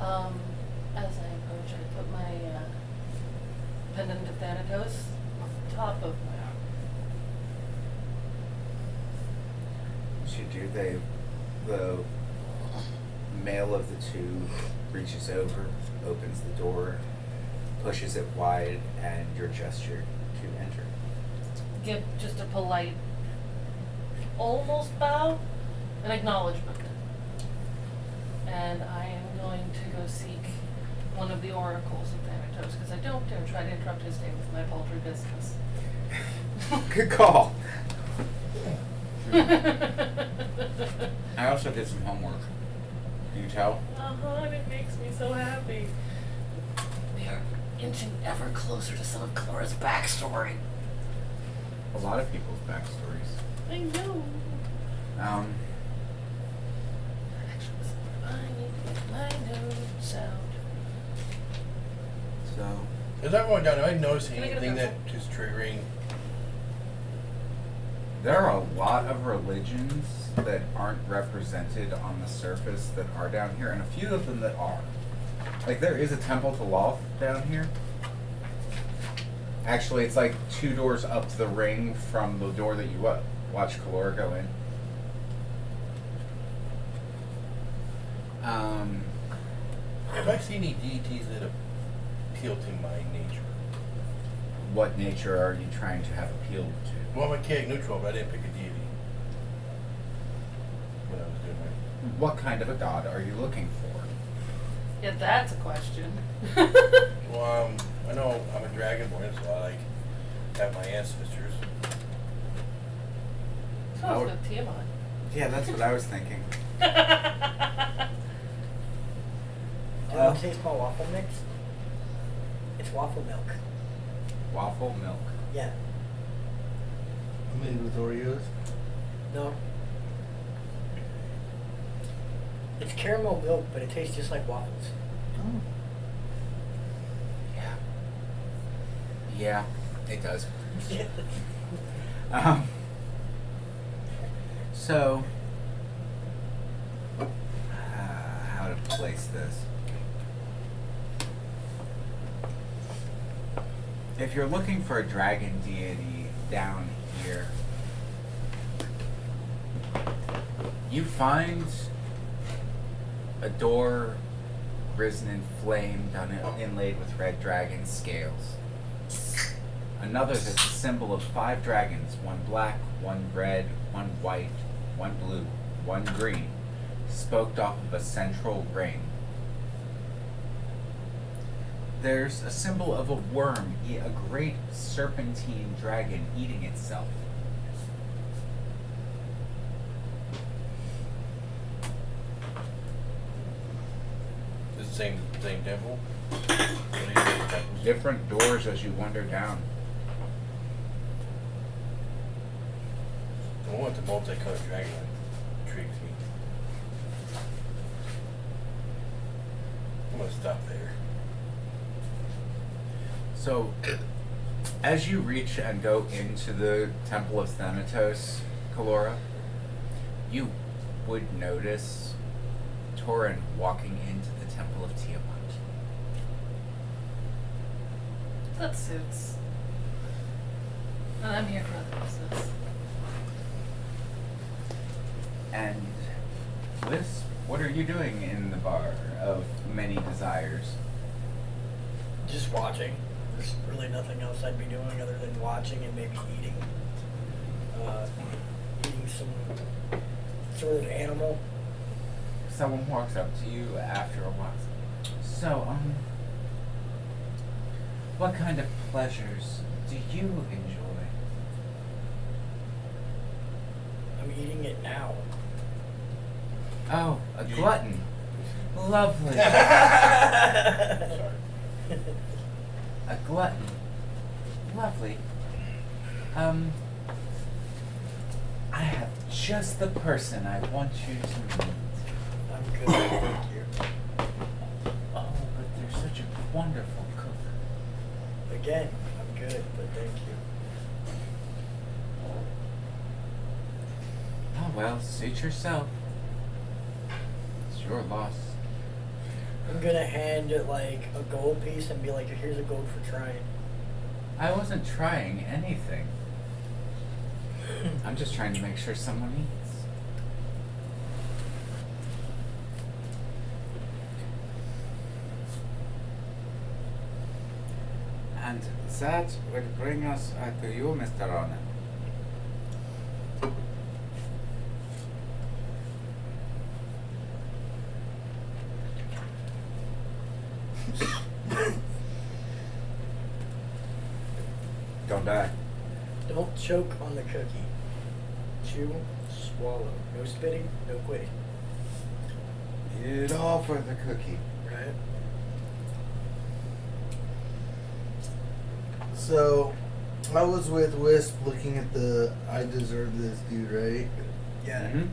As I approach, I put my pendant of Thanatos on top of my arm. As you do, the male of the 2 reaches over, opens the door, pushes it wide, and your gesture to enter. Give just a polite, almost bow, an acknowledgement. And I am going to go seek one of the oracles of Thanatos, because I don't dare try to interrupt his day with my paltry business. Good call. I also did some homework. Can you tell? And it makes me so happy. We are inching ever closer to some of Clara's backstory. A lot of people's backstories. I know. I need to get my notes out. So, As I'm going down, am I noticing Can I get a anything that pencil? is triggering? there are a lot of religions that aren't represented on the surface that are down here, and a few of them that are. Like, there is a temple to Loth down here. Actually, it's like 2 doors up the ring from the door that you watch Kalora go in. Have I seen any deities that appeal to my nature? What nature are you trying to have appealed to? Well, I'm a chaotic neutral, but I didn't pick a deity when I was doing my. What kind of a god are you looking for? Yeah, that's a question. Well, I know I'm a dragonborn, so I have my ancestors. Sounds good, Tiamat. Yeah, that's what I was thinking. Do you want to taste my waffle mix? It's waffle milk. Waffle milk. Yeah. Made with Oreos. No. It's caramel milk, but it tastes just like waffles. Oh. Yeah. Yeah, it does. Yeah. So, how to place this? If you're looking for a dragon deity down here, you find a door risen in flame, inlaid with red dragon scales. Another that's a symbol of 5 dragons, one black, one red, one white, one blue, one green, spoked off of a central ring. There's a symbol of a worm, a great serpentine dragon eating itself. The same temple? What do you think, temples? Different doors as you wander down. I want the multicolored dragon. Intrigues me. I'm gonna stop there. So, as you reach and go into the Temple of Thanatos, Kalora, you would notice Torin walking into the Temple of Tiamat. That suits. And I'm here for other business. And Wisp, what are you doing in the bar of many desires? Just watching. There's really nothing else I'd be doing other than watching and maybe eating. Eating some sort of animal. Someone walks up to you after a while. So, what kind of pleasures do you enjoy? I'm eating it now. Oh, a glutton. Lovely. Sorry. A glutton. Lovely. I have just the person I want you to meet. I'm good, thank you. Oh, but they're such a wonderful cook. Again, I'm good, but thank you. Oh well, suit yourself. It's your loss. I'm gonna hand it like a gold piece and be like, here's a gold for trying. I wasn't trying anything. I'm just trying to make sure someone eats. And that would bring us to you, Mr. Ronin. Don't die. Don't choke on the cookie. Chew, swallow. No spitting, no quitting. Eat it all for the cookie. Right? So, I was with Wisp looking at the I deserve this dude, right? Yeah. Mm-hmm.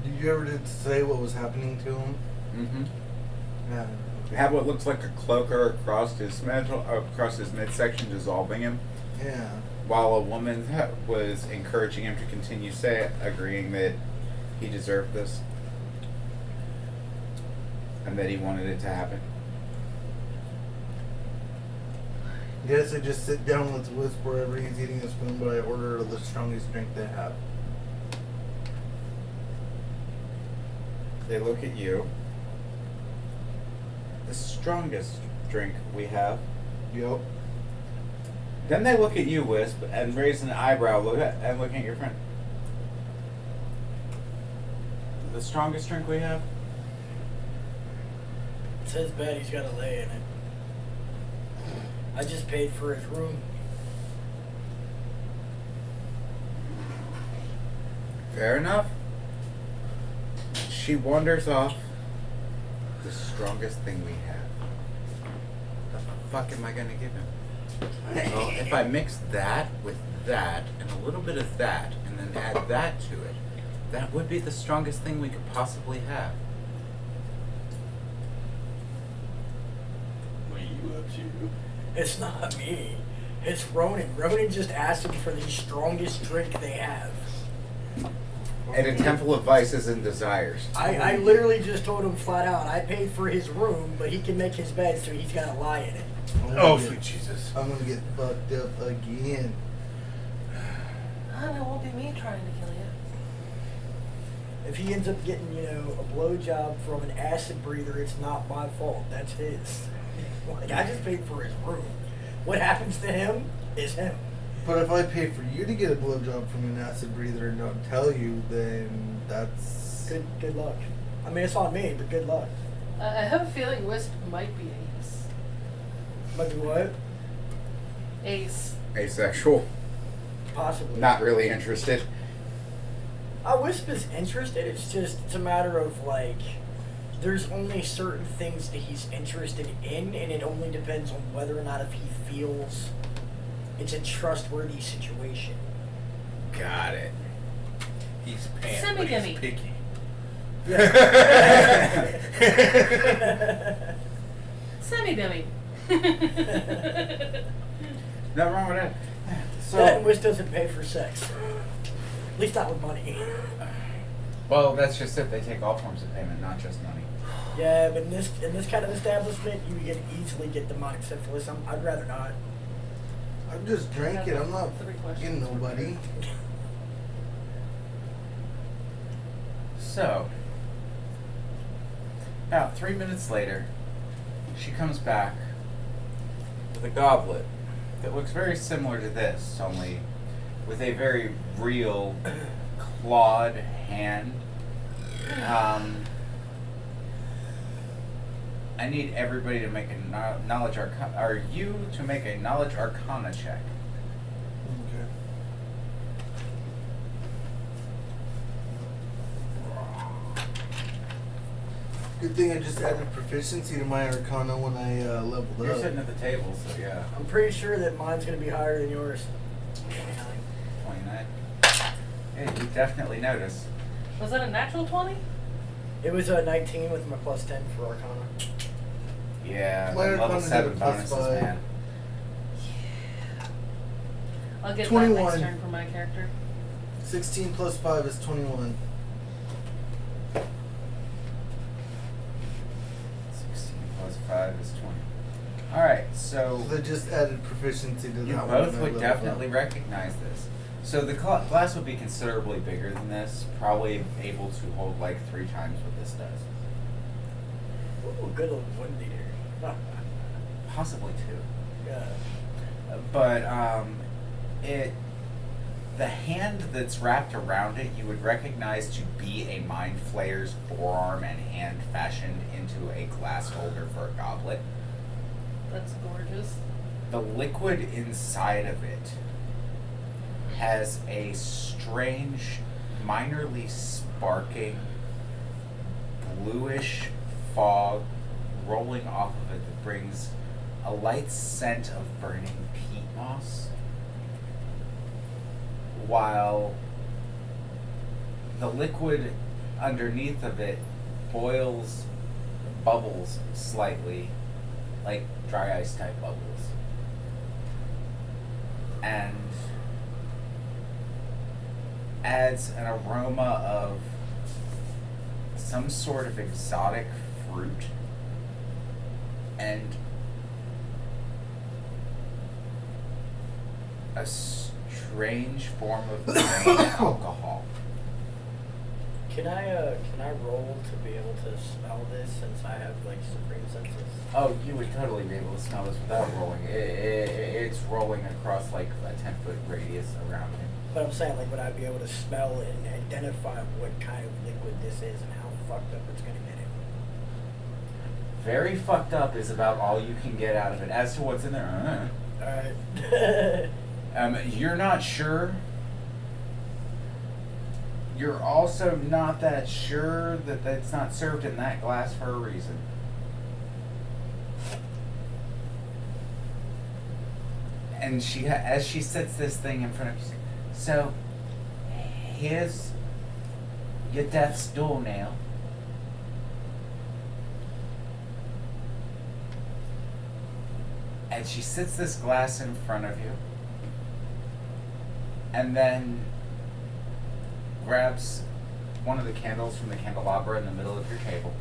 Did you ever say what was happening to him? Mm-hmm. Yeah. Have what looks like a cloaker across his midsection, dissolving him, Yeah. while a woman was encouraging him to continue, agreeing that he deserved this, and that he wanted it to happen. Yes, I just sit down with Wisp wherever he's eating a spoon, but I order the strongest drink they have. They look at you. The strongest drink we have. Yup. Then they look at you, Wisp, and raise an eyebrow, looking at your friend. The strongest drink we have? It says bed, he's got a lay in it. I just paid for his room. Fair enough. She wanders off. The strongest thing we have. The fuck am I gonna give him? Well, if I mix that with that and a little bit of that and then add that to it, that would be the strongest thing we could possibly have. What are you up to? It's not me. It's Ronin. Ronin just asked him for the strongest drink they have. And a temple of vices and desires. I literally just told him flat out, I paid for his room, but he can make his bed, so he's got to lie in it. Oh, sweet Jesus. I'm gonna get fucked up again. And it won't be me trying to kill you. If he ends up getting, a blowjob from an acid breather, it's not my fault. That's his. Like, I just paid for his room. What happens to him is him. But if I pay for you to get a blowjob from an acid breather and don't tell you, then that's... Good luck. I mean, it's on me, but good luck. I have a feeling Wisp might be ace. Might be what? Ace. Asexual. Possibly. Not really interested. Wisp is interested. It's a matter of like, there's only certain things that he's interested in, and it only depends on whether or not if he feels it's a trustworthy situation. Got it. He's pant, but Semi-gummy. he's picky. Semi-dummy. Nothing wrong with that. That Wisp doesn't pay for sex. At least not with money. Well, that's just it. They take all forms of payment, not just money. Yeah, but in this kind of establishment, you can easily get demonic syphilis. I'd rather not. I'm just drinking. I'm not Three fucking questions. nobody. So, about 3 minutes later, she comes back with a goblet that looks very similar to this, only with a very real clawed hand. I need everybody to make a knowledge arcana, or you to make a knowledge arcana check. Okay. Good thing I just added proficiency to my arcana when I leveled You're up. sitting at the table, so yeah. I'm pretty sure that mine's going to be higher than yours. 29. Hey, you definitely notice. Was that a natural 20? It was a 19 with my plus 10 for arcana. Yeah, My the level arcana 7 had a plus bonuses, 5. man. I'll get 21. that next turn for my character. 16 plus 5 is 21. 16 plus 5 is 20. Alright, so So they just added proficiency to you that one. both when I would leveled definitely up. recognize this. So the glass would be considerably bigger than this, probably able to hold like 3 times what this does. Ooh, good old 1 liter. Possibly 2. Yeah. But the hand that's wrapped around it, you would recognize to be a mind flayer's forearm and hand fashioned into a glass holder for a goblet. That's gorgeous. The liquid inside of it has a strange, minorly sparking, bluish fog rolling off of it that brings a light scent of burning peat moss, while the liquid underneath of it bubbles slightly, like dry ice type bubbles, and adds an aroma of some sort of exotic fruit and a strange form of grain alcohol. Can I roll to be able to smell this since I have like supreme senses? Oh, you would totally be able to smell this without rolling. It's rolling across like a 10-foot radius around it. But I'm saying, like, would I be able to smell and identify what kind of liquid this is and how fucked up it's gonna get it? Very fucked up is about all you can get out of it. As to what's in there, Alright. you're not sure. You're also not that sure that it's not served in that glass for a reason. And she, as she sets this thing in front of you, so here's your death's door nail. And she sits this glass in front of you, and then grabs one of the candles from the candelabra in the middle of your table.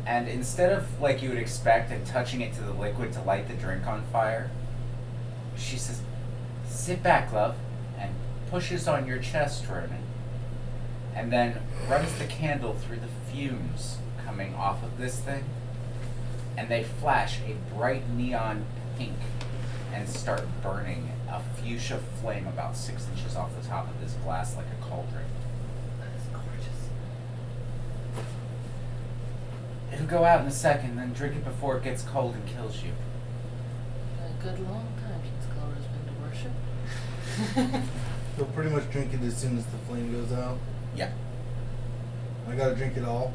And instead of like you would expect and touching it to the liquid to light the drink on fire, she says, "Sit back, love," and pushes on your chest, Ronin, and then runs the candle through the fumes coming off of this thing, and they flash a bright neon pink and start burning a fuchsia flame about 6 inches off the top of this glass like a cauldron. That is gorgeous. It'll go out in a second, then drink it before it gets cold and kills you. A good long time since Colora's been to worship. You'll pretty much drink it as soon as the flame goes out. Yeah. I gotta drink it all.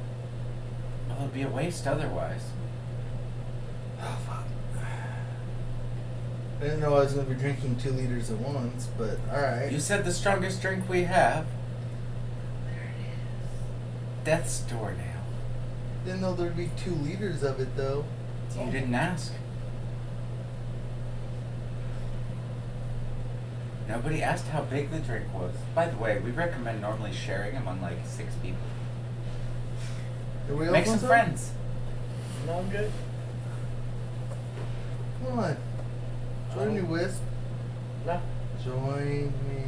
Well, it'd be a waste otherwise. Oh, fuck. I didn't know I was gonna be drinking 2 liters at once, but alright. You said the strongest drink we have. There it is. Death's Door now. Didn't know there'd be 2 liters of it though. You didn't ask. Nobody asked how big the drink was. By the way, we recommend normally sharing them on like 6 people. Everybody Make else some want friends. No, I'm good. Come on. Join me, Wisp. No. Join me.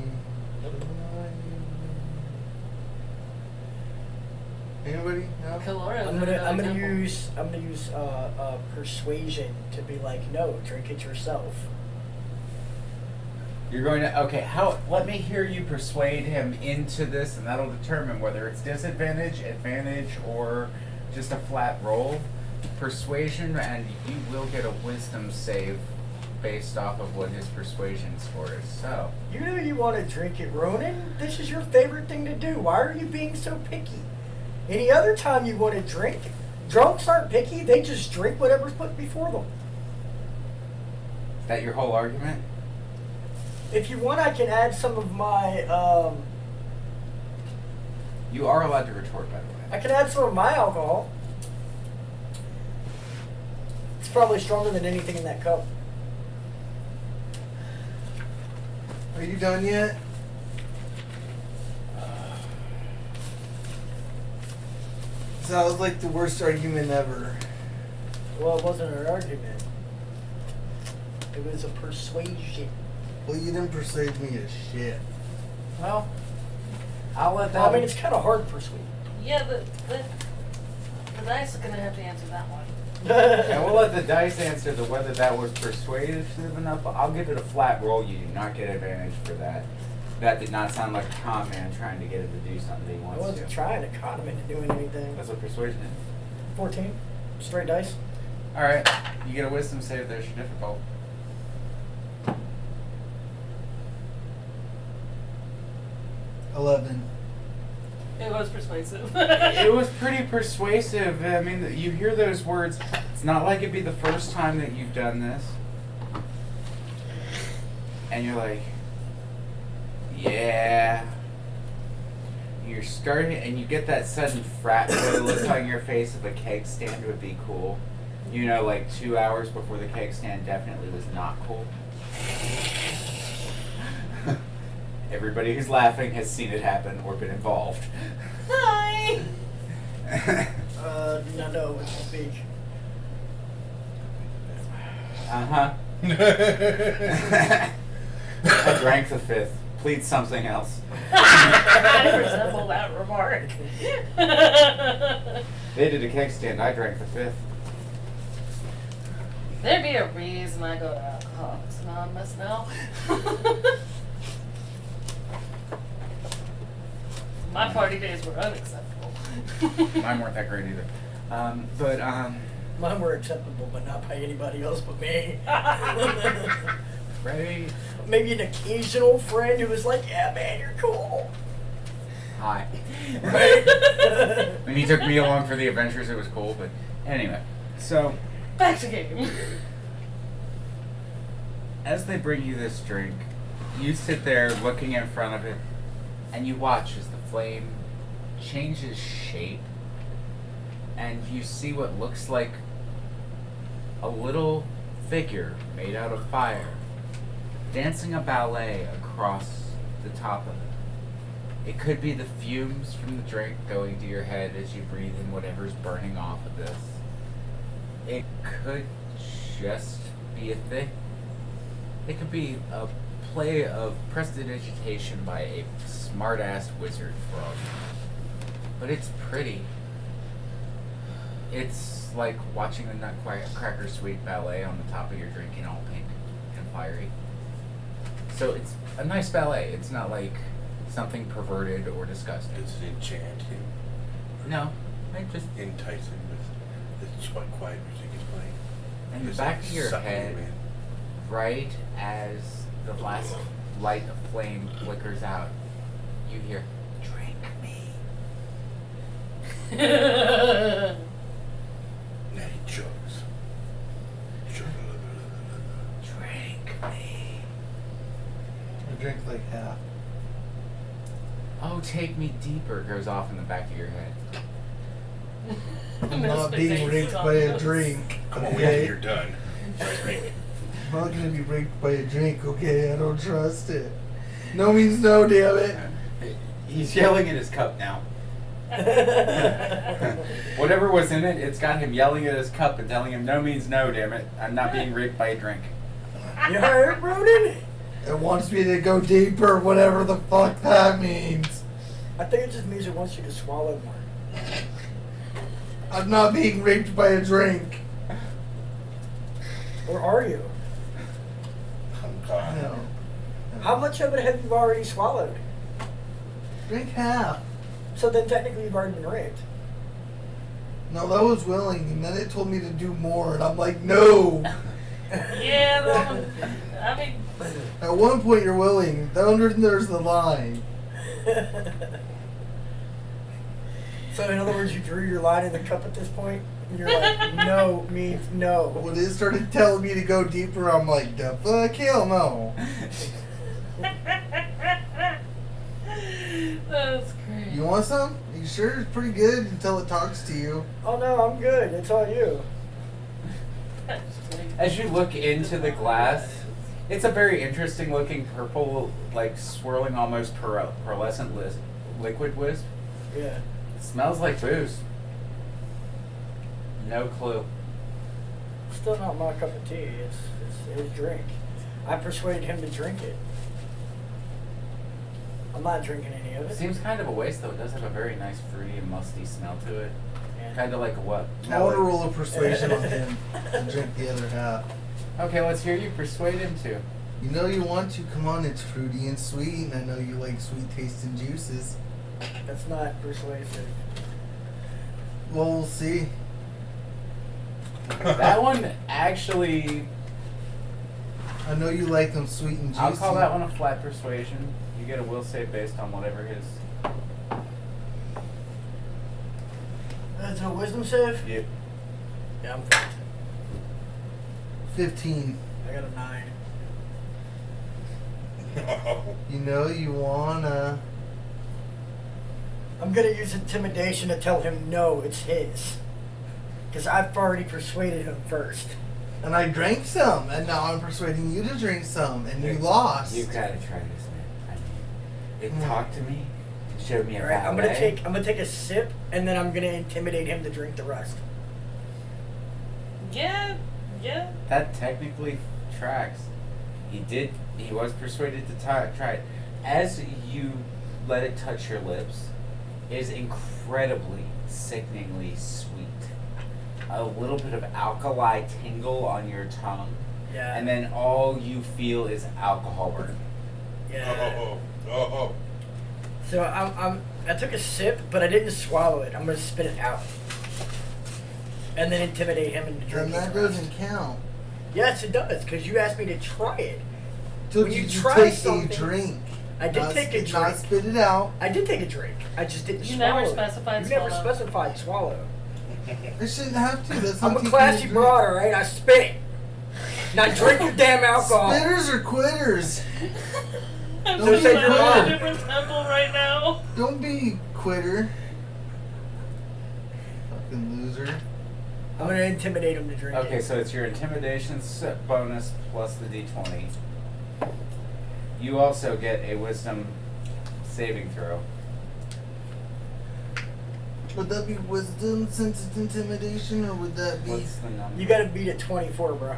Anybody? No? Colora. I'm gonna use persuasion to be like, no, drink it yourself. You're going to, okay, let me hear you persuade him into this, and that'll determine whether it's disadvantage, advantage, or just a flat roll. Persuasion, and you will get a wisdom save based off of what his persuasion score is. So, You know you want to drink it, Ronin. This is your favorite thing to do. Why are you being so picky? Any other time you want to drink, drunks aren't picky. They just drink whatever's put before them. is that your whole argument? If you want, I can add some of my. You are allowed to retort, by the way. I can add some of my alcohol. It's probably stronger than anything in that cup. Are you done yet? Sounds like the worst argument ever. Well, it wasn't an argument. It was a persuasion. Well, you didn't persuade me as shit. Well, I'll let Well, I mean, it's kind of hard to persuade. Yeah, the dice are gonna have to answer that one. And we'll let the dice answer whether that was persuasive enough. I'll give it a flat roll. You do not get advantage for that. That did not sound like a con man trying to get it to do something he I wants wasn't to. trying to con him into doing anything. That's what persuasion is. 14. Straight dice. Alright, you get a wisdom save, there's your difficult. It was persuasive. It was pretty persuasive. I mean, you hear those words. It's not like it'd be the first time that you've done this. And you're like, yeah. You're starting, and you get that sudden frat boy look on your face of a keg stand would be cool. You know, like 2 hours before the keg stand definitely was not cool. Everybody who's laughing has seen it happen or been involved. Hi. No, it's speak. Uh-huh. I drank the 5th. Plead something else. I resemble that remark. They did a keg stand. I drank the 5th. There'd be a reason I go to Alcoholics Anonymous now. My party days were unacceptable. Mine weren't that great either. Mine were acceptable, but not by anybody else but me. Right. Maybe an occasional friend who was like, yeah, man, you're cool. Hi. Right? When he took me along for the adventures, it was cool, but anyway. So, Back to game. as they bring you this drink, you sit there looking in front of it, and you watch as the flame changes shape, and you see what looks like a little figure made out of fire dancing a ballet across the top of it. It could be the fumes from the drink going to your head as you breathe in whatever's burning off of this. It could just be a thing. It could be a play of prestidigitation by a smart-ass wizard for all you know. But it's pretty. It's like watching the Nutcracker Suite ballet on the top of your drink in all pink and fiery. So it's a nice ballet. It's not like something perverted or disgusting. Does it enchant him? No, I just Entice him with the quiet music is playing? in the Does back it of your suck head, him in? right as the last light of flame flickers out, you hear, "Drink me." Now he chugs. Drink me. I drink like half. Oh, take me deeper goes off in the back of your head. I'm not being raped by a drink. Come on, wait till you're done. Drink. I'm not gonna be raped by a drink, okay? I don't trust it. No means no, damn it. He's yelling at his cup now. Whatever was in it, it's got him yelling at his cup and telling him no means no, damn it. I'm not being raped by a drink. You heard, Ronin? It wants me to go deeper, whatever the fuck that means. I think it just means it wants you to swallow more. I'm not being raped by a drink. Or are you? Oh, God. No. How much of it have you already swallowed? Drink half. So then technically you've already been raped. No, that was willing, and then it told me to do more, and I'm like, no. Yeah, that one, I mean, At one point you're willing, then there's the line. So in other words, you drew your line in the cup at this point? And you're like, no means no. When it started telling me to go deeper, I'm like, the fuck, hell no. that's great. You want some? You sure it's pretty good until it talks to you. Oh no, I'm good. It's all you. As you look into the glass, it's a very interesting looking purple, like swirling almost pearlescent liquid wisp. Yeah. It smells like booze. No clue. Still not my cup of tea. It's his drink. I persuaded him to drink it. I'm not drinking any of It it. seems kind of a waste though. It does have a very nice fruity and musty smell to it. Yeah. Kind of like a what? I want to roll a persuasion on him and drink the other half. Okay, let's hear you persuade him to. You know you want to. Come on, it's fruity and sweet, and I know you like sweet tasting juices. That's not persuasive. Well, we'll see. That one actually, I know you like them sweet and juicy. I'll call that one a flat persuasion. You get a will save based on whatever his. That's a wisdom save? Yeah. Yeah, I'm fine. 15. I got a 9. You know you wanna. I'm gonna use intimidation to tell him no, it's his. Because I've already persuaded him first. And I drank some, and now I'm persuading you to drink some, and you lost. You gotta try this, man. I mean, it talked to me. It showed me a Alright, I'm ballet. gonna take a sip and then I'm gonna intimidate him to drink the rest. Yeah, yeah. That technically tracks. He was persuaded to try it. As you let it touch your lips, it is incredibly, sickeningly sweet. A little bit of alkali tingle on your tongue, Yeah. and then all you feel is alcohol burn. Yeah. Oh. So I took a sip, but I didn't swallow it. I'm gonna spit it out. And then intimidate him into And drinking that the rest. doesn't count. Yes, it does, because you asked me to try it. Told When you you to try take something- a drink. I did Not take a spit- Not drink. spit it out. I did take a drink. I just didn't You swallow never it. specified You never swallow. specified swallow. I shouldn't have to. That's I'm not a classy broad, alright? I spit it. Now drink your damn alcohol. Spitters or quitters? I'm Don't say in you're a wrong. different temple right now. Don't be quitter. Fucking loser. I'm gonna intimidate him to drink Okay, it. so it's your intimidation bonus plus the d20. You also get a wisdom saving throw. Would that be wisdom since it's intimidation, or would that be? What's the number? You gotta beat it 24, bro.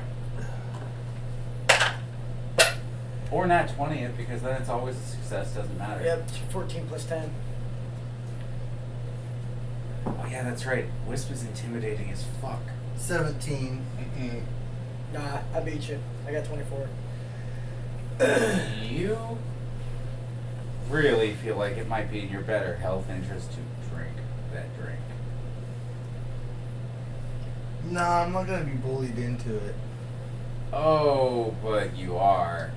Or not 20th, because then it's always a success, doesn't matter. Yep, it's 14 plus 10. Oh yeah, that's right. Wisp is intimidating as fuck. 17. Nah, I beat you. I got 24. You really feel like it might be in your better health interest to drink that drink. Nah, I'm not gonna be bullied into it. Oh, but you are.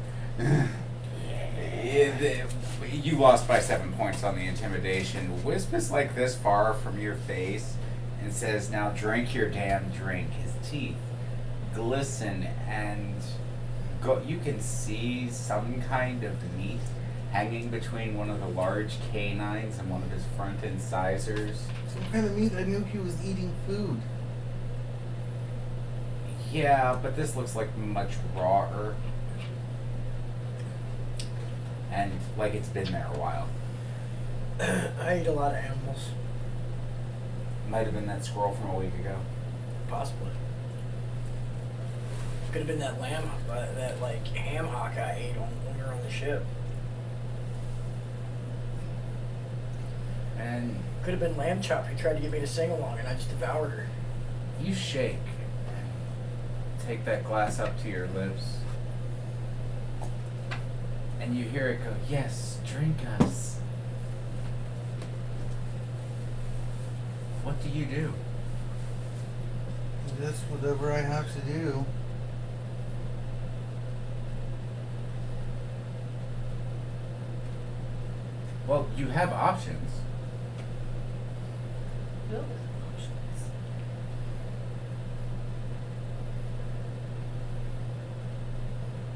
You lost by 7 points on the intimidation. Wisp is like this far from your face and says, now drink your damn drink. His teeth glisten and you can see some kind of meat hanging between one of the large canines and one of his front incisors. Some kind of meat? I knew he was eating food. Yeah, but this looks like much rawer. And like it's been there a while. I eat a lot of animals. Might have been that squirrel from a week ago. Possibly. Could have been that lamb, that like ham hock I ate when we were on the ship. And Could have been lamb chop who tried to get me to sing along and I just devoured her. you shake and take that glass up to your lips. And you hear it go, yes, drink us. What do you do? Just whatever I have to do. Well, you have options.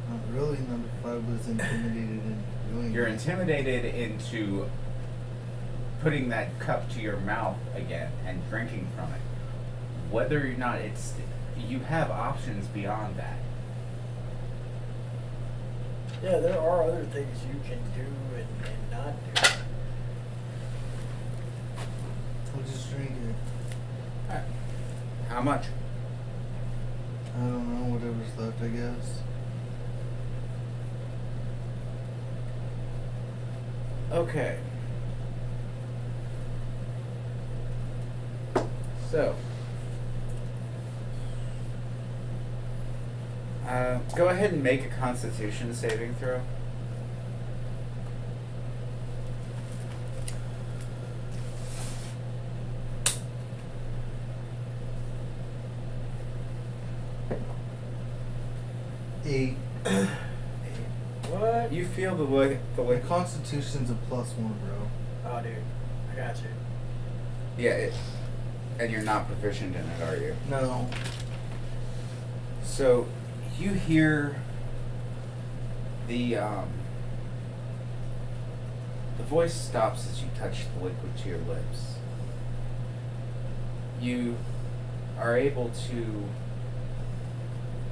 Not really, not if I was intimidated in doing You're it. intimidated into putting that cup to your mouth again and drinking from it. Whether or not you have options beyond that. Yeah, there are other things you can do and not do. I'll just drink it. How much? I don't know, whatever's left, I guess. Okay. So, go ahead and make a Constitution saving throw. Eight. What? You feel the My Constitution's a +1, bro. Oh, dude. I got you. yeah, and you're not proficient in it, are you? No. So, you hear the voice stops as you touch the liquid to your lips. You are able to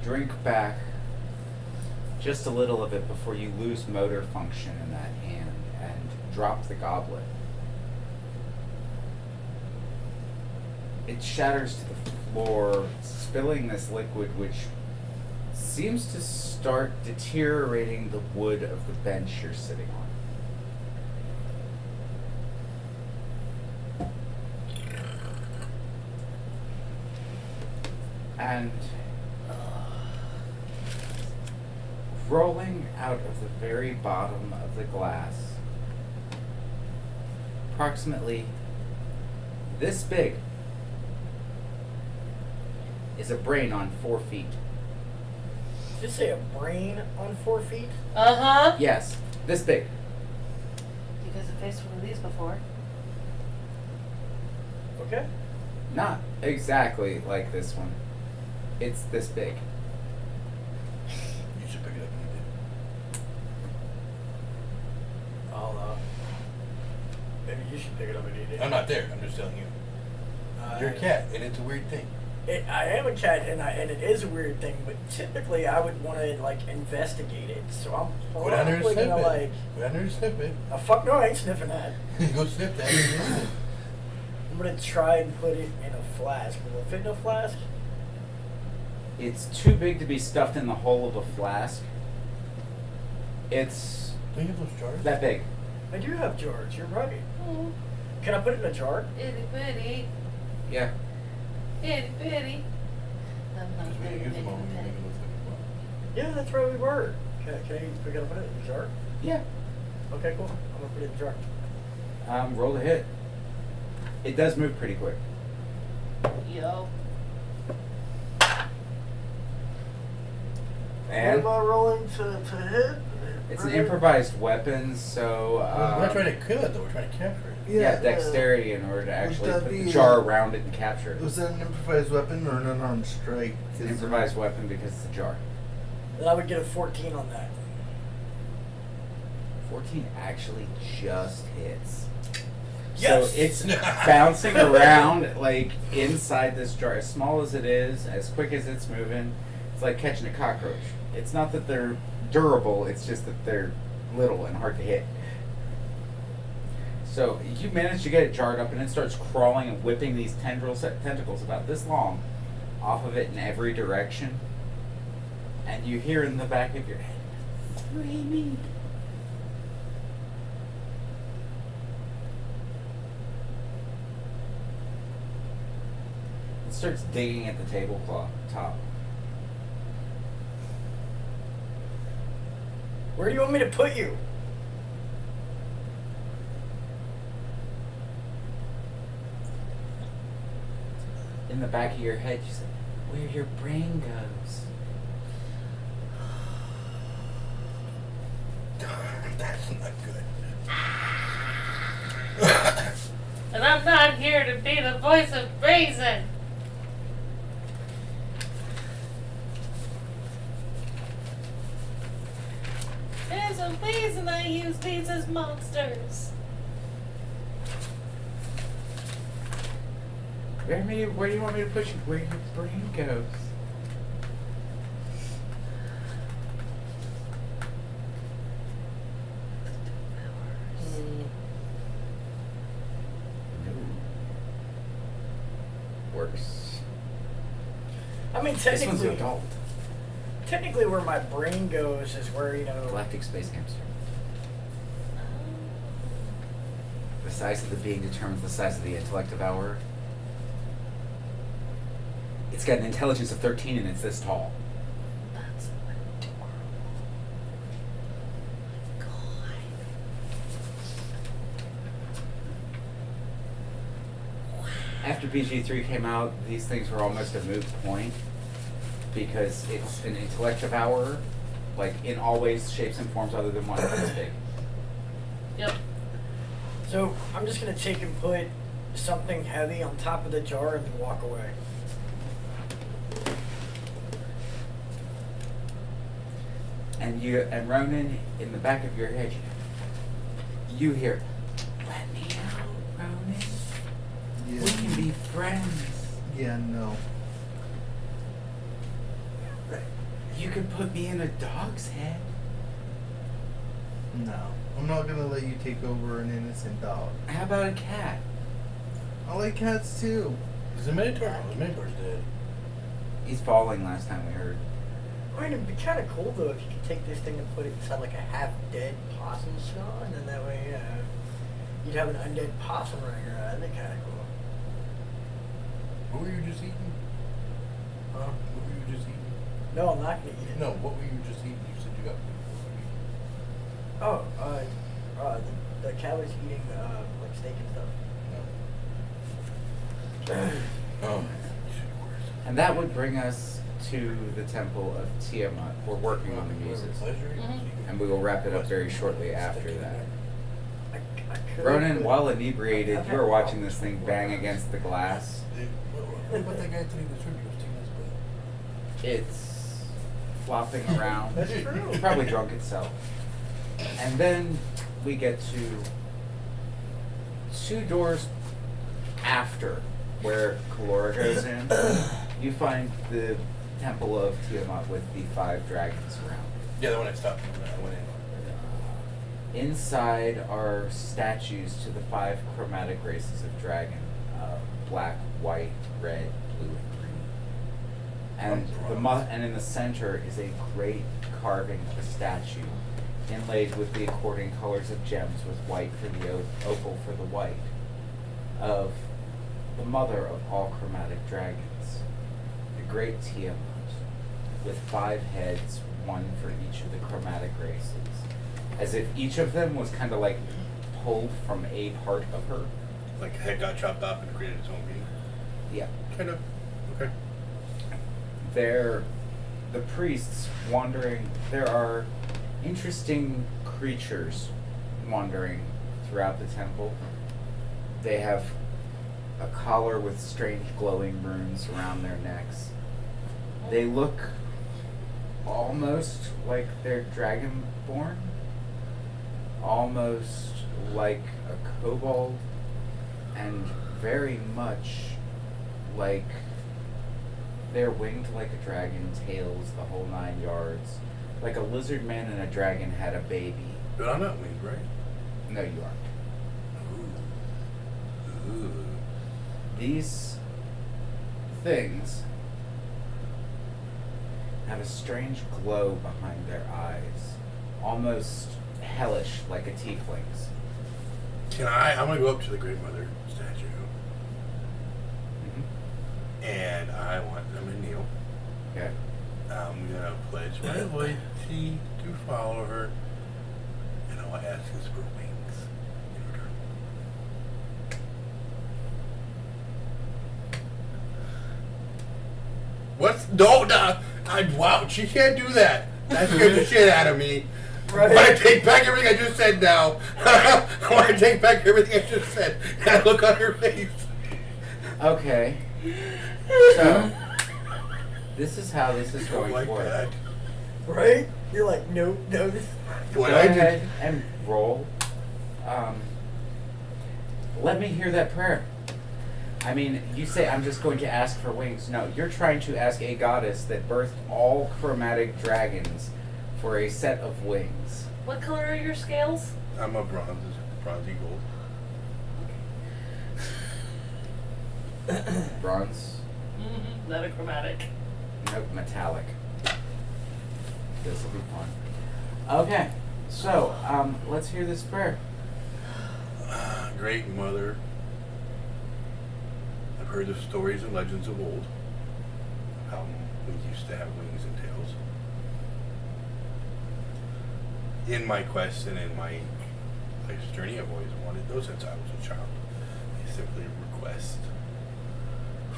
drink back just a little of it before you lose motor function in that hand and drop the goblet. It shatters to the floor, spilling this liquid which seems to start deteriorating the wood of the bench you're sitting on. And rolling out of the very bottom of the glass, approximately this big, is a brain on 4 feet. Did you say a brain on 4 feet? Uh-huh. Yes, this big. You guys have faced one of these before. Okay. Not exactly like this one. It's this big. You should pick it up and eat it. I'll, maybe you should pick it up and eat it. I'm not there. I'm just telling you. You're a cat, and it's a weird thing. I am a cat, and it is a weird thing, but typically I would want to, like, investigate it, so I'm Go down there and probably sniff gonna, it. like... Go down there and sniff it. Fuck no, I ain't sniffing that. Go sniff that. I'm gonna try and put it in a flask. Will it fit in a flask? It's too big to be stuffed in the hole of a flask. It's Do you have those jars? that big. I do have jars, you're right. Can I put it in a jar? Itty bitty. Yeah. Itty bitty. Because we didn't use them all when we were making those things. Yeah, that's right, we were. We gotta put it in the jar? Yeah. Okay, cool. I'm gonna put it in the jar. Roll the hit. It does move pretty quick. Yo. What And am I rolling to hit? it's an improvised weapon, so we're not trying to kill it though. We're trying to capture it. yeah, dexterity in order to actually that put the be jar around it and capture it. Was that an improvised weapon or an unarmed strike? It's an improvised weapon because it's a jar. Then I would get a 14 on that. 14 actually just hits. Yes! So it's bouncing around like inside this jar, as small as it is, as quick as it's moving. It's like catching a cockroach. It's not that they're durable, it's just that they're little and hard to hit. So you manage to get it jarred up and it starts crawling and whipping these tentacles about this long off of it in every direction. And you hear in the back of your head, "Free me." It starts digging at the tablecloth top. Where do you want me to put you? In the back of your head, you say, "Where your brain goes." That's not good. And I'm not here to be the voice of reason. There's a reason I use these as monsters. Where do you want me to push you? Where your brain goes. Worse. I mean, This one's technically, adult. technically, where my brain goes is where Galactic space hamster. The size of the being determines the size of the intellect devourer. It's got an intelligence of 13 and it's this tall. That's adorable. God. After BG3 came out, these things were almost a moot point because it's an intellect devourer, like in all ways, shapes, and forms other than one. It's big. Yep. So I'm just gonna take and put something heavy on top of the jar and then walk away. And Ronin, in the back of your head, you hear, "Let me out, Ronin. Yeah. We can be friends. Yeah, no. You could put me in a dog's head." No. I'm not gonna let you take over an innocent dog. How about a cat? I like cats too. Is the Minotaur? Oh, the Minotaur's dead. He's falling last time we heard. I mean, it'd be kind of cool though if you could take this thing and put it inside like a half-dead possum skull, and then that way, you'd have an undead possum right here. That'd be kind of cool. What were you just eating? Huh? What were you just eating? No, I'm not gonna eat it. No, what were you just eating? You said you got food. What were you eating? Oh, the cat was eating like steak and stuff. Oh. And that would bring us to the Temple of Tiamat. We're working on the muses. And we will wrap it up very shortly after that. I could, Ronin, but- while inebriated, you are watching this thing bang against the glass. What about that guy telling the truth? He was taking his blood. It's flopping around. That's true. It's probably drunk itself. And then we get to 2 doors after where Kalora goes in. You find the Temple of Tiamat with the 5 dragons around. Yeah, the one I stopped when I went in. Inside are statues to the 5 chromatic races of dragon: black, white, red, blue, and green. And in the center is a great carving of a statue, inlaid with the according colors of gems, with white for the opal for the white, of the mother of all chromatic dragons, the great Tiamat, with 5 heads one for each of the chromatic races. As if each of them was kind of like pulled from a part of her. Like a head got chopped off and created its own being. Yeah. Kind of. Okay. The priests wandering, there are interesting creatures wandering throughout the temple. They have a collar with strange glowing runes around their necks. They look almost like they're dragonborn, almost like a kobold, and very much like they're winged like a dragon, tails the whole 9 yards. Like a lizard man and a dragon had a baby. But I'm not winged, right? No, you aren't. Ooh. These things have a strange glow behind their eyes, almost hellish like a tiefling's. I'm gonna go up to the Great Mother statue. And I want them to kneel. Okay. I'm gonna pledge my loyalty to follow her. And I'll ask us for wings in return. What's no? Wow, she can't do that. That scared the shit out of me. Right. I want to take back everything I just said now. I want to take back everything I just said. That look on her face. Okay. So, this is how this is going like to work. that. Right? You're like, no. What Go I ahead did. and roll. Let me hear that prayer. I mean, you say I'm just going to ask for wings. No, you're trying to ask a goddess that birthed all chromatic dragons for a set of wings. What color are your scales? I'm a bronzy gold. Bronze? Mm-hmm. Not a chromatic. Nope, metallic. This will be fun. Okay, so let's hear this prayer. Great Mother, I've heard the stories and legends of old, how we used to have wings and tails. In my quest and in my life's journey, I've always wanted those since I was a child. I simply request,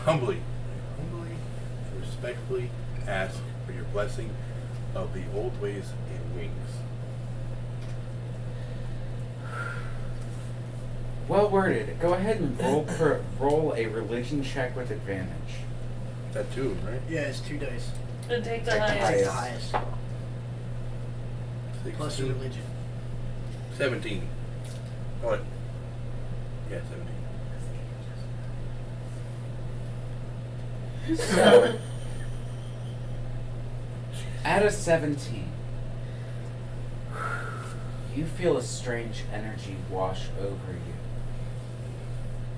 humbly, and respectfully ask for your blessing of the old ways in wings. Well worded. Go ahead and roll a religion check with advantage. That too, right? Yeah, it's 2 dice. And take the Take the Take highest. the highest. Plus your 16. religion. 17. What? Yeah, 17. So, at a 17, you feel a strange energy wash over you.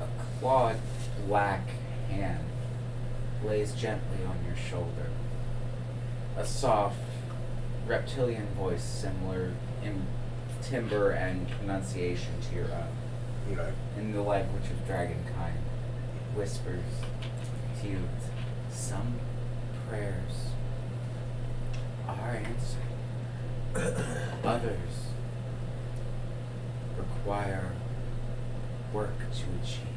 A clawed black hand lays gently on your shoulder. A soft reptilian voice similar in timbre and pronunciation to your own, Okay. in the language of dragonkind, whispers to you, some prayers are answered. Others require work to achieve.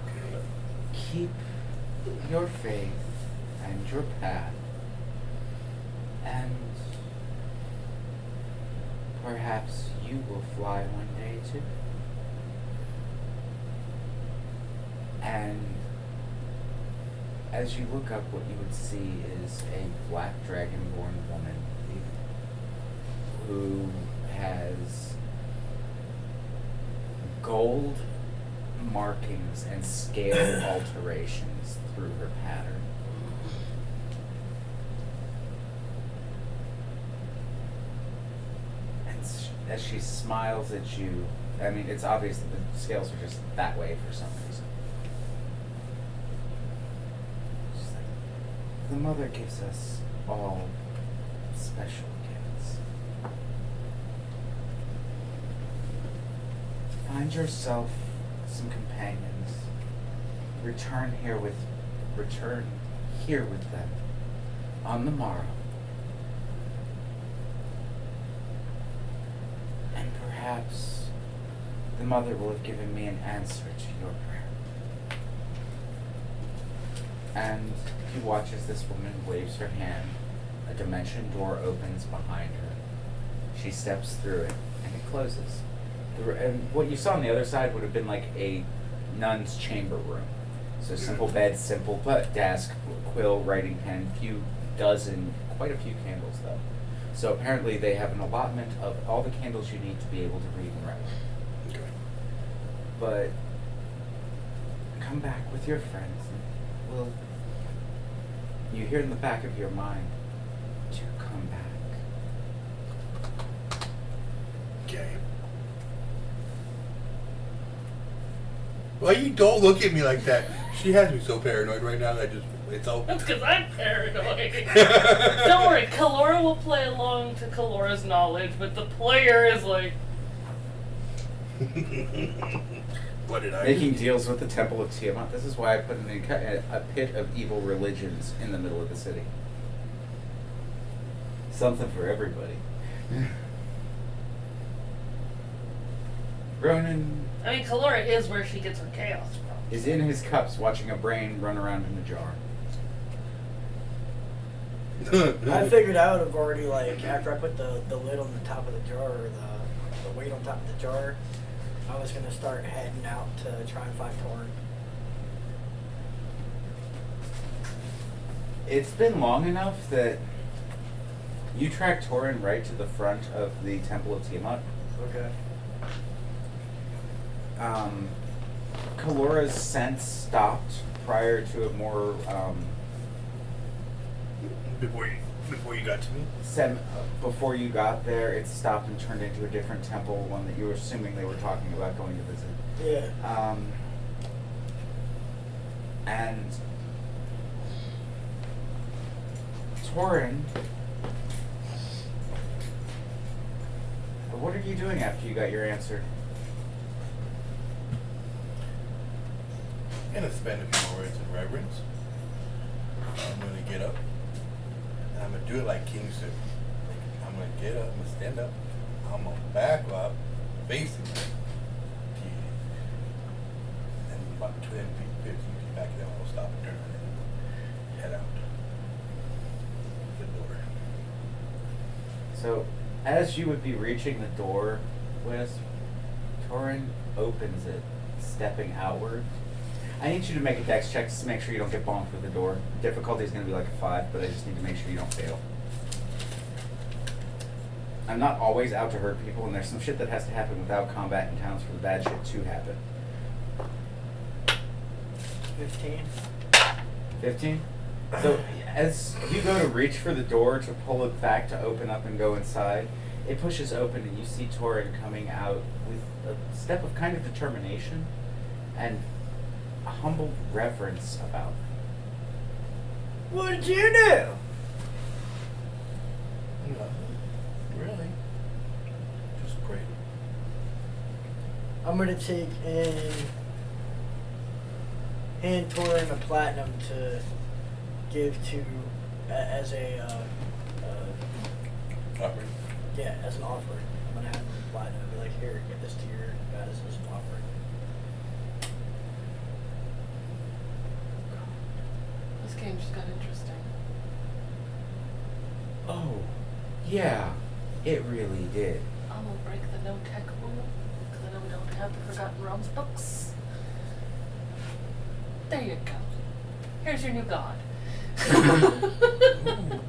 Okay. Keep your faith and your path, and perhaps you will fly one day too. And as you look up, what you would see is a black dragonborn woman who has gold markings and scale alterations through her pattern. And as she smiles at you, I mean, it's obvious that the scales are just that way for some reason. She's like, the mother gives us all special gifts. Find yourself some companions. Return here with them. on the morrow. And perhaps the mother will have given me an answer to your prayer. And he watches this woman, waves her hand. A dimension door opens behind her. She steps through it, and it closes. And what you saw on the other side would have been like a nun's chamber room. So simple bed, simple desk, quill, writing pen, quite a few candles though. So apparently they have an allotment of all the candles you need to be able to read and write. Okay. But come back with your friends and you hear in the back of your mind to come back. Okay. Why you don't look at me like that? She has me so paranoid right now that it's all. That's because I'm paranoid. Don't worry, Kalora will play along to Kalora's knowledge, but the player is like... What did I Making do? deals with the Temple of Tiamat. This is why I put a pit of evil religions in the middle of the city. Something for everybody. Ronin I mean, Kalora is where she gets her chaos from. is in his cups watching a brain run around in a jar. I figured I would have already, like, after I put the lid on the top of the jar, or the weight on top of the jar, I was going to start heading out to try and find Torn. It's been long enough that you track Torin right to the front of the Temple of Tiamat. Okay. Kalora's sense stopped prior to a more Before you got to me? before you got there, it stopped and turned into a different temple, one that you were assuming they were talking about going to visit. Yeah. And Torin, what are you doing after you got your answer? I'm gonna spend a few more words in reverence. I'm gonna get up. And I'm gonna do it like kings do. I'm gonna get up, I'm gonna stand up, I'm gonna back up, facing the deity. And about 10 feet, 15 feet back, then I'll stop and turn and head out the door. So, as you would be reaching the door, Wisp, Torin opens it, stepping outward. I need you to make a dex check to make sure you don't get bonked with the door. Difficulty is going to be like a 5, but I just need to make sure you don't fail. I'm not always out to hurt people, and there's some shit that has to happen without combat in towns for the bad shit to happen. 15. 15? So, as you go to reach for the door to pull it back to open up and go inside, it pushes open and you see Torin coming out with a step of kind of determination and a humble reverence about them. What did you do? No, really. Just pray. I'm gonna take and hand Torin a platinum to give to as a Offering. yeah, as an offering. I'm gonna hand him a platinum and be like, here, give this to your goddess as an offering. This game just got interesting. Oh, yeah, it really did. I'm gonna break the no tech rule because I know we don't have the Forgotten Realms books. There you go. Here's your new god.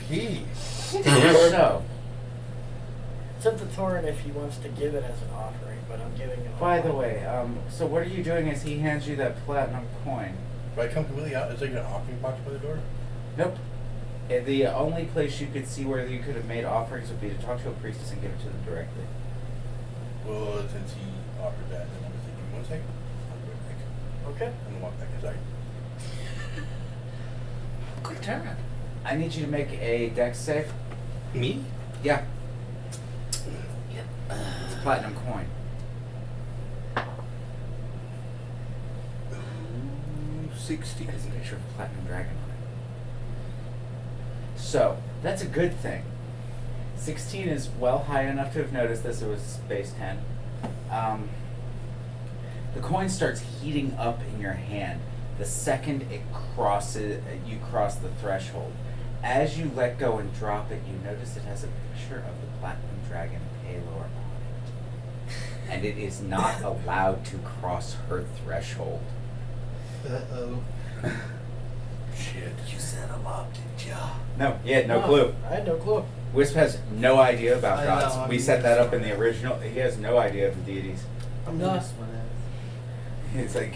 Okay. So, It's up to Torin if he wants to give it as an offering, but I'm giving him. by the way, so what are you doing as he hands you that platinum coin? Do I come completely out? Is there an offering box by the door? Nope. The only place you could see where you could have made offerings would be to talk to a priestess and give it to them directly. Well, since he offered that, then I'm gonna take 1 second. I'll be right back. Okay. I'm gonna walk back inside. Quick turnaround. I need you to make a dex save. Me? Yeah, Yep. it's a platinum coin. Ooh, 60. There's a picture of a platinum dragon on it. So, that's a good thing. 16 is well high enough to have noticed this. It was base 10. The coin starts heating up in your hand the second it crosses, you cross the threshold. As you let go and drop it, you notice it has a picture of the Platinum Dragon Palor on it. And it is not allowed to cross her threshold. Uh-oh. Shit. You set him up, didn't ya? No, he had no clue. I had no clue. Wisp has no idea about I know, gods. I'm We set that up in the smart. original. He has no idea of the deities. I'm No. just one of It's like,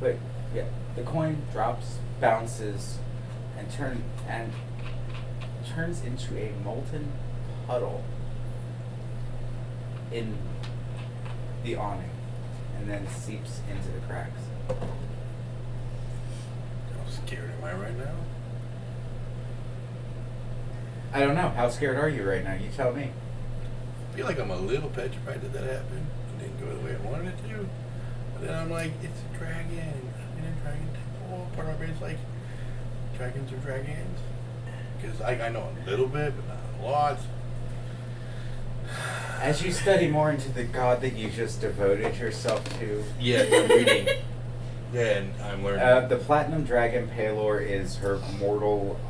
but yeah, the coin drops, bounces, and turns into a molten puddle in the awning, and then seeps into the cracks. How scared am I right now? I don't know. How scared are you right now? You tell me. I feel like I'm a little petrified that happened. It didn't go the way I wanted it to. But then I'm like, it's a dragon. I'm in a dragon temple. Part of my brain's like, dragons are dragons. Because I know a little bit, but not a lot. As you study more into the god that you just devoted yourself to, Yeah, I'm reading. Then I'm learning. the Platinum Dragon Palor is her mortal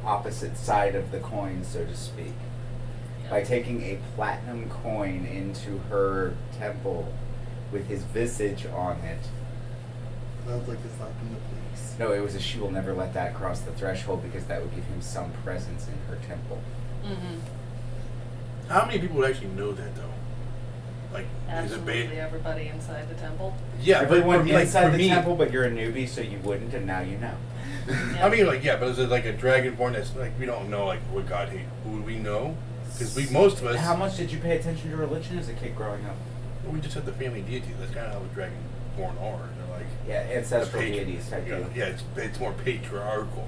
opposite side of the coin, so to speak. By taking a platinum coin into her temple with his visage on it. Sounds like it's not in the police. No, it was a she will never let that cross the threshold because that would give him some presence in her temple. Mm-hmm. How many people would actually know that, though? Like, Absolutely is it everybody inside the temple. Yeah, Everyone but for, inside for the me, temple, but you're a newbie, so you wouldn't, and now you know. I mean, like, yeah, but is it like a dragonborn that's like, we don't know, like, what god who would we know? Because most of us, How much did you pay attention to religion as a kid growing up? we just had the family deity. That's kind of how the dragonborn are. They're like, Yeah, ancestral the deities type yeah, deal. yeah, it's more patriarchal.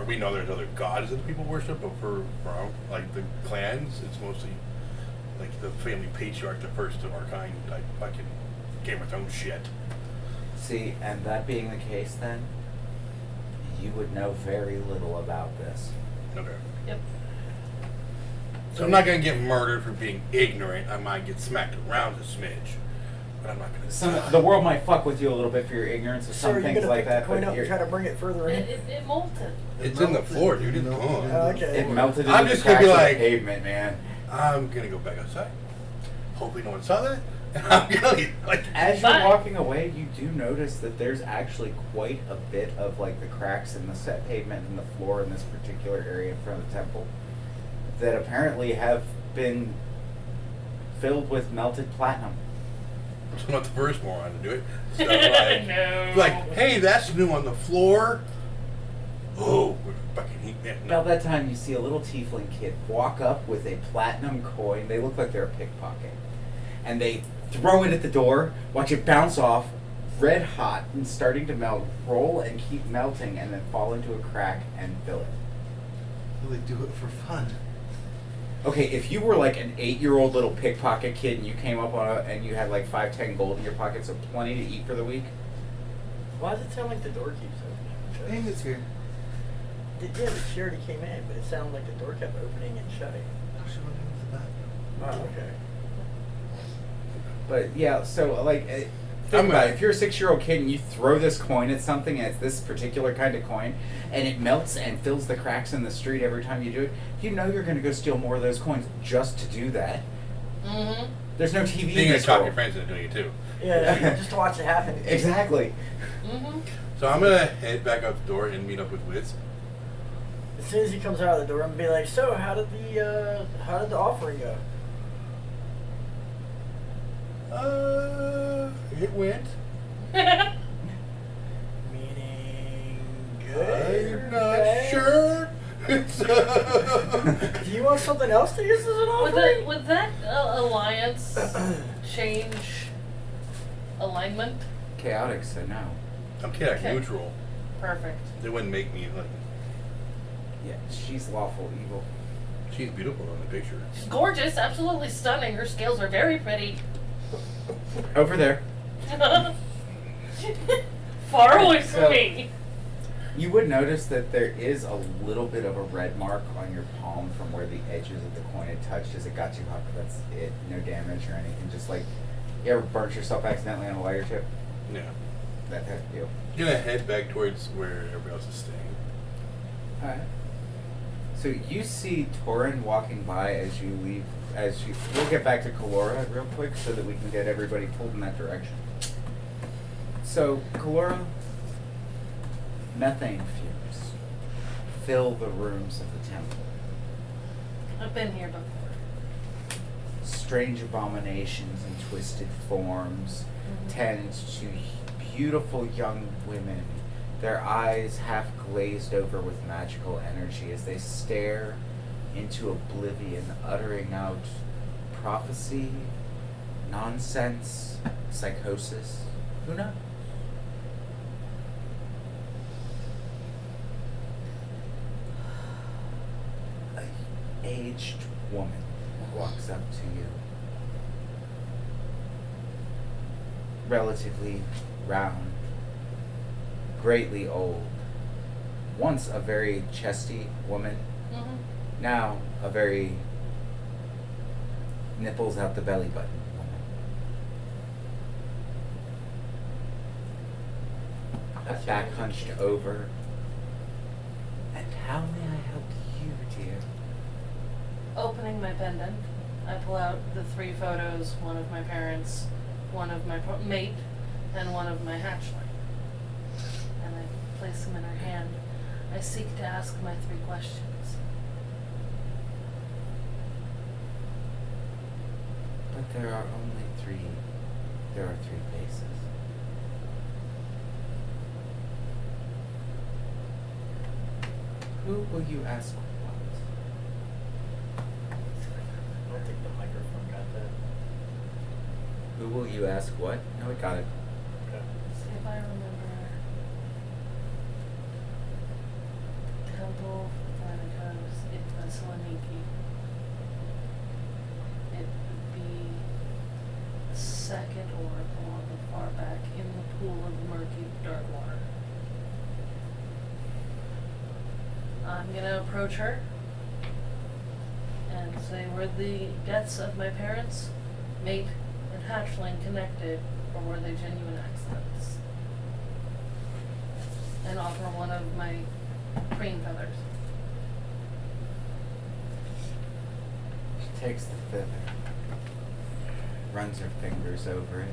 We know there's other gods that people worship, but for our, like, the clans, it's mostly like the family patriarch, the first of our kind, like fucking Game of Thrones shit. See, and that being the case then, you would know very little about this. Okay. Yep. So I'm not gonna get murdered for being ignorant. I might get smacked around a smidge, but I'm not gonna. The world might fuck with you a little bit for your ignorance of So some are you things gonna like pick that, the coin but up and try you're, to bring it further in? It molted. It's in the floor, dude. It's Melted. gone. Okay. it melted I'm into the just gonna cracks be of like- the pavement, man. I'm gonna go back outside. Hopefully no one saw that. And I'm gonna leave. Like, As you're Bye. walking away, you do notice that there's actually quite a bit of like the cracks in the set pavement and the floor in this particular area in front of the temple that apparently have been filled with melted platinum. I'm not the first moron to do it. Stuff like, No. like, hey, that's new on the floor. Oh, we're fucking heat. Yeah, About no. that time, you see a little tiefling kid walk up with a platinum coin. They look like they're a pickpocket. And they throw it at the door, watch it bounce off, red hot and starting to melt, roll and keep melting, and then fall into a crack and fill it. They do it for fun. Okay, if you were like an 8-year-old little pickpocket kid and you came up on and you had like 5-10 gold in your pocket, so plenty to eat for the week. Why does it sound like the door keeps opening? Dang, it's here. Yeah, but she already came in, but it sounded like the door kept opening and shutting. She went into the bathroom. Oh, okay. But yeah, so like, think I'm about a- it. If you're a 6-year-old kid and you throw this coin at something, and it's this particular kind of coin, and it melts and fills the cracks in the street every time you do it, you know you're going to go steal more of those coins just to do that. Mm-hmm. There's no TV Being in a this talk your world. friends into doing it too. Yeah, just to watch it happen. Exactly. Mm-hmm. So I'm gonna head back out the door and meet up with Wisp. As soon as he comes out of the door, I'm gonna be like, "So, how did the offering go?" It went. Meaning good. or I'm not bad? sure. Do you want something else to use as an offering? Would that alliance change alignment? Chaotic, so no. I'm chaotic Okay. neutral. Perfect. They wouldn't make me like. Yeah, she's lawful evil. She's beautiful on the picture. She's gorgeous, absolutely stunning. Her scales are very pretty. Over there. Far away So- from me. You would notice that there is a little bit of a red mark on your palm from where the edges of the coin had touched as it got too hot, but that's it. No damage or anything. Just like, you ever burnt yourself accidentally on a lighter tip? Yeah. That type of deal. I'm gonna head back towards where everybody else is staying. Alright. So you see Torin walking by as you leave, we'll get back to Kalora real quick so that we can get everybody pulled in that direction. So, Kalora, methane fumes fill the rooms of the temple. I've been here before. Strange abominations in twisted forms tend to beautiful young women, their eyes half glazed over with magical energy as they stare into oblivion, uttering out prophecy, nonsense, psychosis. Who knows? An aged woman walks up to you. Relatively round, greatly old. Once a very chesty woman, now a very nipples out the belly button woman. A back hunched over. And how may I help you, dear? Opening my pendant, I pull out the 3 photos, one of my parents, one of my mate, and one of my hatchling. And I place them in her hand. I seek to ask my 3 questions. But there are only 3. There are 3 faces. Who will you ask what? I don't think the microphone got that. Who will you ask what? No, it got it. Okay. See if I remember. Temple for Thanatos, it was Thessaloniki. It would be the second oracle on the far back in the pool of murky dark water. I'm gonna approach her and say, were the deaths of my parents, mate, and hatchling connected, or were they genuine accidents? And offer one of my crane feathers. She takes the feather, runs her fingers over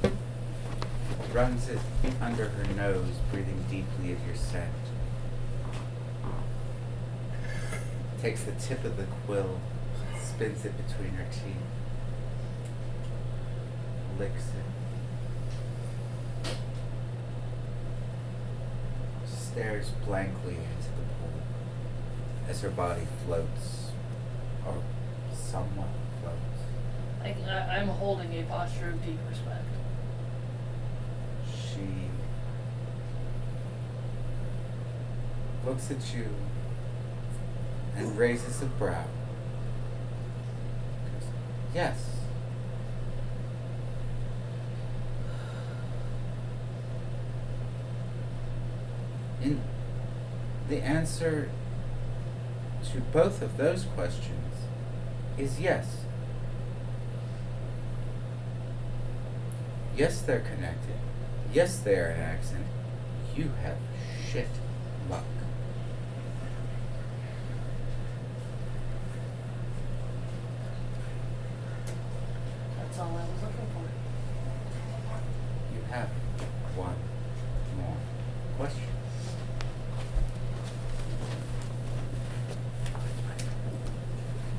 it, runs it under her nose, breathing deeply of your scent. Takes the tip of the quill, spins it between her teeth, licks it, stares blankly into the pool as her body floats, or somewhat floats. I'm holding a posture of deep respect. She looks at you and raises a brow. Goes, yes. The answer to both of those questions is yes. Yes, they're connected. Yes, they are an accident. You have shit luck. That's all I was looking for. You have one more question.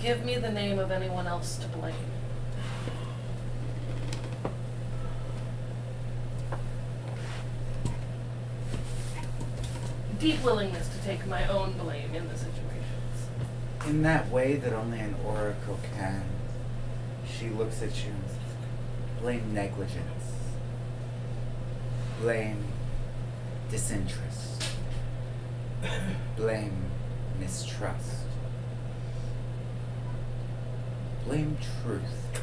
Give me the name of anyone else to blame. Deep willingness to take my own blame in the situations. In that way that only an oracle can, she looks at you and says, blame negligence. Blame disinterest. Blame mistrust. Blame truth.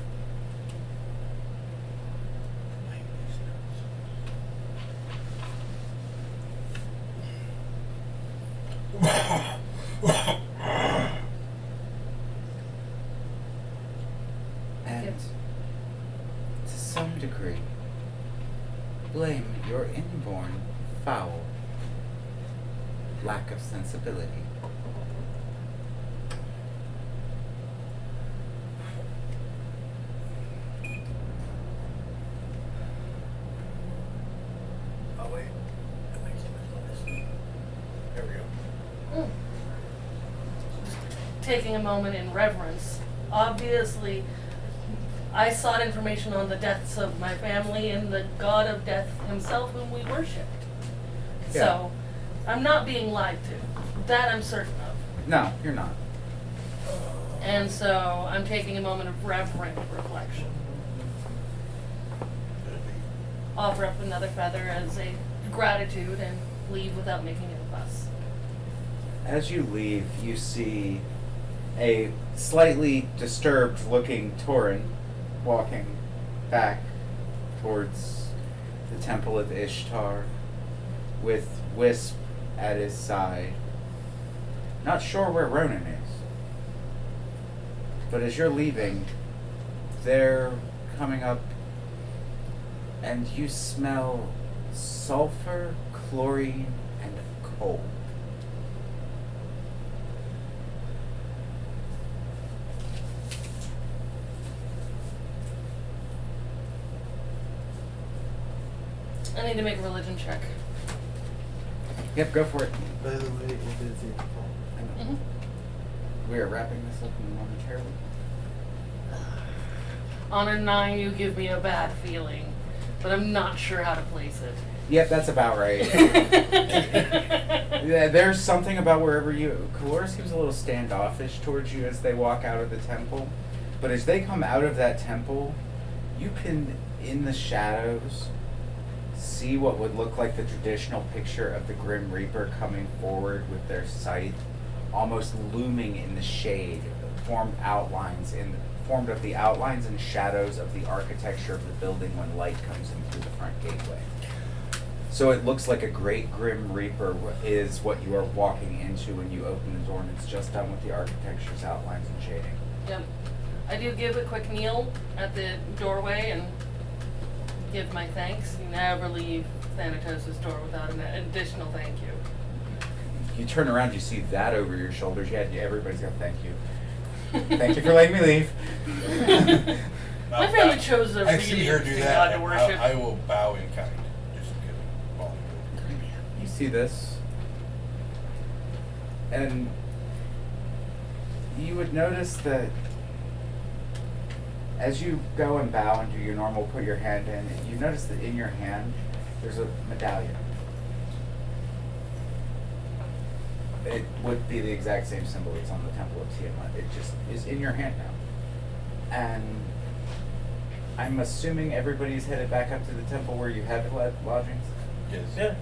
it, to some degree, blame your inborn foul lack of sensibility. Oh wait, that makes sense on this. There we go. Taking a moment in reverence. Obviously, I sought information on the deaths of my family and the god of death himself whom we worshipped. Yeah. So, I'm not being lied to. That I'm certain of. No, you're not. And so, I'm taking a moment of reverent reflection. Offer up another feather as a gratitude and leave without making a fuss. As you leave, you see a slightly disturbed looking Tauren walking back towards the Temple of Ishtar with Whisp at his side. Not sure where Ronin is. But as you're leaving, they're coming up and you smell sulfur, chlorine, and coal. I need to make a religion check. Yep, go for it. By the way, it is your fault. I know. We are wrapping this up momentarily. On a 9, you give me a bad feeling, but I'm not sure how to place it. Yep, that's about right. Yeah, there's something about wherever you... Calor seems a little standoffish towards you as they walk out of the temple. But as they come out of that temple, you can, in the shadows, see what would look like the traditional picture of the Grim Reaper coming forward with their scythe, almost looming in the shade, formed of the outlines and shadows of the architecture of the building when light comes in through the front gateway. So it looks like a great Grim Reaper is what you are walking into when you open the door, and it's just done with the architecture's outlines and shading. Yep. I do give a quick kneel at the doorway and give my thanks. You never leave Thanatos' door without an additional thank you. You turn around, you see that over your shoulders. Yeah, everybody's got thank you. Thank you for letting me leave. My family chose a I really see her do interesting that. god to worship. I will bow in kind. Just because. Well, You see this, and you would notice that as you go and bow and do your normal put your hand in, you notice that in your hand there's a medallion. It would be the exact same symbol that's on the Temple of Tiamat. It just is in your hand now. And I'm assuming everybody's headed back up to the temple where you have lodgings? yes. Yeah.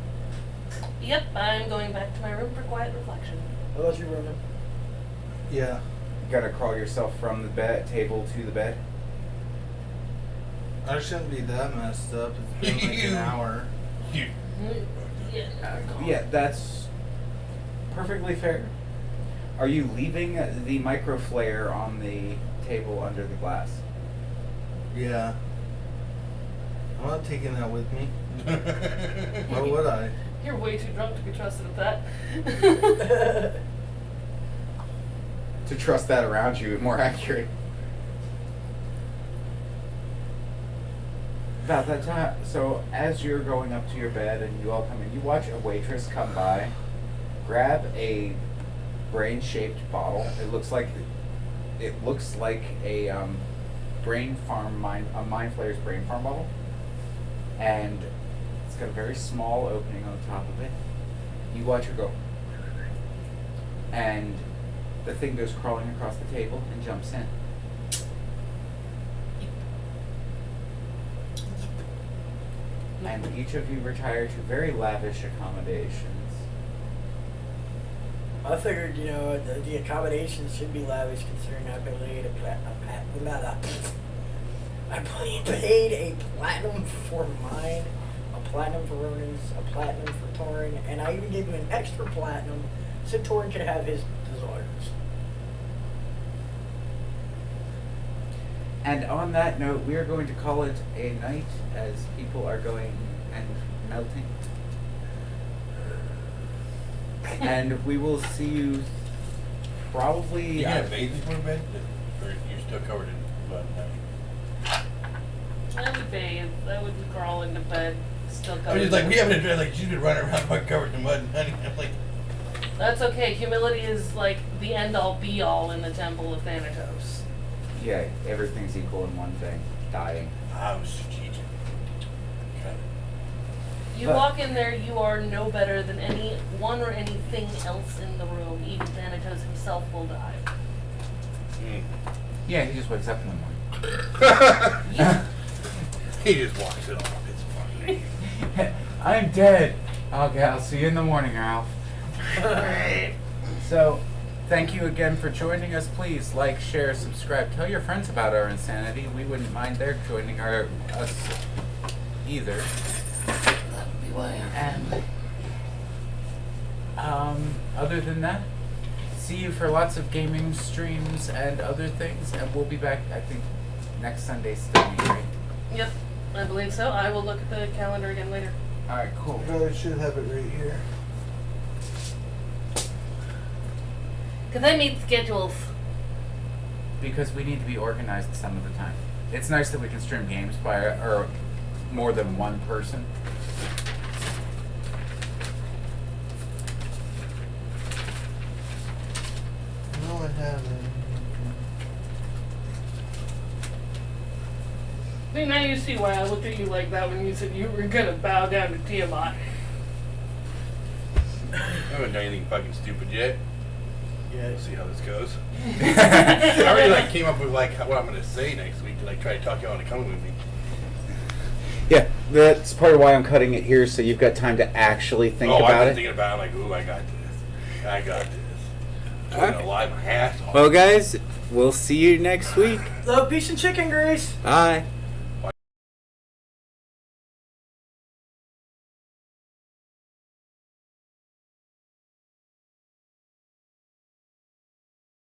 Yep, I'm going back to my room for quiet reflection. What about you, Ronan? Yeah. You gotta crawl yourself from the table to the bed. I shouldn't be that messed up. It's been like an hour. You. Yeah, that's perfectly fair. Are you leaving the microflare on the table under the glass? Yeah. I'm not taking that with me. Why would I? You're way too drunk to be trusted with that. To trust that around you, more accurate. About that time, so as you're going up to your bed and you all come in, you watch a waitress come by, grab a brain-shaped bottle. It looks like a Mind Flayer's Brain Farm bottle, and it's got a very small opening on the top of it. You watch her go, and the thing goes crawling across the table and jumps in. And each of you retire to very lavish accommodations. I figured, the accommodations should be lavish considering I paid a platinum for mine, a platinum for Ronin's, a platinum for Tauren, and I even gave him an extra platinum so Tauren could have his desires. And on that note, we are going to call it a night as people are going and melting. And we will see you probably. You gonna bathe before bed? Or you're still covered in mud and honey? I would bathe. I would crawl into bed. Still covered. I'm just like, we haven't addressed, like, she's been running around covered in mud and honey. I'm like, That's okay. Humility is like the end all be all in the Temple of Thanatos. Yeah, everything's equal in one thing: dying. I was strategic. Okay. You But- walk in there, you are no better than anyone or anything else in the room. Even Thanatos himself will die. Yeah, he just wakes up in the morning. He just walks it off. It's funny. I'm dead. Okay, I'll see you in the morning, Ralph. So, thank you again for joining us. Please like, share, subscribe. Tell your friends about our insanity. We wouldn't mind their joining us either. That would be why Other than that, see you for lots of gaming streams and other things, and we'll be back, I think, next Sunday still, right? Yep, I believe so. I will look at the calendar again later. Alright, cool. I should have it right here. Because I meet schedules. Because we need to be organized some of the time. It's nice that we can stream games by or more than one person. No, I haven't. See, now you see why I looked at you like that when you said you were going to bow down to Tiamat. I haven't done anything fucking stupid yet. Yeah. We'll see how this goes. I already like came up with like what I'm gonna say next week to like try to talk you all into coming with me. Yeah, that's part of why I'm cutting it here, so you've got time to actually think I've about been it. thinking about it, like, ooh, I got this. I got this. I'm gonna lie my ass off. Well, guys, we'll see you next week. Love, peace, and chicken grease. Bye.